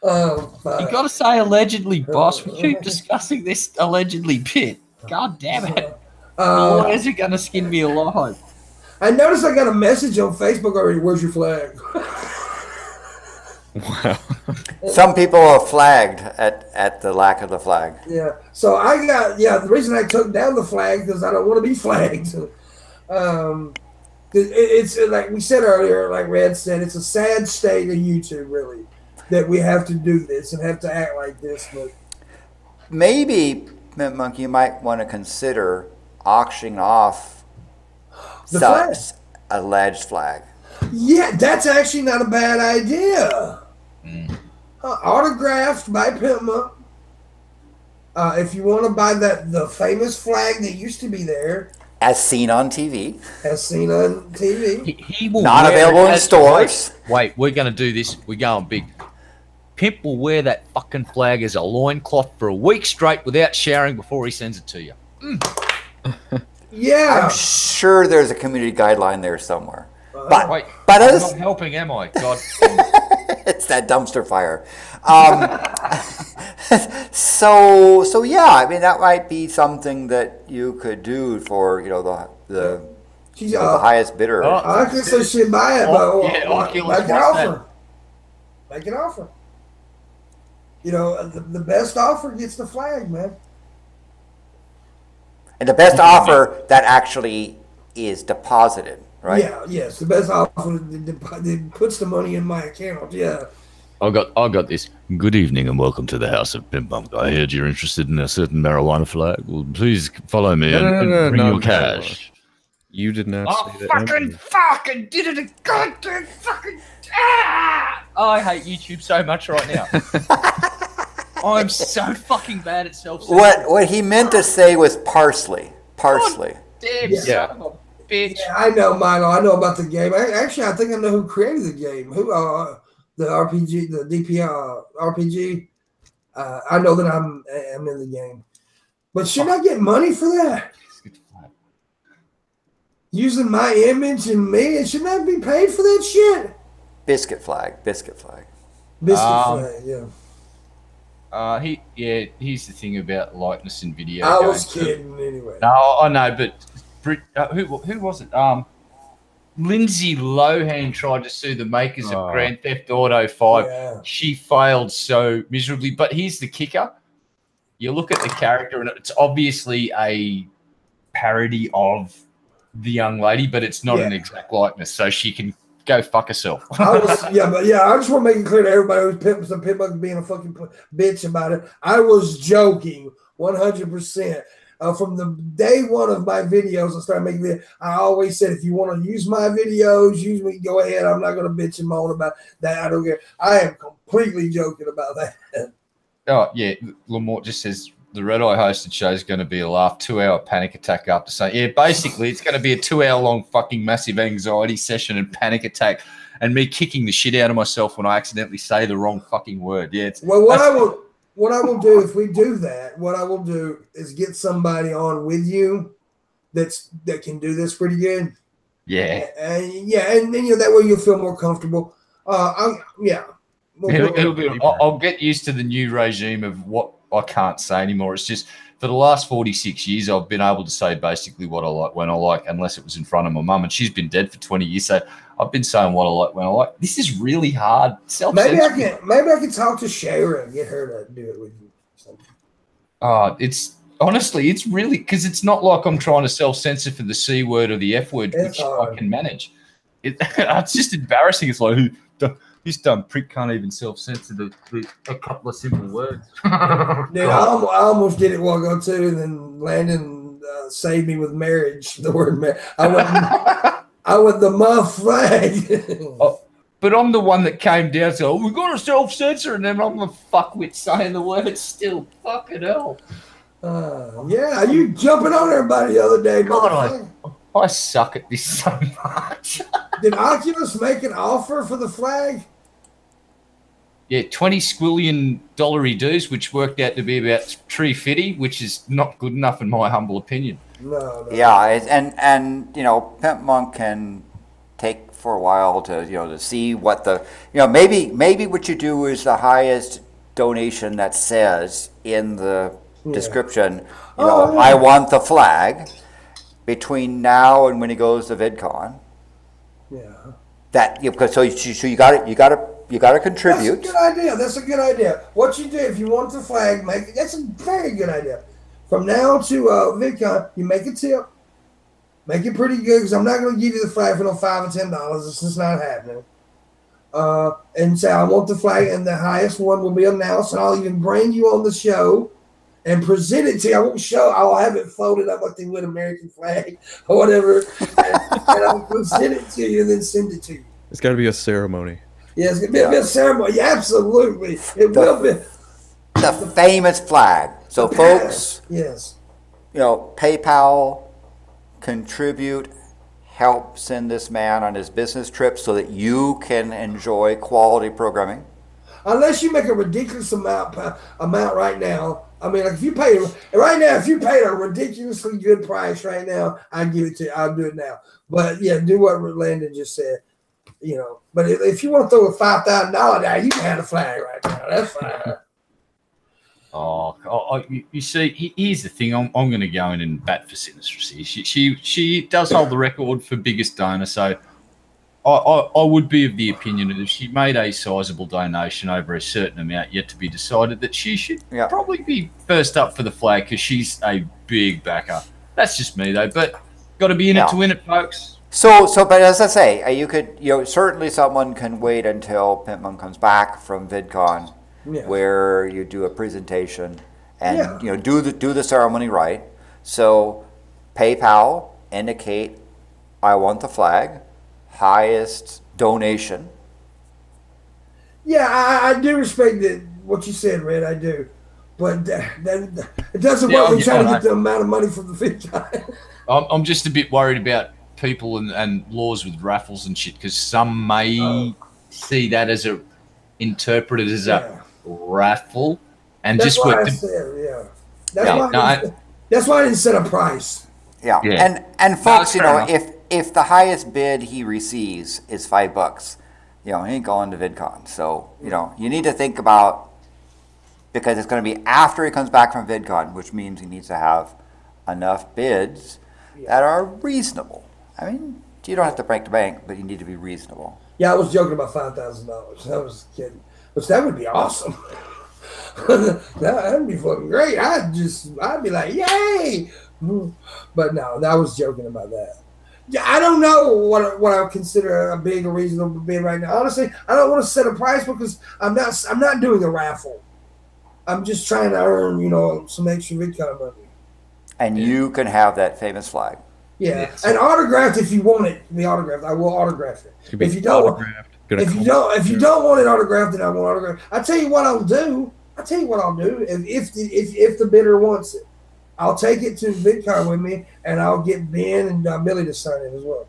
You got to say allegedly, boss. We keep discussing this allegedly bit. God damn it. Lawyers are going to skin me alive. I noticed I got a message on Facebook already. Where's your flag? Wow. Some people are flagged at the lack of the flag. Yeah. So I got, the reason I took down the flag because I don't want to be flagged. It's like we said earlier, like Red said, it's a sad state of YouTube, really, that we have to do this and have to act like this. But maybe, Pimpmunk, you might want to consider auctioning off the flag. Alleged flag. Yeah, that's actually not a bad idea. Autographed by Pimpmunk. If you want to buy the famous flag that used to be there. As seen on TV. He will not available in stores. Wait, we're going to do this. We're going big. Pimp will wear that fucking flag as a loincloth for a week straight without showering before he sends it to you. Yeah. I'm sure there's a community guideline there somewhere. But I'm not helping, am I? God. It's that dumpster fire. So yeah, I mean that might be something that you could do for the highest bidder. I can say she'd buy it, but make an offer. The best offer gets the flag, man. And the best offer that actually is deposited, right? Yeah, yes, the best offer that puts the money in my account. Yeah. I got this. Good evening and welcome to the House of Pimpmunk. I heard you're interested in a certain marijuana flag. Well, please follow me and bring your cash. You did not say that. Fucking did it! Goddamn fucking! I hate YouTube so much right now. I'm so fucking bad at self-censoring. What he meant to say was parsley. Parsley. Damn. Yeah. bitch. Yeah, I know, Milo. I know about the game. Actually, I think I know who created the game. Who the RPG, the DPR RPG. I know that I'm in the game, but should I get money for that? Using my image and me, and shouldn't I be paid for that shit? Biscuit flag, biscuit flag. Biscuit flag, yeah. Here's the thing about likeness in video I games. was kidding anyway. No, I know, but who was it? Lindsay Lohan tried to sue the makers of Grand Theft Auto 5. Yeah. She failed so miserably. But here's the kicker. You look at the character, and it's obviously a parody of the young lady, but it's not an exact likeness, so she can go fuck herself. I just want to make it clear to everybody who's Pimpmunk being a fucking bitch about it. I was joking 100%. From the day one of my videos, I started making videos. I always said, if you want to use my videos, use me, go ahead. I'm not going to bitch and moan about that. I don't care. I am completely joking about that. Oh, yeah. Lamort just says, the Red Eye hosted show is going to be a laugh, 2-hour panic attack after saying, yeah, basically it's going to be a 2-hour-long fucking massive anxiety session and panic attack and me kicking the shit out of myself when I accidentally say the wrong fucking word. Yeah. What I will do if we do that, what I will do is get somebody on with you that can do this pretty good. Yeah. And then that way you'll feel more comfortable. I'll get used to the new regime of what I can't say anymore. It's just for the last 46 years, I've been able to say basically what I like when I like, unless it was in front of my mum, and she's been dead for 20 years. So I've been saying what I like when I like. This is really hard. Maybe I can talk to Shara and get her to do it with you. It's really because it's not like I'm trying to self-censor for the C word or the F word, which I can manage. It's just embarrassing. It's like this dumb prick can't even self-censor a couple of simple words. Dude, I almost did it while ago too, and then Landon saved me with marriage. The word marriage. I went the muff flag. But I'm the one that came down and said, we got to self-censor, and then I'm the fuckwit saying the word still. Fucking hell. You jumping on everybody the other day. God, I suck at this so much. Did Oculus make an offer for the flag? Yeah, 20 squillion dollary dues, which worked out to be about $350, which is not good enough in my humble opinion. No. Yeah, and Pimpmunk can take for a while to see what the maybe what you do is the highest donation that says in the description, I want the flag between now and when he goes to VidCon. Yeah. That so you got to contribute. That's a good idea. What you do if you want the flag, that's a very good idea. From now to VidCon, you make a tip. Make it pretty good because I'm not going to give you the flag for no $5 or $10. It's just not happening. And say I want the flag, and the highest one will be announced, and I'll even bring you on the show and present it to you. I won't show. I'll have it folded up like they would American flag or whatever, and I'll present it to you and then send it to you. It's got to be a ceremony. Yeah, it's going to be a bit of ceremony. Yeah, absolutely. It will be. The famous flag. So, folks, yes, PayPal, contribute, help send this man on his business trip so that you can enjoy quality programming. Unless you make a ridiculous amount right now. I mean, like if you pay a ridiculously good price right now, I'd give it to you. I'll do it now. But yeah, do what Landon just said. But if you want to throw a $5,000 down, you can have the flag right now. That's fine. You see, here's the thing. I'm going to go in and bat for Sinister. She does hold the record for biggest donor, so I would be of the opinion that if she made a sizable donation over a certain amount yet to be decided, that she should probably be first up for the flag because she's a big backer. That's just me though, but got to be in it to win it, folks. So, but as I say, you could, certainly someone can wait until Pimpmunk comes back from VidCon, where you do a presentation and do the ceremony right. So, PayPal, indicate I want the flag, highest donation. Yeah, I do respect what you said, Red. I do, but that it doesn't work when you're trying to get the amount of money from the VidCon. I'm just a bit worried about people and laws with raffles and shit, because some may see that as interpreted as a raffle, and that's just why with I said, that's why I didn't set a price. Yeah. And folks, you know, if the highest bid he receives is $5, you know, he ain't going to VidCon. So, you know, you need to think about, because it's going to be after he comes back from VidCon, which means he needs to have enough bids that are reasonable. I mean, you don't have to break the bank, but you need to be reasonable. Yeah, I was joking about $5,000. I was kidding, which that would be awesome. That'd be fucking great. I'd be like, yay! But no, I was joking about that. I don't know what I would consider a big or reasonable bid right now. Honestly, I don't want to set a price because I'm not doing a raffle. I'm just trying to earn, you know, some extra VidCon money. And you can have that famous flag. Yeah, and autographed if you want it to be autographed. I will autograph it. If you don't want it autographed, then I won't autograph. I tell you what I'll do. If the bidder wants it, I'll take it to VidCon with me, and I'll get Ben and Billy to sign it as well.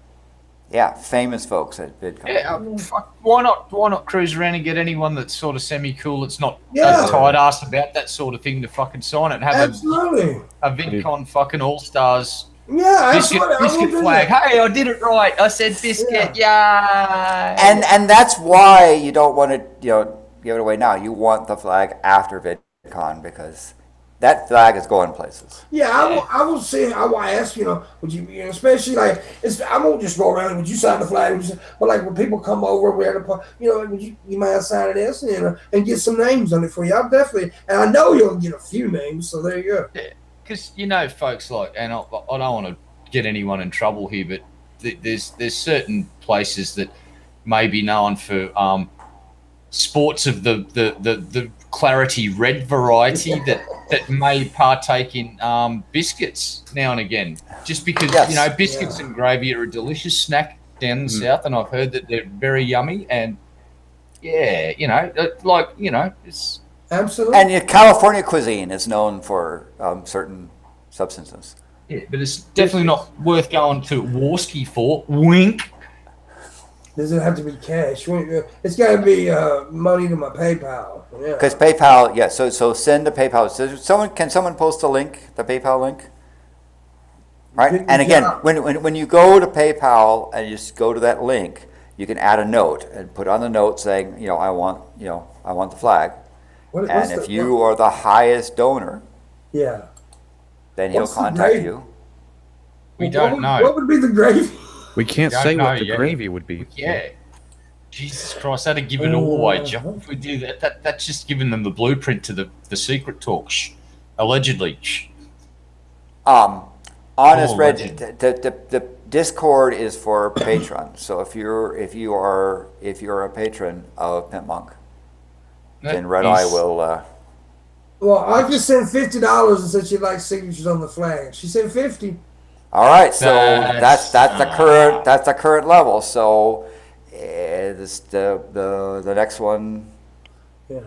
Yeah, famous folks at VidCon. Yeah, why not cruise around and get anyone that's sort of semi-cool, that's not tight-ass about that sort of thing, to fucking sign it and have a VidCon fucking all-stars biscuit flag. Hey, I did it right. I said biscuit, And that's why you don't want to, you know, give it away now. You want the flag after VidCon, because that flag is going places. Yeah, I will say, I will ask, you know, would you, especially like, I won't just go around, would you sign the flag? But like when people come over, we're at a, you know, would you mind signing this and get some names on it for you? I'll definitely, and I know you'll get a few names, so there you go. Yeah, because, you know, folks, like, and I don't want to get anyone in trouble here, but there's certain places that may be known for sports of the clarity red variety that may partake in biscuits now and again, just because you know, biscuits and gravy are a delicious snack down in the south, and I've heard that they're very yummy, and you know, like, you know, it's absolutely. And California cuisine is known for certain substances. Yeah, but it's definitely not worth going to Warski for. Wink. Doesn't have to be cash. It's got to be money to my PayPal. Yeah. Because PayPal, so send a PayPal. Can someone post a link, the PayPal link? Right? And again, when you go to PayPal and you just go to that link, you can add a note and put on the note saying, you know, I want the flag. And if you are the highest donor, then he'll contact you. We don't know. What would be the gravy? We can't say what the gravy would be. Yeah. Jesus Christ, that'd give it all away, Joe. If we do that, that's just giving them the blueprint to the secret talk. Allegedly. Honest, Reg, the Discord is for patrons. So if you are a patron of Pimpmunk, then Red Eye will. Well, I just sent $50 and said she'd like signatures on the flag. She said 50. All right, so that's the current level. So the next one. Yeah,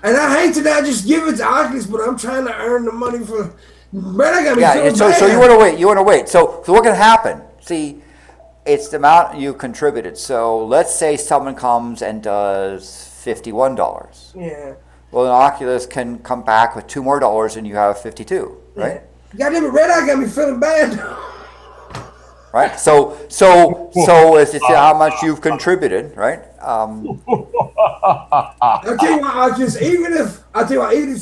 and I hate to not just give it to Oculus, but I'm trying to earn the money for. But I gotta so you want to wait. You want to wait. So what can happen? See, it's the amount you contributed. So let's say someone comes and does $51. Yeah. Well, an Oculus can come back with $2 more, and you have 52, right? Goddamn it, Red Eye got me feeling bad. Right. So it's how much you've contributed, right? I'll tell you what, Oculus. Even if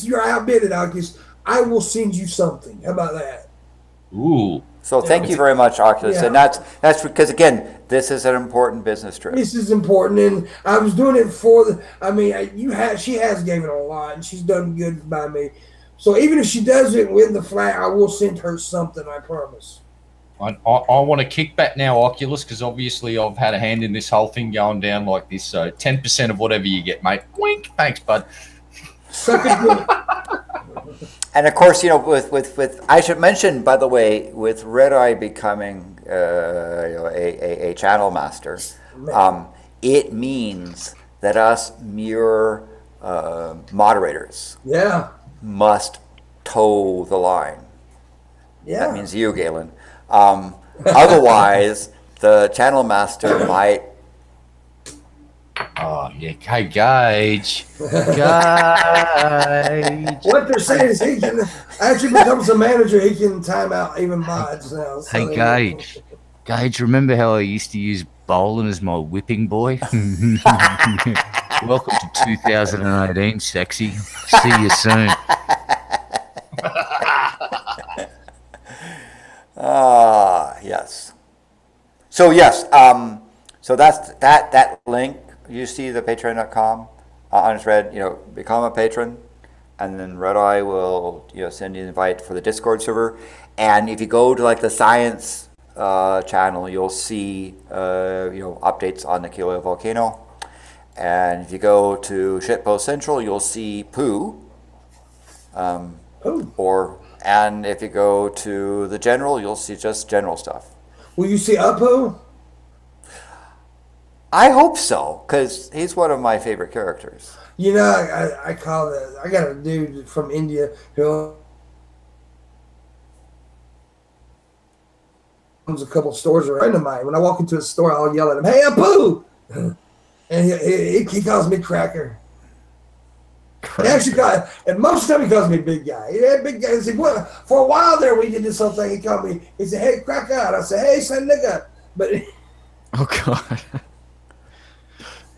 you're outbidded, Oculus, I will send you something. How about that? Ooh. So thank you very much, Oculus, and that's because again, this is an important business trip. This is important, and I was doing it for the. I mean, she has given a lot, and she's done good by me. So even if she doesn't win the flag, I will send her something. I promise. I want to kick back now, Oculus, because obviously I've had a hand in this whole thing going down like this. So 10% of whatever you get, mate. Wink. Thanks, bud. Suck it good. And of course, you know, with I should mention, by the way, with Red Eye becoming a channel master, it means that us mere moderators must toe the line. Yeah. That means you, Galen. Otherwise, the channel master might. Oh, yeah. Hey, Gage. Gage. What they're saying is he can actually becomes a manager. He can time out even mods now. So Hey, Gage. Gage, remember how I used to use bowling as my whipping boy? Welcome to 2018, sexy. See you soon. Yes. So yes, so that's that link. You see the patreon.com on Red, become a patron, and then Red Eye will send you an invite for the Discord server. And if you go to like the science channel, you'll see updates on the Kilauea volcano. And if you go to Shitpost Central, you'll see poo. And if you go to the general, you'll see just general stuff. Will you see Apu? I hope so, because he's one of my favorite characters. I call it. I got a dude from India who owns a couple stores. A friend of mine. When I walk into a store, I'll yell at him, "Hey, Apu!" And he calls me Cracker. He actually and most of the time he calls me Big Guy. Yeah, Big Guy. He said, "What?" For a while there, we did this whole thing. He called me. He said, "Hey, Cracker!" And I said, "Hey, son, nigga." But Oh God.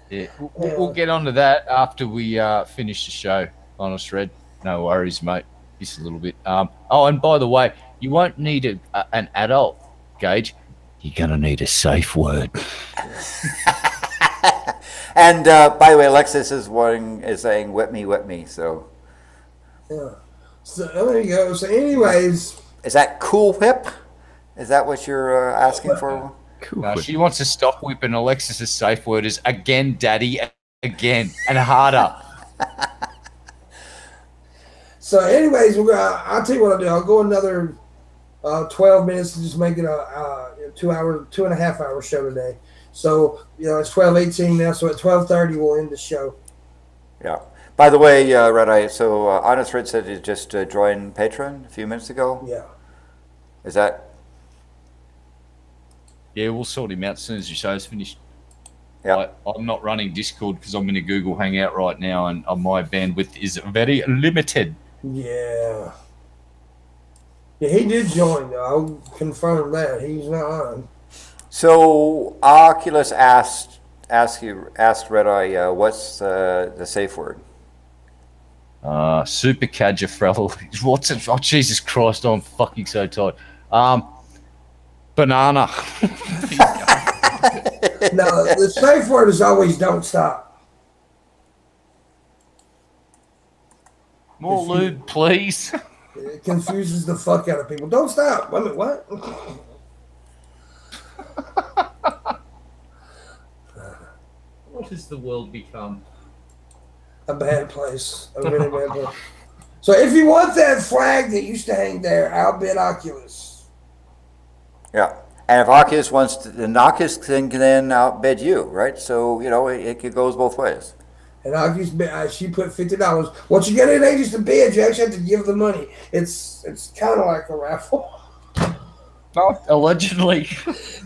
Yeah, we'll get onto that after we finish the show. Honest Red, no worries, mate. Just a little bit. And by the way, you won't need an adult, Gage. You're gonna need a safe word. And by the way, Alexis is saying "whip me." So yeah. So there you go. So, anyways, is that Cool Whip? Is that what you're asking for? Cool. No, she wants to stop whipping. Alexis's safe word is again, Daddy, again, and harder. So, anyways, I'll tell you what I'll do. I'll go another 12 minutes to just make it a 2.5 hour show today. So, it's 12:18 now. So at 12:30 we'll end the show. Yeah. By the way, Red Eye. So Honest Red said he just joined Patreon a few minutes ago. Yeah. Is that? Yeah, we'll sort him out as soon as the show's finished. Yeah. I'm not running Discord because I'm in a Google Hangout right now, and my bandwidth is very limited. Yeah. Yeah, he did join, though. I'll confirm that. He's not on. So Oculus asked Red Eye, what's the safe word? Supercalifragilistic. What's it? Oh, Jesus Christ! I'm fucking so tired. Banana. No, the safe word is always "don't stop." More lube, please. It confuses the fuck out of people. Don't stop. Wait a minute, what? What has the world become? A bad place. A really bad place. So if you want that flag that used to hang there, I'll bet Oculus. Yeah. And if Oculus wants to, the Oculus can then outbid you, right? So, it goes both ways. And Oculus, she put $50. What you get in ain't just a bid. You actually have to give the money. It's kind of like a raffle. Oh, allegedly.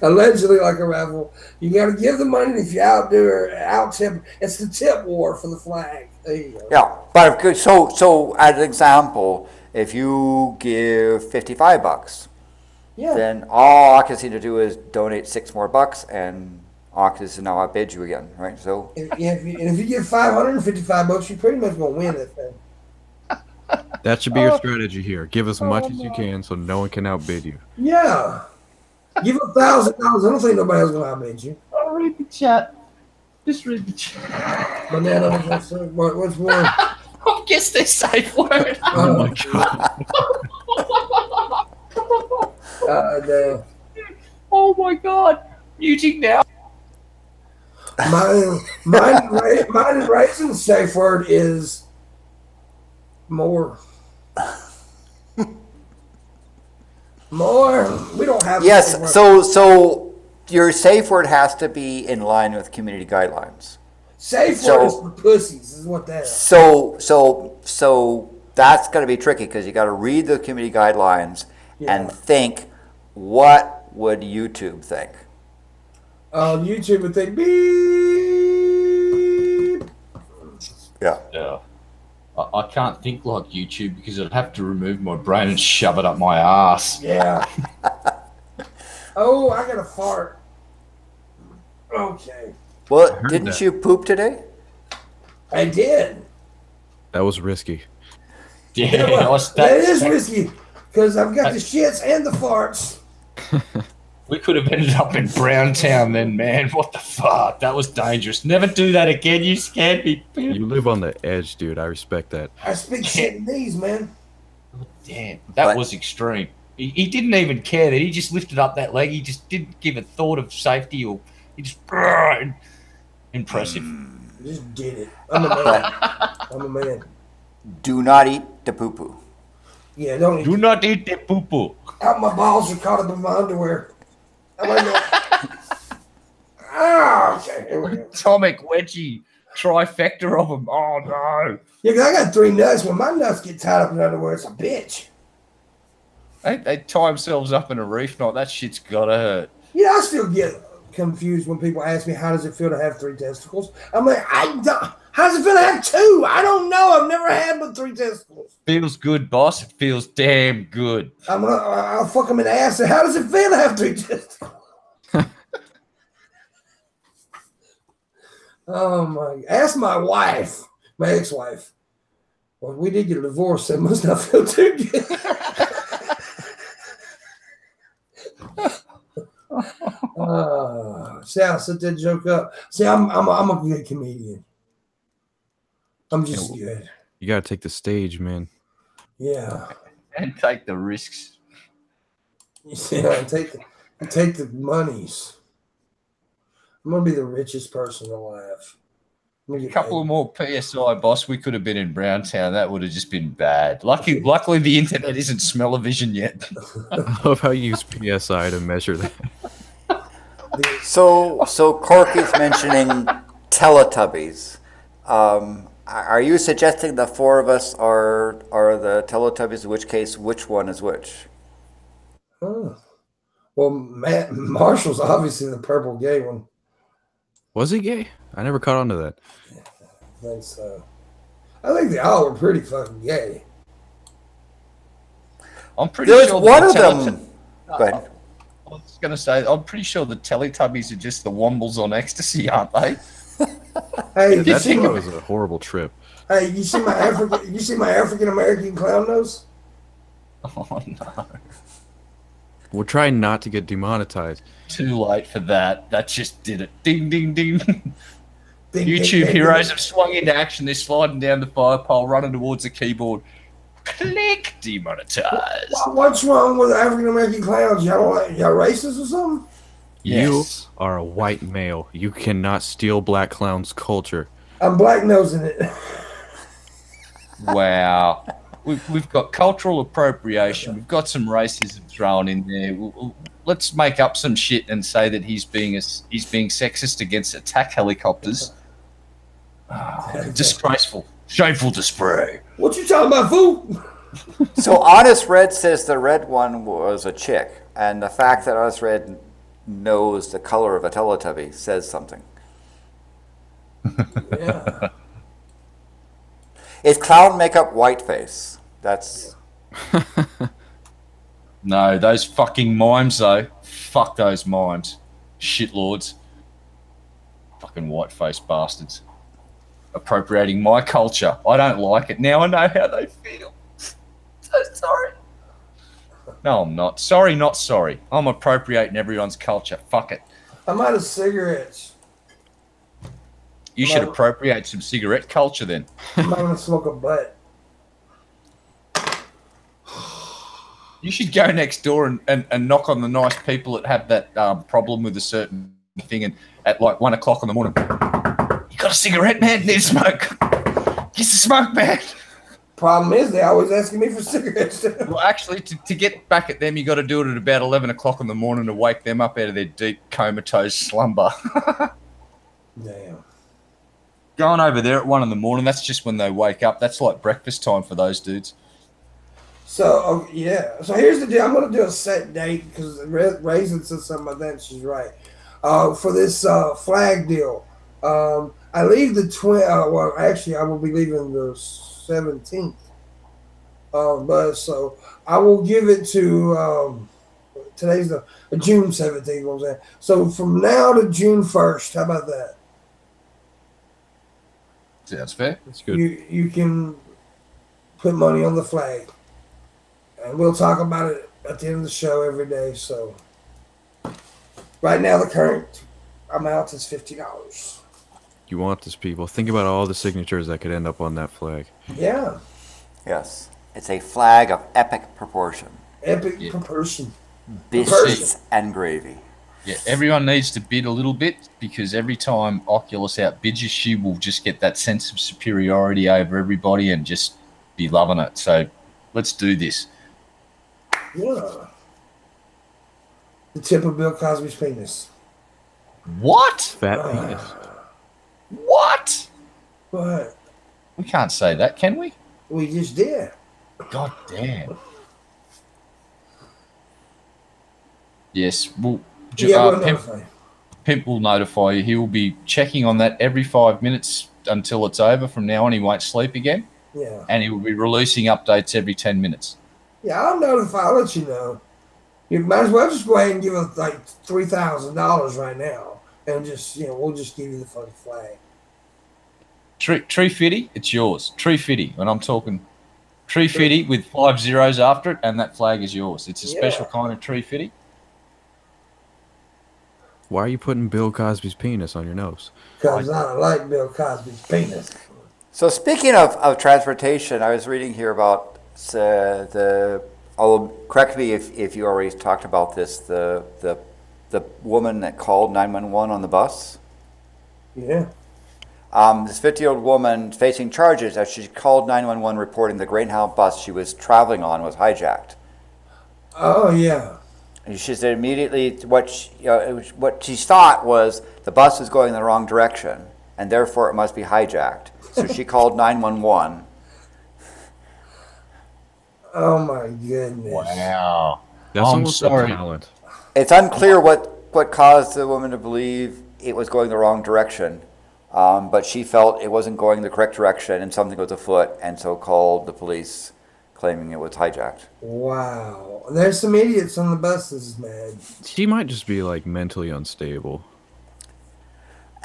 Allegedly like a raffle. You got to give the money, and if you outdo or out-tip, it's the tip war for the flag. There you go. Yeah. But so as an example, if you give $55, Yeah. then all Oculus need to do is donate $6 more, and Oculus will now outbid you again, right? So If you give $555, you pretty much gonna win it thing. That should be your strategy here. Give as much as you can so no one can outbid you. Yeah. Give $1,000. I don't think nobody else gonna outbid you. I'll read the chat. Just read the chat. Banana. What's more? I guess their safe word. Oh my God. Damn. Oh my God. Muting now. Mine and Raisin's safe word is more. More. We don't have. yes, so your safe word has to be in line with community guidelines. Safe word is for pussies. Is what that is. So that's going to be tricky because you got to read the community guidelines and think what would YouTube think? YouTube would think beep. Yeah. Yeah. I can't think like YouTube because I'd have to remove my brain and shove it up my ass. Yeah. Oh, I got a fart. Okay. Well, didn't you poop today? I did. That was risky. Yeah, Well, that is risky because I've got the shits and the farts. we could have ended up in Browntown then, man. What the fuck? That was dangerous. Never do that again. You scared me. You live on the edge, dude. I respect that. I speak shit in these, man. Damn, that was extreme. He didn't even care that he just lifted up that leg. He just didn't give a thought of safety or he just impressive. Just did it. I'm a man. I'm a man. Do not eat the poo-poo. Yeah, don't eat. Do not eat the poo-poo. Out my balls are caught up in my underwear. I'm like that. Okay. Here we go. Atomic wedgie trifecta of them. Oh no. Yeah, 'cause I got 3 nuts. When my nuts get tied up in underwear, it's a bitch. They tie themselves up in a reef knot. That shit's gotta hurt. Yeah, I still get confused when people ask me, how does it feel to have 3 testicles? I'm like, I don't. How does it feel to have 2? I don't know. I've never had but 3 testicles. Feels good, boss. It feels damn good. I'll fuck them in the ass. And how does it feel to have 3 testicles? Oh my! Ask my wife, my ex-wife. Well, we did get a divorce. It must not feel too good. See, I set that joke up. See, I'm a good comedian. I'm just good. You gotta take the stage, man. Yeah. And take the risks. Yeah, take the monies. I'm gonna be the richest person alive. A couple of more PSI, boss. We could have been in Browntown. That would have just been bad. Luckily, the internet isn't smell-o-vision yet. I love how you use PSI to measure that. So Corky's mentioning Teletubbies. Are you suggesting the 4 of us are the Teletubbies? In which case, which one is which? Oh. Well, Marshall's obviously the purple gay one. Was he gay? I never caught on to that. I think so. I think they all were pretty fucking gay. I'm pretty There's sure one of them. Go ahead. I was going to say, I'm pretty sure the Teletubbies are just the Wombles on ecstasy, aren't they? Hey, That was a horrible trip. Hey, you see my African American clown nose? Oh no! We're trying not to get demonetized. Too late for that. That just did it. Ding, ding, ding. Ding, YouTube ding, heroes ding. have swung into action. They're sliding down the fire pole, running towards the keyboard. Click, demonetized. What's wrong with African American clowns? Y'all racist or something? Yes. You are a white male. You cannot steal black clowns' culture. I'm black nosing it. Wow. We've got cultural appropriation. We've got some racism thrown in there. Let's make up some shit and say that he's being sexist against attack helicopters. Disgraceful. Shameful display. What you talking about, fool? So Honest Red says the red one was a chick, and the fact that Honest Red knows the color of a Teletubby says something. Yeah. Is clown makeup whiteface? That's No, those fucking mimes, though. Fuck those mimes. Shitlords. Fucking white-faced bastards. Appropriating my culture. I don't like it. Now I know how they feel. So sorry. No, I'm not. Sorry, not sorry. I'm appropriating everyone's culture. Fuck it. I'm out of cigarettes. You should appropriate some cigarette culture then. I'm not gonna smoke a butt. You should go next door and knock on the nice people that have that problem with a certain thing, and at like 1 o'clock in the morning, you got a cigarette, man? Need a smoke? Get the smoke, man. Problem is, they always asking me for cigarettes. Well, actually, to get back at them, you got to do it at about 11 o'clock in the morning to wake them up out of their deep comatose slumber. Damn. Going over there at 1 in the morning, that's just when they wake up. That's like breakfast time for those dudes. So yeah. So here's the deal. I'm going to do a set date because Raisin said something about that. And she's right. For this flag deal, I leave the well, actually, I will be leaving the 17th. But so I will give it to today's the June 17th. What I'm saying. So from now to June 1st. How about that? That's fair. That's good. You can put money on the flag, and we'll talk about it at the end of the show every day. So right now the current amount is $50. You want this, people. Think about all the signatures that could end up on that flag. Yeah. Yes. It's a flag of epic proportion. Epic proportion. Biscuits and gravy. Yeah, everyone needs to bid a little bit because every time Oculus outbids you, she will just get that sense of superiority over everybody and just be loving it. So let's do this. Yeah. The tip of Bill Cosby's penis. What? Fat penis. What? What? We can't say that, can we? We just did. God damn. Yes, well, Pimp will notify you. He will be checking on that every 5 minutes until it's over. From now on, he won't sleep again. Yeah. And he will be releasing updates every 10 minutes. Yeah, I'll notify. I'll let you know. You might as well just go ahead and give us like $3,000 right now, and just we'll just give you the fucking flag. Tree Fitty, it's yours. Tree Fitty, and I'm talking Tree Fitty with 5 zeros after it, and that flag is yours. It's a special kind of Tree Fitty. Why are you putting Bill Cosby's penis on your nose? Because I don't like Bill Cosby's penis. So speaking of transportation, I was reading here about correct me if you already talked about this, the woman that called 911 on the bus. Yeah. This 50-year-old woman facing charges as she called 911 reporting the Greyhound bus she was traveling on was hijacked. Oh, yeah. And she said immediately what she thought was the bus was going in the wrong direction, and therefore it must be hijacked. So she called 911. Oh, my goodness. Wow. That's I'm almost sorry. a talent. It's unclear what caused the woman to believe it was going the wrong direction, but she felt it wasn't going the correct direction and something was afoot, and so called the police, claiming it was hijacked. Wow. There's some idiots on the buses, man. She might just be like mentally unstable.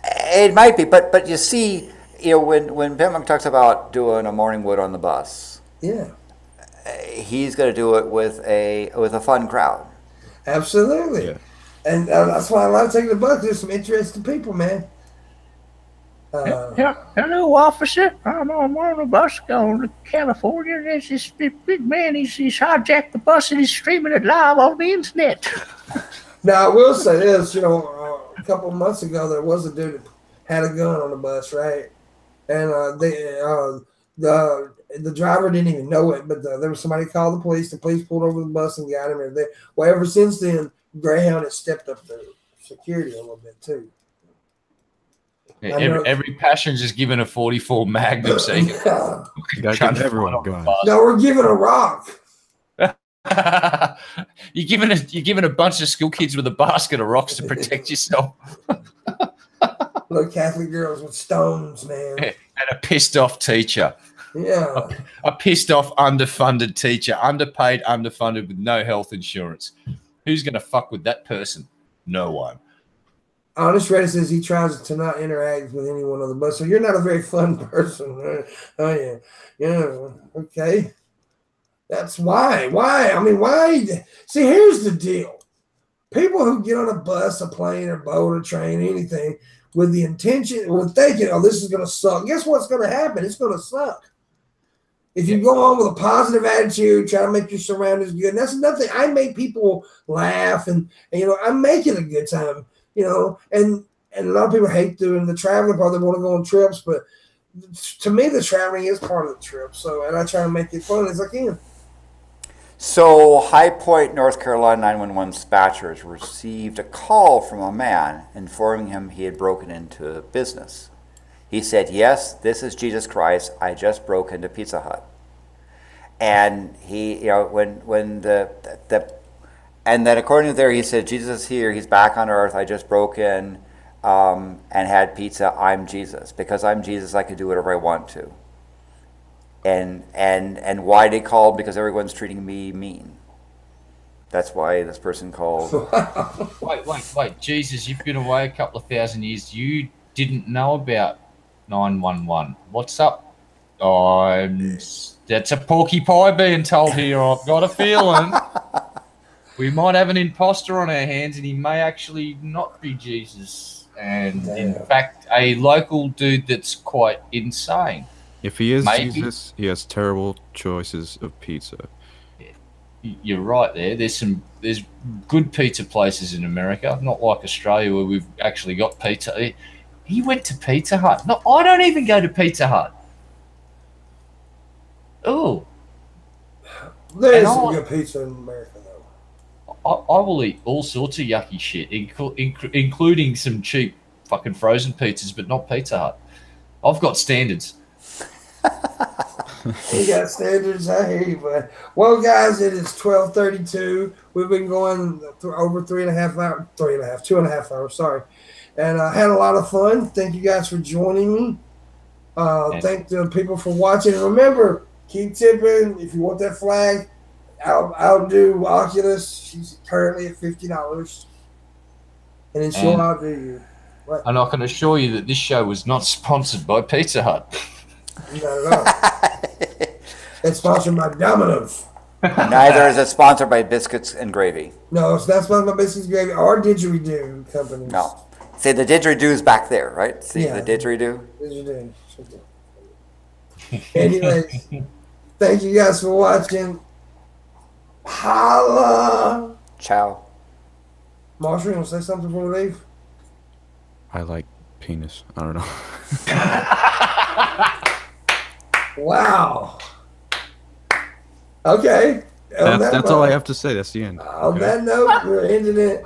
It might be, but you see, when Pimpmunk talks about doing a morning wood on the bus, Yeah. he's going to do it with a fun crowd. Absolutely. Yeah. And that's why I like taking the bus. There's some interesting people, man. Hello, officer. I'm on a bus going to California. There's this big man. He's hijacked the bus and he's streaming it live on the internet. Now, I will say this. A couple of months ago, there was a dude that had a gun on the bus, right? And the driver didn't even know it, but there was somebody called the police. The police pulled over the bus and got him. Well, ever since then, Greyhound has stepped up their security a little bit, too. Yeah, every passenger's given a 44 Magnum so you can Gotta give everyone guns. No, we're giving a rock. You're giving a bunch of school kids with a basket of rocks to protect yourself. Little Catholic girls with stones, man. And a pissed off teacher. Yeah. A pissed off underfunded teacher, underpaid, underfunded with no health insurance. Who's going to fuck with that person? No one. Honest Reddit says he tries to not interact with anyone on the bus. So you're not a very fun person. Right? Oh, yeah. Yeah. Okay. That's why. Why? I mean, why? See, here's the deal. People who get on a bus, a plane, or boat, or train, anything, with the intention, with thinking, oh, this is going to suck. Guess what's going to happen? It's going to suck. If you go on with a positive attitude, try to make your surroundings good, and that's another thing. I make people laugh, and I'm making a good time. And a lot of people hate doing the traveling part. They want to go on trips, but to me, the traveling is part of the trip. So, and I try to make it fun as I can. So, High Point, North Carolina 911 dispatchers received a call from a man informing him he had broken into a business. He said, "Yes, this is Jesus Christ. I just broke into Pizza Hut." And he, when and then according to there, he said, Jesus is here. He's back on earth. I just broke in and had pizza. I'm Jesus. Because I'm Jesus, I can do whatever I want to. And why they called? Because everyone's treating me mean. That's why this person called. Wait. Jesus, you've been away a couple of thousand years. You didn't know about 911. What's up? That's a porky pie being told here. I've got a feeling we might have an imposter on our hands, and he may actually not be Jesus. And in fact, a local dude that's quite insane. If he is Maybe. Jesus, he has terrible choices of pizza. You're right there. There's good pizza places in America, not like Australia where we've actually got pizza. He went to Pizza Hut. No, I don't even go to Pizza Hut. Oh. There's some good pizza in America, though. I will eat all sorts of yucky shit, including some cheap fucking frozen pizzas, but not Pizza Hut. I've got standards. You got standards, I hear you, bud. Well, guys, it is 12:32. We've been going over 2.5 hours, sorry. And I had a lot of fun. Thank you guys for joining me. Thank the people for watching. And remember, keep tipping. If you want that flag, I'll do Oculus. She's currently at $50. And then she'll outdo you. What? And I can assure you that this show was not sponsored by Pizza Hut. Not at all. It's sponsored by Domino's. Neither is it sponsored by Biscuits and Gravy. No, it's not sponsored by Biscuits and Gravy or Didgeridoo companies. No. See, the didgeridoo's back there, right? See Yeah. the didgeridoo? Didgeridoo. Anyways, thank you guys for watching. Holla! Ciao. Marshall, you want to say something before we leave? I like penis. I don't know. Wow. Okay. That's all I have to say. That's the end. On that note, we're ending it.